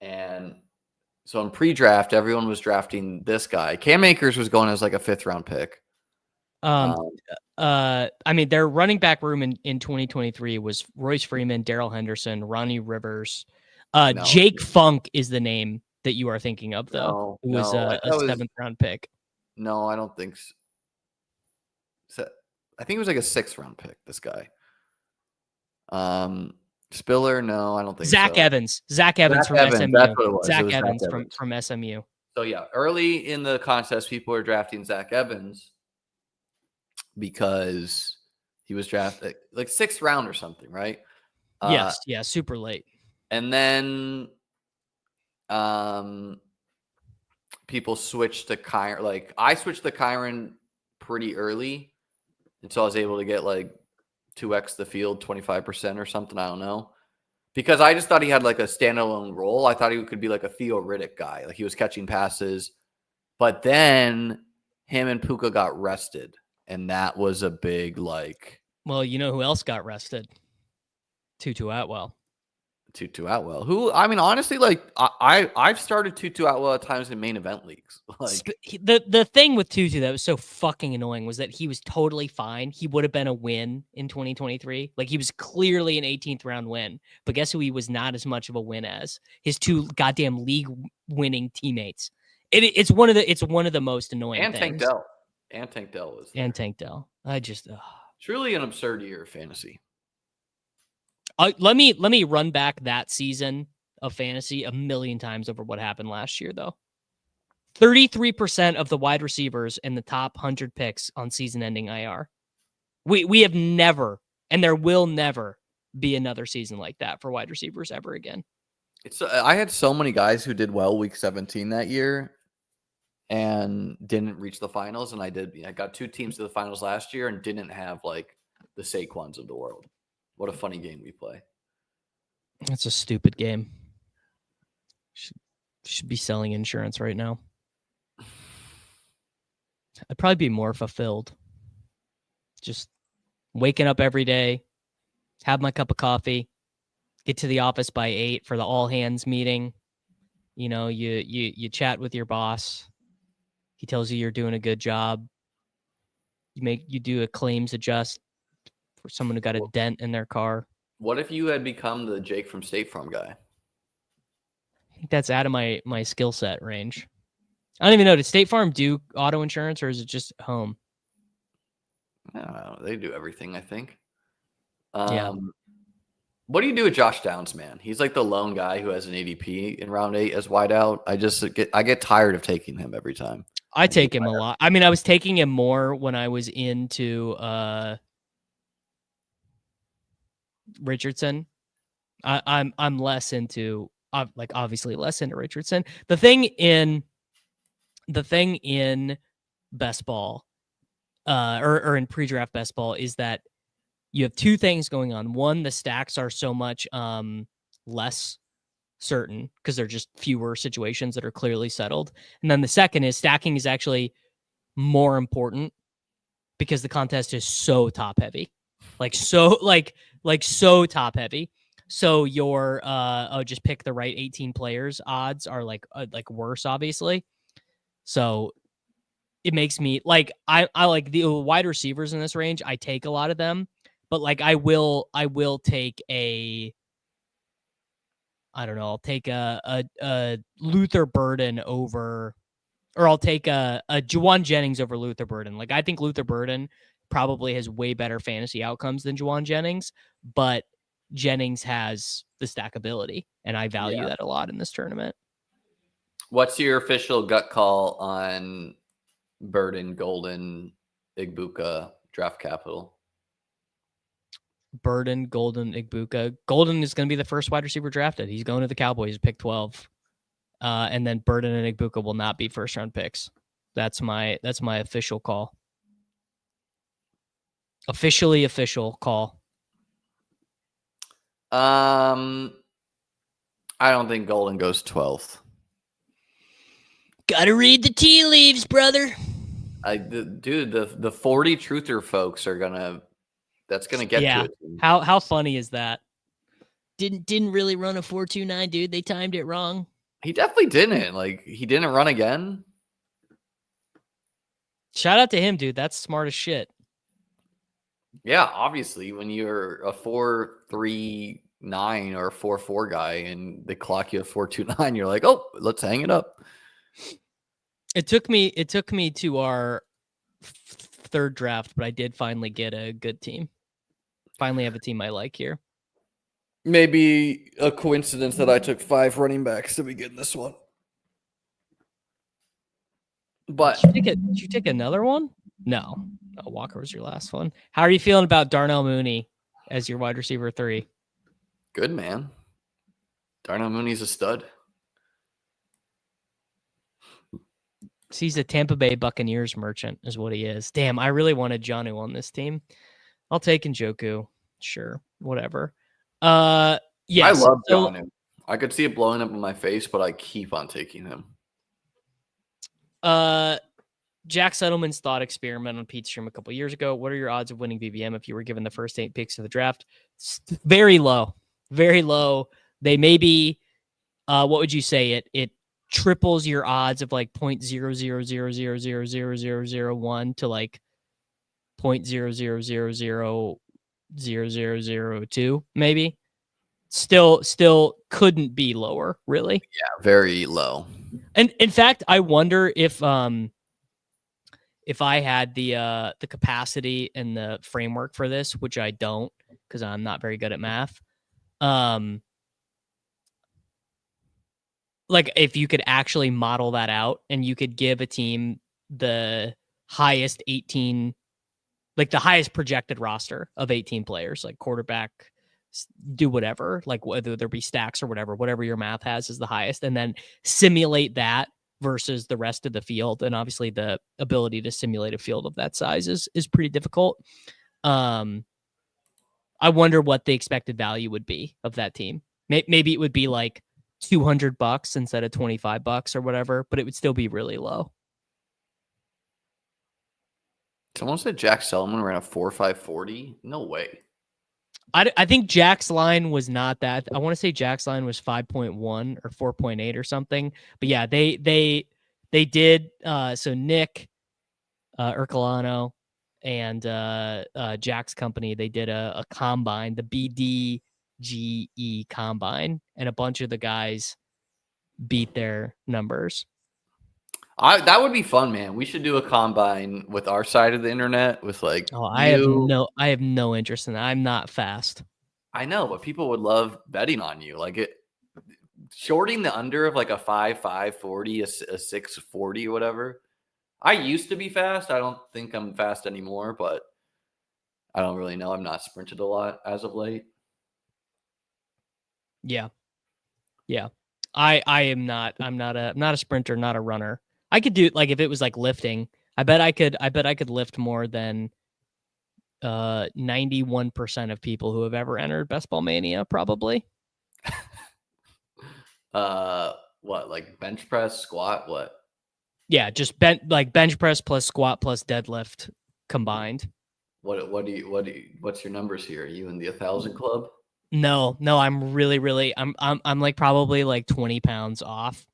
B: and so in pre-draft, everyone was drafting this guy. Cam Akers was going as like a 5th round pick.
A: I mean, their running back room in 2023 was Royce Freeman, Darrell Henderson, Ronnie Rivers. Jake Funk is the name that you are thinking of, though. It was a 7th round pick.
B: No, I don't think so. I think it was like a 6th round pick, this guy. Spiller, no, I don't think
A: Zach
B: so.
A: Evans. Zach Evans from SMU.
B: That's what it was.
A: Zach Evans from SMU.
B: So, yeah, early in the contest, people were drafting Zach Evans because he was drafted like 6th round or something, right?
A: Yes, super late.
B: And then people switched to Kyren. Like, I switched to Kyren pretty early, and so I was able to get like 2x the field, 25% or something. I don't know. Because I just thought he had like a standalone role. I thought he could be like a Theo Riddick guy. Like he was catching passes. But then him and Puka got rested. And that was a big like.
A: Well, you know who else got rested? Tutu Atwell.
B: Who, I mean, honestly, like I've started Tutu Atwell at times in main event leagues. Like
A: the thing with Tutu that was so fucking annoying was that he was totally fine. He would have been a win in 2023. Like he was clearly an 18th round win. But guess who he was not as much of a win as? His 2 goddamn league winning teammates. It's one of the most annoying things.
B: Tank Dell was there.
A: And Tank Dell. I just
B: Truly an absurd year of fantasy.
A: Let me run back that season of fantasy a million times over what happened last year, though. 33% of the wide receivers in the top 100 picks on season-ending IR. We have never, and there will never be another season like that for wide receivers ever again.
B: I had so many guys who did well week 17 that year and didn't reach the finals, and I got 2 teams to the finals last year and didn't have like the Saquons of the world. What a funny game we play.
A: It's a stupid game. Should be selling insurance right now. I'd probably be more fulfilled. Just waking up every day, have my cup of coffee, get to the office by 8 for the all hands meeting. You know, you chat with your boss. He tells you you're doing a good job. You do a claims adjust for someone who got a dent in their car.
B: What if you had become the Jake from State Farm guy?
A: I think that's out of my skill set range. I don't even know. Did State Farm do auto insurance, or is it just home?
B: I don't know. They do everything, I think.
A: Yeah.
B: What do you do with Josh Downs, man? He's like the lone guy who has an ADP in round 8 as wideout. I get tired of taking him every time.
A: I take him a lot. I mean, I was taking him more when I was into Richardson. I'm less into obviously less into Richardson. The thing in best ball or in pre-draft best ball is that you have 2 things going on. One, the stacks are so much less certain because they're just fewer situations that are clearly settled. And then the second is stacking is actually more important because the contest is so top heavy. So top heavy. So your just pick the right 18 players odds are like worse, obviously. So it makes me like I like the wide receivers in this range. I take a lot of them, but like I will take I'll take a Luther Burden over, or I'll take a Juwan Jennings over Luther Burden. Like I think Luther Burden probably has way better fantasy outcomes than Juwan Jennings, but Jennings has the stackability, and I value that a lot in this tournament.
B: What's your official gut call on Burden, Golden, Igbuka, draft capital?
A: Burden, Golden, Igbuka. Golden is going to be the first wide receiver drafted. He's going to the Cowboys, pick 12. And then Burden and Igbuka will not be first round picks. That's my official call. Officially official call.
B: I don't think Golden goes 12th.
A: Gotta read the tea leaves, brother.
B: Dude, the 40 truther folks are gonna. That's gonna get to it.
A: How funny is that? Didn't really run a 4.29, dude. They timed it wrong.
B: He definitely didn't. Like he didn't run again.
A: Shout out to him, dude. That's smart as shit.
B: Yeah, obviously, when you're a 4.39 or a 4.4 guy and they clock you at 4.29, you're like, oh, let's hang it up.
A: It took me to our 3rd draft, but I did finally get a good team. Finally have a team I like here.
B: Maybe a coincidence that I took 5 running backs to begin this one. But
A: did you take another one? No. Walker was your last one. How are you feeling about Darnell Mooney as your wide receiver 3?
B: Good, man. Darnell Mooney's a stud.
A: He's a Tampa Bay Buccaneers merchant is what he is. Damn, I really wanted Jonnu on this team. I'll take Njoku. Sure, whatever. Yes.
B: I love Jonnu. I could see it blowing up in my face, but I keep on taking him.
A: Jack Settleman's thought experiment on Pete's stream a couple years ago. What are your odds of winning BBM if you were given the first 8 picks of the draft? Very low. Very low. They may be, what would you say? It triples your odds of like 0.000000001 to like 0.0000002, maybe. Still couldn't be lower, really.
B: Yeah, very low.
A: And in fact, I wonder if if I had the capacity and the framework for this, which I don't because I'm not very good at math. Like if you could actually model that out and you could give a team the highest 18, like the highest projected roster of 18 players, like quarterback, do whatever, like whether there be stacks or whatever your math has is the highest, and then simulate that versus the rest of the field. And obviously the ability to simulate a field of that size is pretty difficult. I wonder what the expected value would be of that team. Maybe it would be like $200 instead of $25 or whatever, but it would still be really low.
B: Someone said Jack Selman ran a 4.540. No way.
A: I think Jack's line was not that. I want to say Jack's line was 5.1 or 4.8 or something. But yeah, they did. So Nick Ercolano and Jack's company, they did a combine, the BDGE combine, and a bunch of the guys beat their numbers.
B: That would be fun, man. We should do a combine with our side of the internet with like.
A: I have no interest in that. I'm not fast.
B: I know, but people would love betting on you. Like it, shorting the under of like a 5.40, a 6.40, whatever. I used to be fast. I don't think I'm fast anymore, but I don't really know. I'm not sprinted a lot as of late.
A: Yeah. I am not. I'm not a sprinter, not a runner. I could do like if it was like lifting. I bet I could lift more than 91% of people who have ever entered Best Ball Mania, probably.
B: What, like bench press, squat, what?
A: Yeah, just bench press plus squat plus deadlift combined.
B: What's your numbers here? Are you in the 1,000 club?
A: No, I'm really I'm like probably like 20 pounds off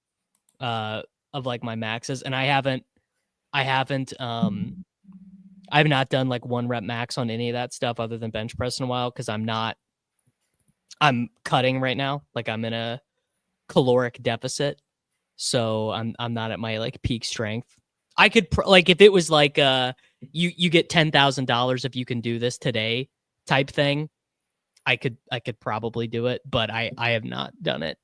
A: of like my maxes, and I have not done like 1 rep max on any of that stuff other than bench press in a while because I'm cutting right now. Like I'm in a caloric deficit, so I'm not at my like peak strength. I could like if it was like you get $10,000 if you can do this today type thing. I could probably do it, but I have not done it.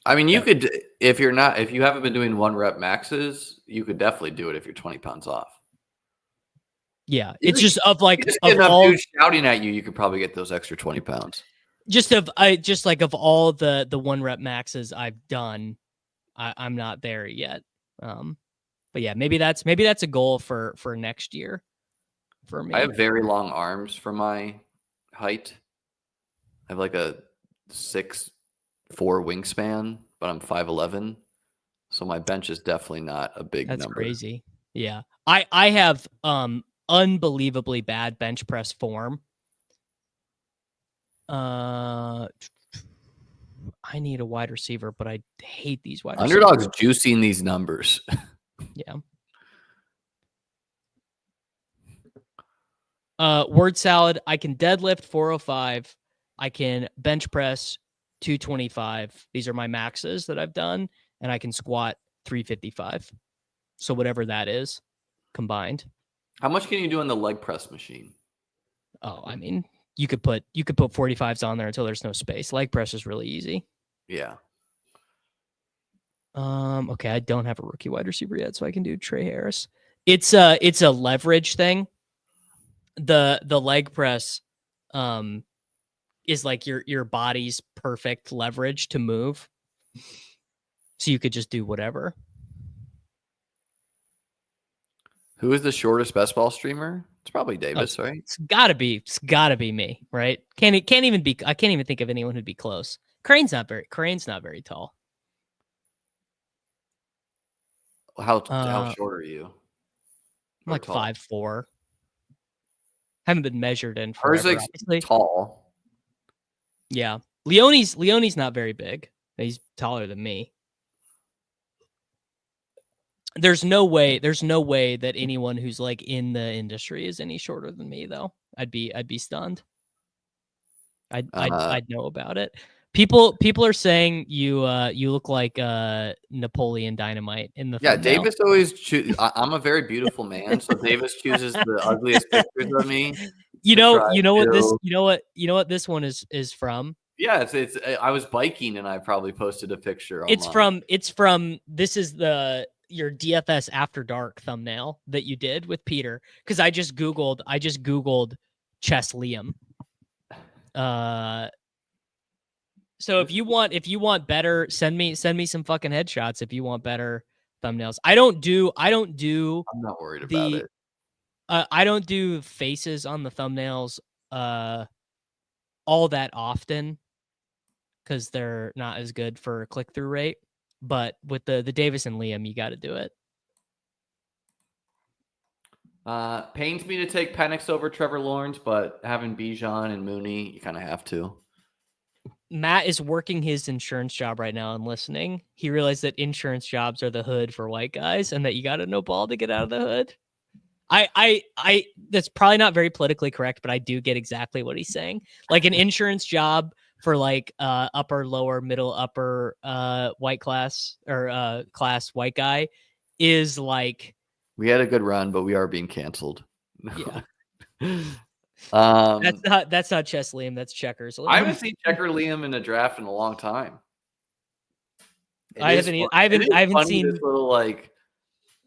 B: I mean, you could if you haven't been doing 1 rep maxes, you could definitely do it if you're 20 pounds off.
A: Yeah, it's just of like
B: of all dudes shouting at you, you could probably get those extra 20 pounds.
A: Just of all the 1 rep maxes I've done, I'm not there yet. But yeah, maybe that's a goal for next year for me.
B: I have very long arms for my height. I have like a 6'4" wingspan, but I'm 5'11", so my bench is definitely not a big number.
A: That's crazy. Yeah, I have unbelievably bad bench press form. I need a wide receiver, but I hate these wide receivers.
B: Underdog's juicing these numbers.
A: Yeah. Word salad. I can deadlift 405. I can bench press 225. These are my maxes that I've done, and I can squat 355. So whatever that is combined.
B: How much can you do on the leg press machine?
A: Oh, I mean, you could put 45s on there until there's no space. Leg press is really easy.
B: Yeah.
A: Okay, I don't have a rookie wide receiver yet, so I can do Trey Harris. It's a leverage thing. The leg press is like your body's perfect leverage to move. So you could just do whatever.
B: Who is the shortest best ball streamer? It's probably Davis, right?
A: It's gotta be me, right? I can't even think of anyone who'd be close. Crane's not very tall.
B: How short are you?
A: I'm like 5'4". Haven't been measured in forever.
B: Hers like tall.
A: Yeah. Leone's not very big. He's taller than me. There's no way that anyone who's like in the industry is any shorter than me though. I'd be stunned. I'd know about it. People are saying you look like Napoleon Dynamite in the thumbnail.
B: Davis always I'm a very beautiful man, so Davis chooses the ugliest pictures of me.
A: You know what this one is from?
B: Yeah, it's I was biking and I probably posted a picture online.
A: It's from this is your DFS After Dark thumbnail that you did with Peter, because I just googled Chess Liam. So if you want better, send me some fucking headshots if you want better thumbnails. I don't do
B: I'm not worried about it.
A: I don't do faces on the thumbnails all that often, because they're not as good for click-through rate. But with the Davis and Liam, you got to do it.
B: Pains me to take Penix over Trevor Lawrence, but having Bijan and Mooney, you kind of have to.
A: Matt is working his insurance job right now and listening. He realized that insurance jobs are the hood for white guys, and that you got to know ball to get out of the hood. I that's probably not very politically correct, but I do get exactly what he's saying. Like an insurance job for like upper, lower, middle, upper white class or class white guy is like,
B: we had a good run, but we are being canceled.
A: Yeah. That's not Chess Liam, that's Checkers Liam.
B: I haven't seen Checker Liam in a draft in a long time.
A: I haven't seen
B: this little, like,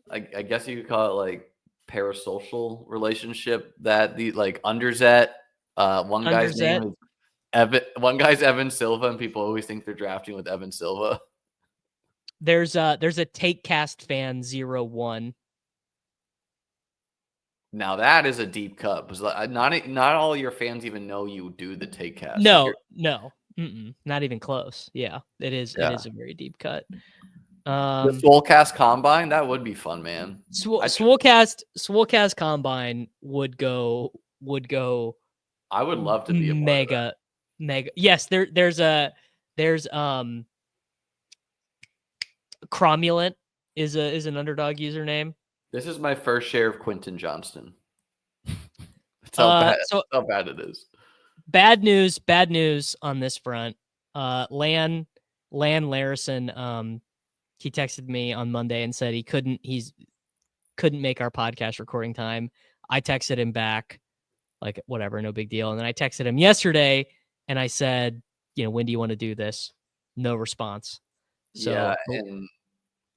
B: I guess you could call it like parasocial relationship that the like Underzet. One guy's name is Evan. One guy's Evan Silva, and people always think they're drafting with Evan Silva.
A: There's a TakeCast fan 01.
B: Now that is a deep cut, because not all your fans even know you do the TakeCast.
A: No, not even close. Yeah, it is. Yeah. It is a very deep cut.
B: The Swolecast Combine, that would be fun, man.
A: Swolecast Combine would go.
B: I would love to be a
A: mega. Yes, there's Cromulent is an underdog username.
B: This is my first share of Quentin Johnston. That's how bad it is.
A: Bad news on this front. Lan Larison, he texted me on Monday and said he couldn't make our podcast recording time. I texted him back, like, whatever, no big deal. And then I texted him yesterday and I said, when do you want to do this? No response. So,
B: yeah, and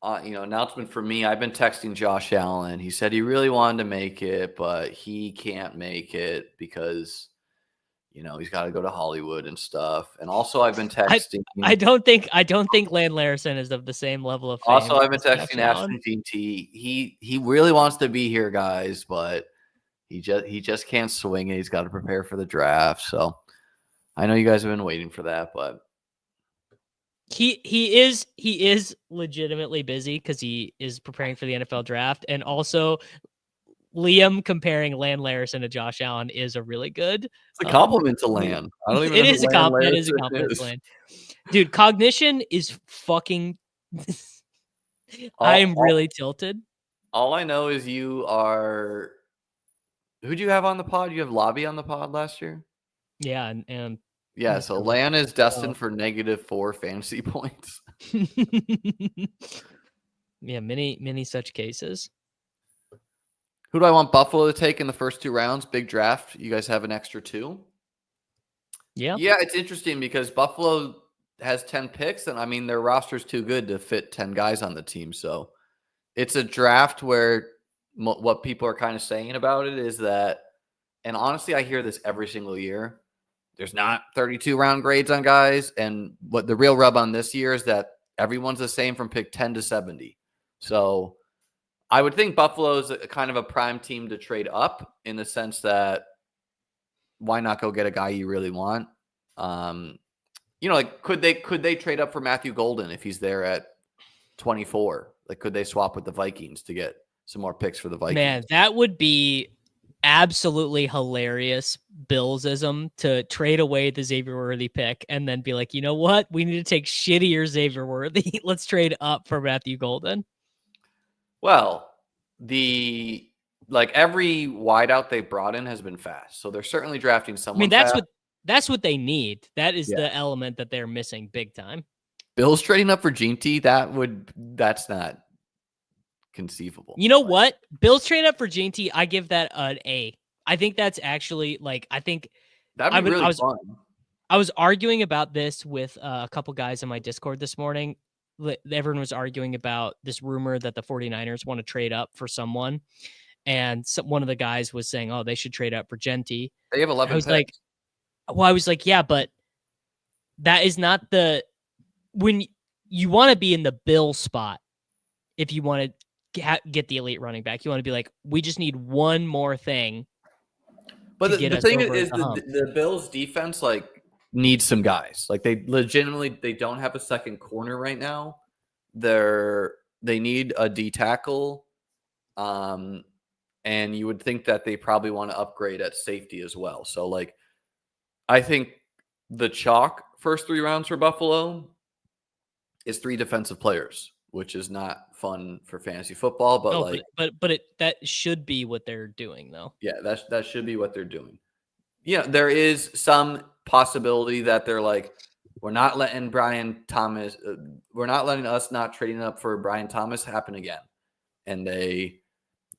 B: announcement for me, I've been texting Josh Allen. He said he really wanted to make it, but he can't make it because he's got to go to Hollywood and stuff. And also I've been texting.
A: I don't think Lan Larison is of the same level of fame.
B: Also, I've been texting Ashton Jeanty. He really wants to be here, guys, but he just can't swing it. He's got to prepare for the draft. So I know you guys have been waiting for that, but
A: he is legitimately busy because he is preparing for the NFL draft. And also Liam comparing Lan Larison to Josh Allen is a really good.
B: It's a compliment to Lan. I don't even.
A: It is a compliment. It is a compliment to Lan. Dude, cognition is fucking. I am really tilted.
B: All I know is you are. Who'd you have on the pod? You have Lobby on the pod last year.
A: Yeah, and
B: yeah. So Lan is destined for -4 fantasy points.
A: Yeah, many such cases.
B: Who do I want Buffalo to take in the first 2 rounds? Big draft. You guys have an extra 2?
A: Yeah.
B: Yeah, it's interesting because Buffalo has 10 picks, and I mean, their roster's too good to fit 10 guys on the team. So it's a draft where what people are kind of saying about it is that, and honestly, I hear this every single year, there's not 32 round grades on guys. And what the real rub on this year is that everyone's the same from pick 10 to 70. So I would think Buffalo is a kind of a prime team to trade up, in the sense that why not go get a guy you really want? Like could they trade up for Matthew Golden if he's there at 24? Like, could they swap with the Vikings to get some more picks for the Vikings?
A: Man, that would be absolutely hilarious Billsism, to trade away the Xavier Worthy pick and then be like, you know what? We need to take shittier Xavier Worthy. Let's trade up for Matthew Golden.
B: Well, every wideout they brought in has been fast, so they're certainly drafting someone.
A: I mean, That's what they need. That is
B: Yeah.
A: the element that they're missing big time.
B: Bills trading up for Jeanty, that's not conceivable.
A: You know what? Bills trade up for Jeanty. I give that an A. I think that's actually like, I think
B: That'd be really fun.
A: I was arguing about this with a couple guys in my Discord this morning. Everyone was arguing about this rumor that the 49ers want to trade up for someone. And one of the guys was saying, oh, they should trade up for Jeanty.
B: They have 11 picks.
A: I was like, yeah, but that is not when you want to be in the Bill spot. If you want to get the elite running back, you want to be like, we just need one more thing.
B: But the thing is the Bills defense like needs some guys. Like they don't have a second corner right now. They need a D tackle. And you would think that they probably want to upgrade at safety as well. So like I think the chalk first 3 rounds for Buffalo is 3 defensive players, which is not fun for fantasy football, but
A: that should be what they're doing though.
B: Yeah, that should be what they're doing. Yeah, there is some possibility that they're like, we're not letting us not trading up for Brian Thomas happen again. And they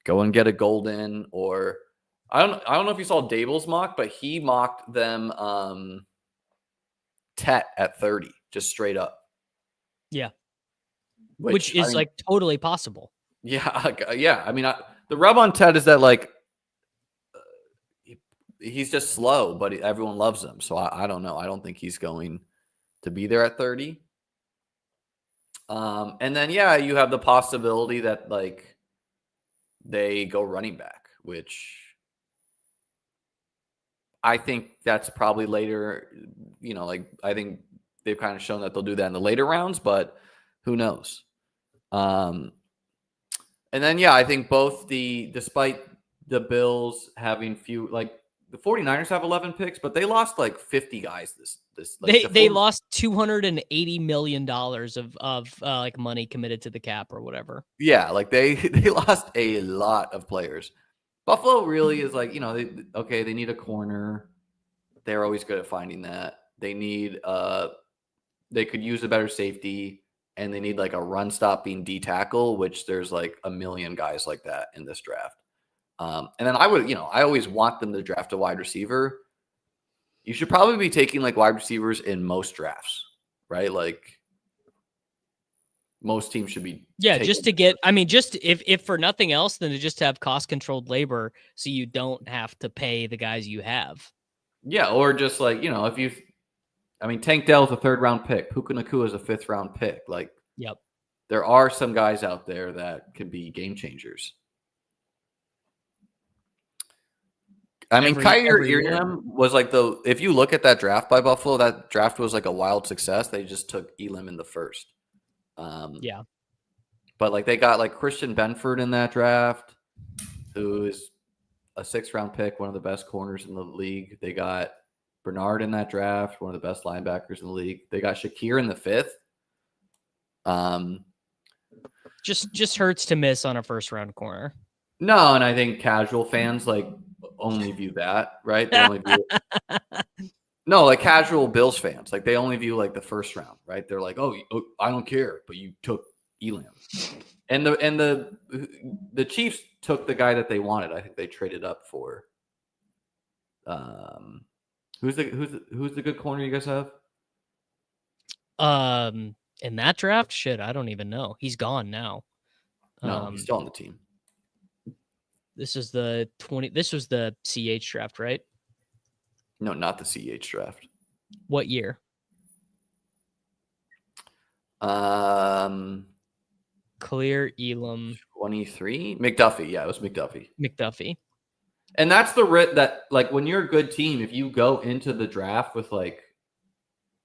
B: go and get a Golden, or I don't know if you saw Dable's mock, but he mocked them Tet at 30, just straight up.
A: Yeah. Which is like totally possible.
B: Yeah. Yeah. I mean, the rub on Ted is that like he's just slow, but everyone loves him. So I don't know. I don't think he's going to be there at 30. And then, yeah, you have the possibility that like they go running back, which I think that's probably later, like I think they've kind of shown that they'll do that in the later rounds, but who knows? And then, yeah, I think despite the Bills having few, like the 49ers have 11 picks, but they lost like 50 guys.
A: They lost $280 million of like money committed to the cap or whatever.
B: Yeah. Like they lost a lot of players. Buffalo really is like, they need a corner. They're always good at finding that. They need, they could use a better safety. And they need like a run stopping D tackle, which there's like a million guys like that in this draft. And then I always want them to draft a wide receiver. You should probably be taking like wide receivers in most drafts, right? Like most teams should be.
A: Yeah, just to get, just if for nothing else, than to just have cost controlled labor so you don't have to pay the guys you have.
B: Yeah, or just like, Tank Dell's a 3rd round pick. Puka Nacua is a 5th round pick. Like,
A: yep,
B: there are some guys out there that could be game changers. Kyrie Elam was like if you look at that draft by Buffalo, that draft was like a wild success. They just took Elam in the 1st.
A: Yeah.
B: But like they got like Christian Benford in that draft, who is a 6th round pick, one of the best corners in the league. They got Bernard in that draft, one of the best linebackers in the league. They got Shakir in the 5th.
A: Just hurts to miss on a 1st round corner.
B: No, and I think casual fans like only view that, right? They only view No, like casual Bills fans, like they only view like the 1st round, right? They're like, oh, I don't care, but you took Elam. And the Chiefs took the guy that they wanted. I think they traded up for who's the good corner you guys have?
A: In that draft? Shit, I don't even know. He's gone now.
B: No, he's still on the team.
A: This was the CH draft, right?
B: No, not the CH draft.
A: What year? Clear Elam.
B: 23? McDuffie. Yeah, it was McDuffie. And that's the risk that, like, when you're a good team, if you go into the draft with, like,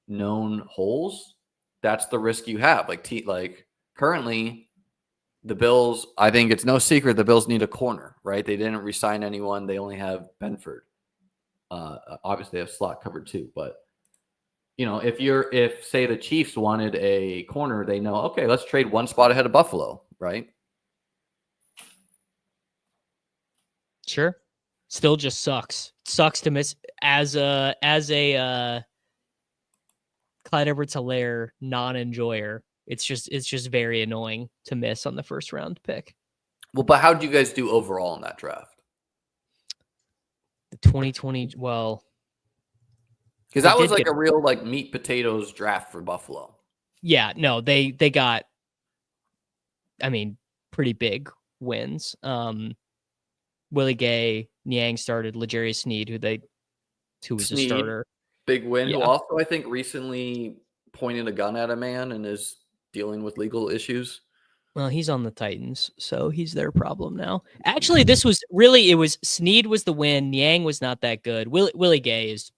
B: known holes, that's the risk you have. Like currently, the Bills, I think it's no secret the Bills need a corner, right? They didn't re-sign anyone. They only have Benford. Obviously, they have slot covered too. But, if say the Chiefs wanted a corner, they know, okay, let's trade one spot ahead of Buffalo, right?
A: Sure. Still just sucks. Sucks to miss as a Clyde Edwards-Helaire non-enjoyer. It's just very annoying to miss on the first round pick.
B: Well, but how did you guys do overall in that draft?
A: The 2020, well,
B: because that was like a real like meat potatoes draft for Buffalo.
A: Yeah, no, they got, I mean, pretty big wins. Willie Gay, Niang started, L'Jarius Sneed, who was a starter.
B: Big win, who also I think recently pointed a gun at a man and is dealing with legal issues.
A: Well, he's on the Titans, so he's their problem now. Actually, this was really, it was Sneed was the win. Niang was not that good. Willie Gay is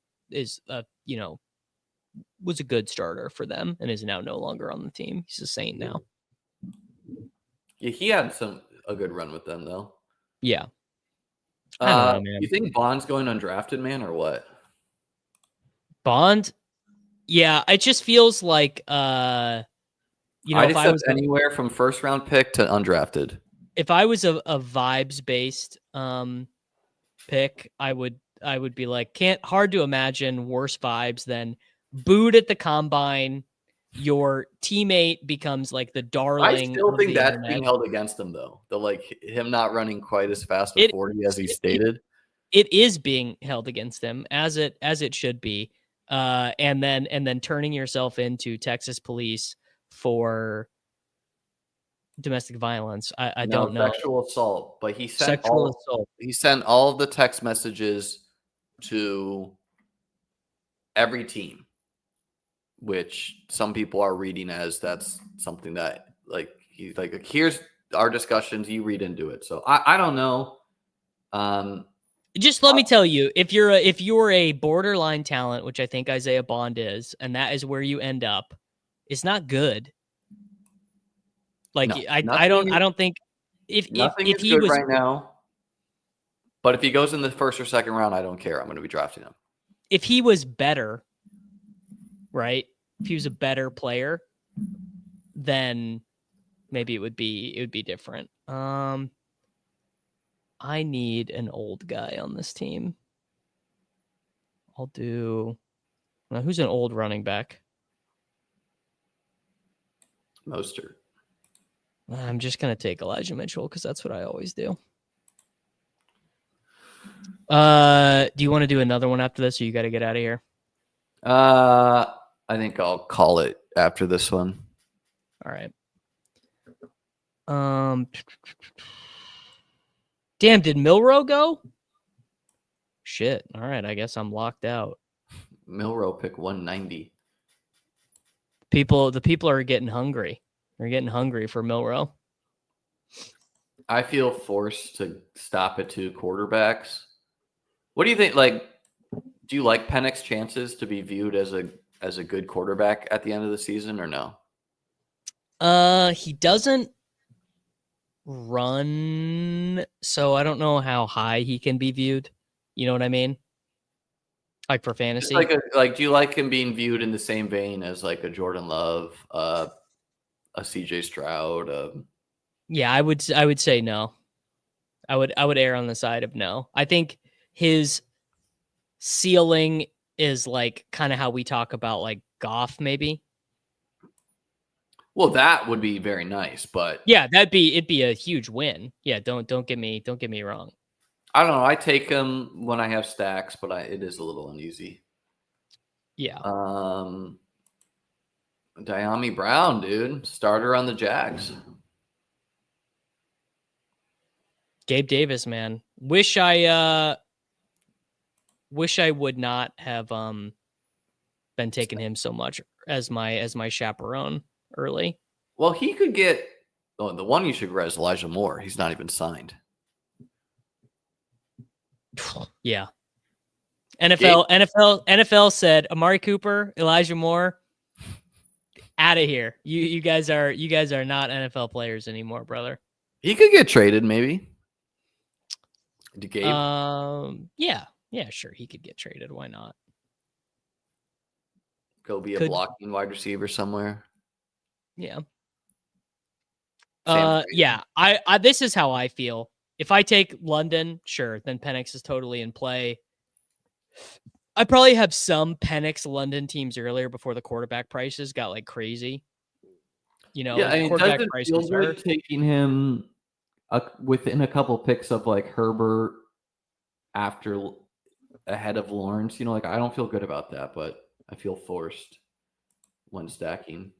A: was a good starter for them and is now no longer on the team. He's a Saint now.
B: Yeah, he had a good run with them though.
A: Yeah.
B: I don't know, man. You think Bond's going undrafted, man, or what?
A: Bond? Yeah, it just feels like
B: I was anywhere from first round pick to undrafted.
A: If I was a vibes based pick, I would be like, hard to imagine worse vibes than booed at the combine. Your teammate becomes like the darling.
B: I still think that's being held against him though. Him not running quite as fast at 40 as he stated.
A: It is being held against him as it should be. And then turning yourself into Texas police for domestic violence. I don't know.
B: Sexual assault, but he sent all of the text messages to every team, which some people are reading as that's something that he's like, here's our discussions, you read into it. So I don't know.
A: Just let me tell you, if you're a borderline talent, which I think Isaiah Bond is, and that is where you end up, it's not good. Like no, I don't think if he was
B: right now, but if he goes in the first or second round, I don't care. I'm going to be drafting him.
A: If he was better, right? If he was a better player, then maybe it would be different. I need an old guy on this team. I'll do. Now, who's an old running back?
B: Mostert.
A: I'm just gonna take Elijah Mitchell because that's what I always do. Do you want to do another one after this, or you got to get out of here?
B: I think I'll call it after this one.
A: All right. Damn, did Milroe go? Shit. All right, I guess I'm locked out.
B: Milroe pick 190.
A: The people are getting hungry. They're getting hungry for Milroe.
B: I feel forced to stop at 2 quarterbacks. What do you think? Like, do you like Penix's chances to be viewed as a good quarterback at the end of the season, or no?
A: He doesn't run, so I don't know how high he can be viewed. You know what I mean? Like for fantasy.
B: Like, do you like him being viewed in the same vein as like a Jordan Love, a CJ Stroud?
A: Yeah, I would say no. I would err on the side of no. I think his ceiling is like kind of how we talk about like Goff, maybe.
B: Well, that would be very nice, but
A: yeah, it'd be a huge win. Yeah, don't get me wrong.
B: I don't know. I take him when I have stacks, but it is a little uneasy.
A: Yeah.
B: Diami Brown, dude, starter on the Jags.
A: Gabe Davis, man. Wish I would not have been taking him so much as my chaperone early.
B: Well, he could get the one you should regret is Elijah Moore. He's not even signed.
A: Yeah. NFL said Amari Cooper, Elijah Moore, out of here. You guys are not NFL players anymore, brother.
B: He could get traded, maybe. To Gabe?
A: Yeah, sure. He could get traded. Why not?
B: Go be a blocking wide receiver somewhere.
A: Yeah. Yeah. I this is how I feel. If I take London, sure, then Penix is totally in play. I probably have some Penix London teams earlier before the quarterback prices got like crazy.
B: Yeah, I mean, does
A: Quarterback
B: it feel
A: prices
B: good taking him within a couple picks of like Herbert ahead of Lawrence? Like I don't feel good about that, but I feel forced when stacking.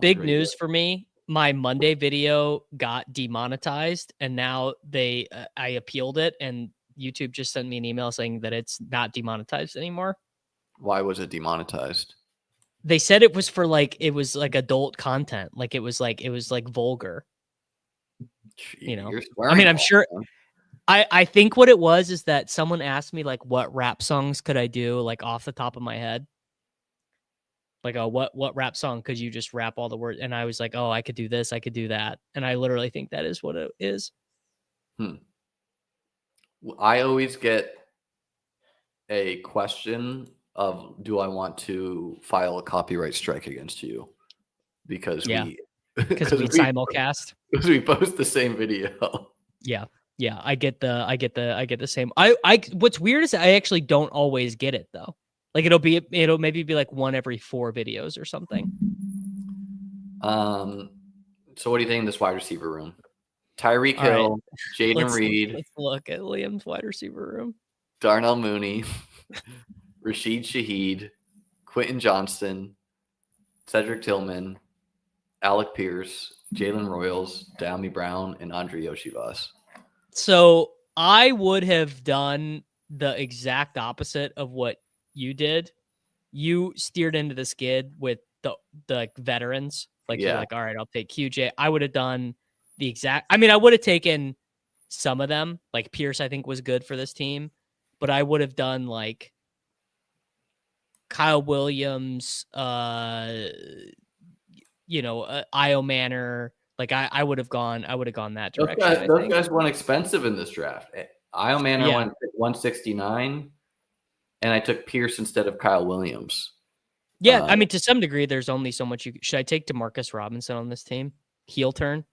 A: Big news for me. My Monday video got demonetized, and now I appealed it, and YouTube just sent me an email saying that it's not demonetized anymore.
B: Why was it demonetized?
A: They said it was for like adult content, like it was like vulgar.
B: You're
A: I mean, I'm sure. I think what it was is that someone asked me like what rap songs could I do like off the top of my head. Like, oh, what rap song could you just rap all the words? And I was like, oh, I could do this, I could do that. And I literally think that is what it is.
B: I always get a question of, do I want to file a copyright strike against you? Because we
A: simulcast.
B: Because we post the same video.
A: Yeah. I get the same. What's weird is I actually don't always get it though. Like it'll maybe be like one every 4 videos or something.
B: So what do you think in this wide receiver room? Tyreek Hill, Jaden Reed.
A: Let's look at Liam's wide receiver room.
B: Darnell Mooney, Rashid Shaheed, Quentin Johnston, Cedric Tillman, Alec Pierce, Jalen Royals, Dami Brown, and Andre Yoshivas.
A: So I would have done the exact opposite of what you did. You steered into the skid with the veterans. Like, you're like, all right, I'll take QJ. I would have done the exact. I mean, I would have taken some of them. Like Pierce, I think was good for this team, but I would have done like Kyle Williams, Io Manor. Like I would have gone that direction.
B: Those guys went expensive in this draft. Io Manor went 169, and I took Pierce instead of Kyle Williams.
A: Yeah, I mean, to some degree, there's only so much should I take DeMarcus Robinson on this team? Heel turn?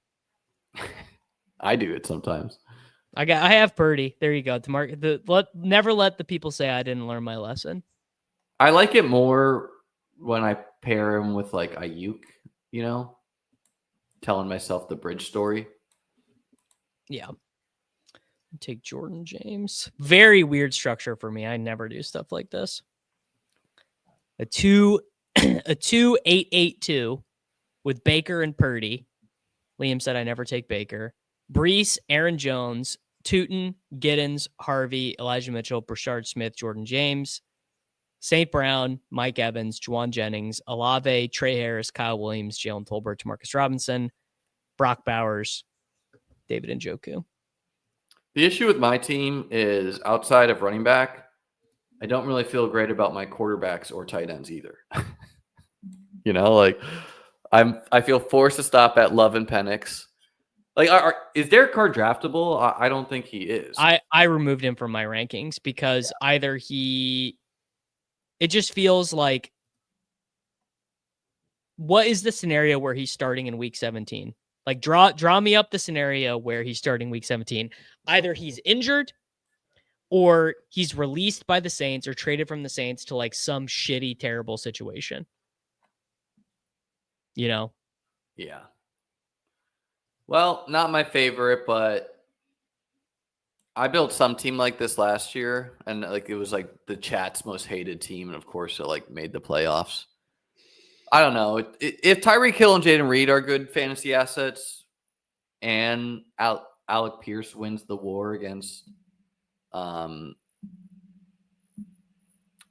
B: I do it sometimes.
A: I have Purdy. There you go. Never let the people say I didn't learn my lesson.
B: I like it more when I pair him with like Ayuk, telling myself the bridge story.
A: Yeah. Take Jordan James. Very weird structure for me. I never do stuff like this. A 2-8-8-2 with Baker and Purdy. Liam said I never take Baker. Brees, Aaron Jones, Tootin, Giddens, Harvey, Elijah Mitchell, Brashard Smith, Jordan James, St. Brown, Mike Evans, Juwan Jennings, Olave, Trey Harris, Kyle Williams, Jalen Tolbert, Demarcus Robinson, Brock Bowers, David Njoku.
B: The issue with my team is outside of running back, I don't really feel great about my quarterbacks or tight ends either. I feel forced to stop at Love and Penix. Like, is Derek Carr draftable? I don't think he is.
A: I removed him from my rankings because either it just feels like, what is the scenario where he's starting in week 17? Like, draw me up the scenario where he's starting week 17. Either he's injured or he's released by the Saints or traded from the Saints to like some shitty, terrible situation. Yeah.
B: Well, not my favorite, but I built some team like this last year, and like it was like the chat's most hated team, and of course it like made the playoffs. I don't know. If Tyreek Hill and Jaden Reed are good fantasy assets, and Alec Pierce wins the war against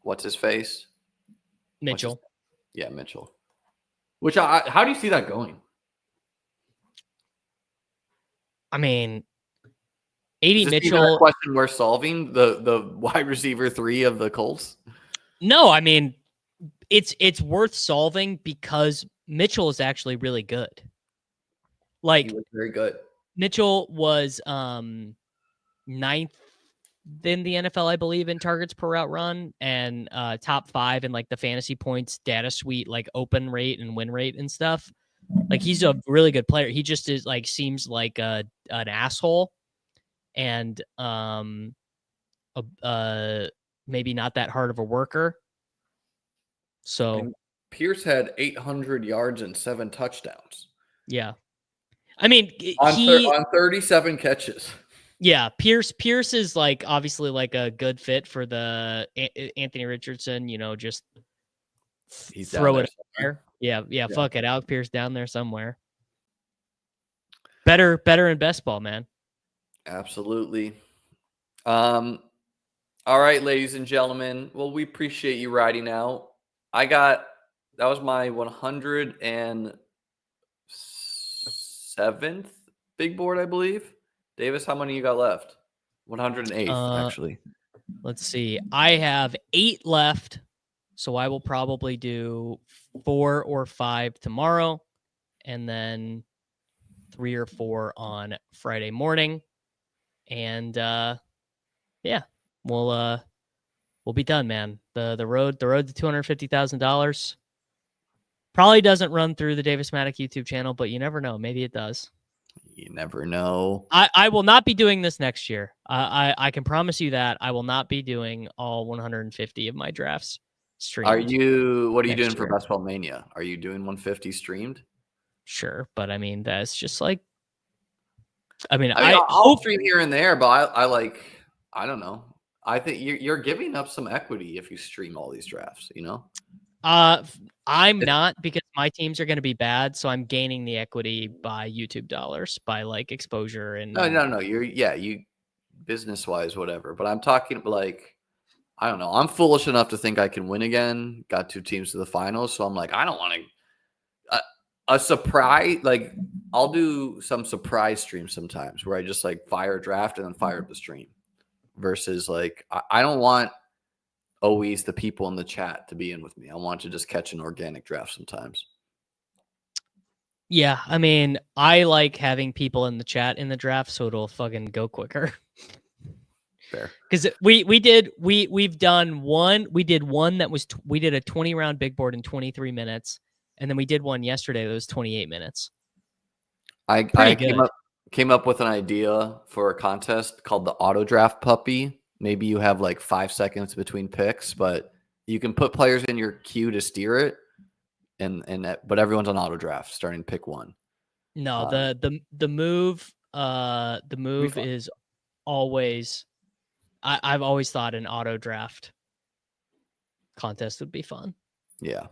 B: what's his face?
A: Mitchell.
B: Mitchell. Which how do you see that going?
A: I mean, AD
B: Mitchell. A question we're solving, the wide receiver 3 of the Colts.
A: No, I mean, it's worth solving because Mitchell is actually really good. Like,
B: he was very good.
A: Mitchell was 9th in the NFL, I believe, in targets per route run, and top 5 in like the fantasy points data suite, like open rate and win rate and stuff. Like, he's a really good player. He just is like seems like an asshole, and maybe not that hard of a worker. So
B: And Pierce had 800 yards and 7 touchdowns.
A: yeah, I mean,
B: on 37 catches.
A: Yeah, Pierce is like obviously like a good fit for the Anthony Richardson. Just throw it there. Yeah. Fuck it, Alec Pierce down there somewhere. Better in best ball, man.
B: Absolutely. All right, ladies and gentlemen. Well, we appreciate you riding out. That was my 107th big board, I believe. Davis, how many you got left? 108th, actually.
A: Let's see. I have 8 left, so I will probably do 4 or 5 tomorrow, and then 3 or 4 on Friday morning. And yeah, we'll be done, man. The road to $250,000 probably doesn't run through the Davis Maddock YouTube channel, but you never know. Maybe it does.
B: You never know.
A: I will not be doing this next year. I can promise you that I will not be doing all 150 of my drafts streamed.
B: What are you doing for Best Ball Mania? Are you doing 150 streamed?
A: Sure, but I mean that's just like,
B: I'll stream here and there, but I don't know. I think you're giving up some equity if you stream all these drafts,
A: I'm not, because my teams are going to be bad, so I'm gaining the equity by YouTube dollars, by like exposure and
B: no. You business wise, whatever. But I'm talking like, I don't know. I'm foolish enough to think I can win again. Got 2 teams to the finals, so I'm like, I don't want to a surprise. Like, I'll do some surprise streams sometimes where I just like fire a draft and then fire up the stream. Versus like, I don't want always the people in the chat to be in with me. I want to just catch an organic draft sometimes.
A: Yeah, I mean, I like having people in the chat in the draft, so it'll fucking go quicker.
B: Fair.
A: Because we did one that was we did a 20 round big board in 23 minutes, and then we did one yesterday that was 28 minutes.
B: I came up with an idea for a contest called the Auto Draft Puppy. Maybe you have like 5 seconds between picks, but you can put players in your queue to steer it, but everyone's on auto draft starting pick 1.
A: No, the move is always. I've always thought an auto draft contest would be fun.
B: Yeah.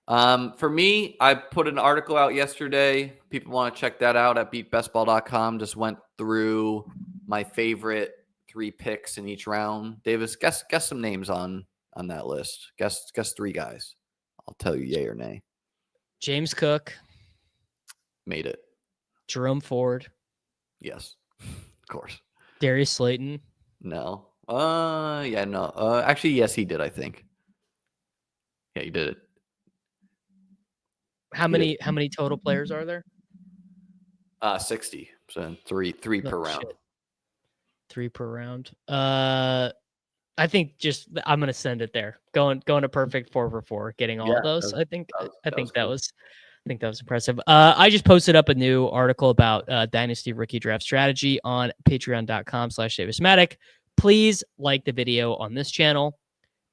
B: For me, I put an article out yesterday. People want to check that out at beatbestball.com. Just went through my favorite 3 picks in each round. Davis, guess some names on that list. Guess 3 guys. I'll tell you yay or nay.
A: James Cook.
B: Made it.
A: Jerome Ford.
B: Yes, of course.
A: Darius Slayton.
B: No. Yeah, no. Actually, yes, he did, I think. Yeah, he did it.
A: How many total players are there?
B: 60. So 3 per round.
A: 3 per round. I think I'm gonna send it there. Going a perfect 4 for 4, getting all of those. I think that was impressive. I just posted up a new article about Dynasty Rookie Draft Strategy on patreon.com/DavisMattock. Please like the video on this channel.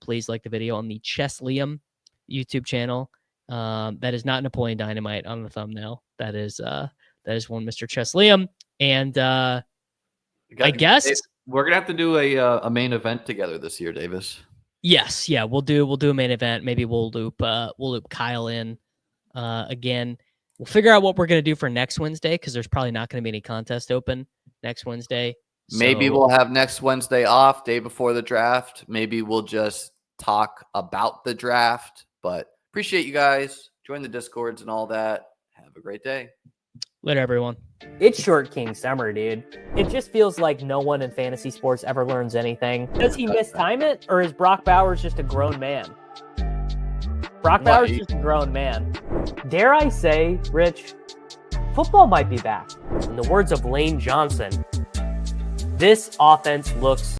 A: Please like the video on the Chess Liam YouTube channel. That is not Napoleon Dynamite on the thumbnail. That is one Mr. Chess Liam. And I guess
B: we're gonna have to do a main event together this year, Davis.
A: Yes, yeah, we'll do a main event. Maybe we'll loop Kyle in again. We'll figure out what we're gonna do for next Wednesday, because there's probably not gonna be any contest open next Wednesday.
B: Maybe we'll have next Wednesday off, day before the draft. Maybe we'll just talk about the draft. But appreciate you guys. Join the Discords and all that. Have a great day.
A: Later, everyone. It's Short King Summer, dude. It just feels like no one in fantasy sports ever learns anything. Does he mistime it, or is Brock Bowers just a grown man? Brock Bowers is just a grown man. Dare I say, Rich, football might be back. In the words of Lane Johnson, this offense looks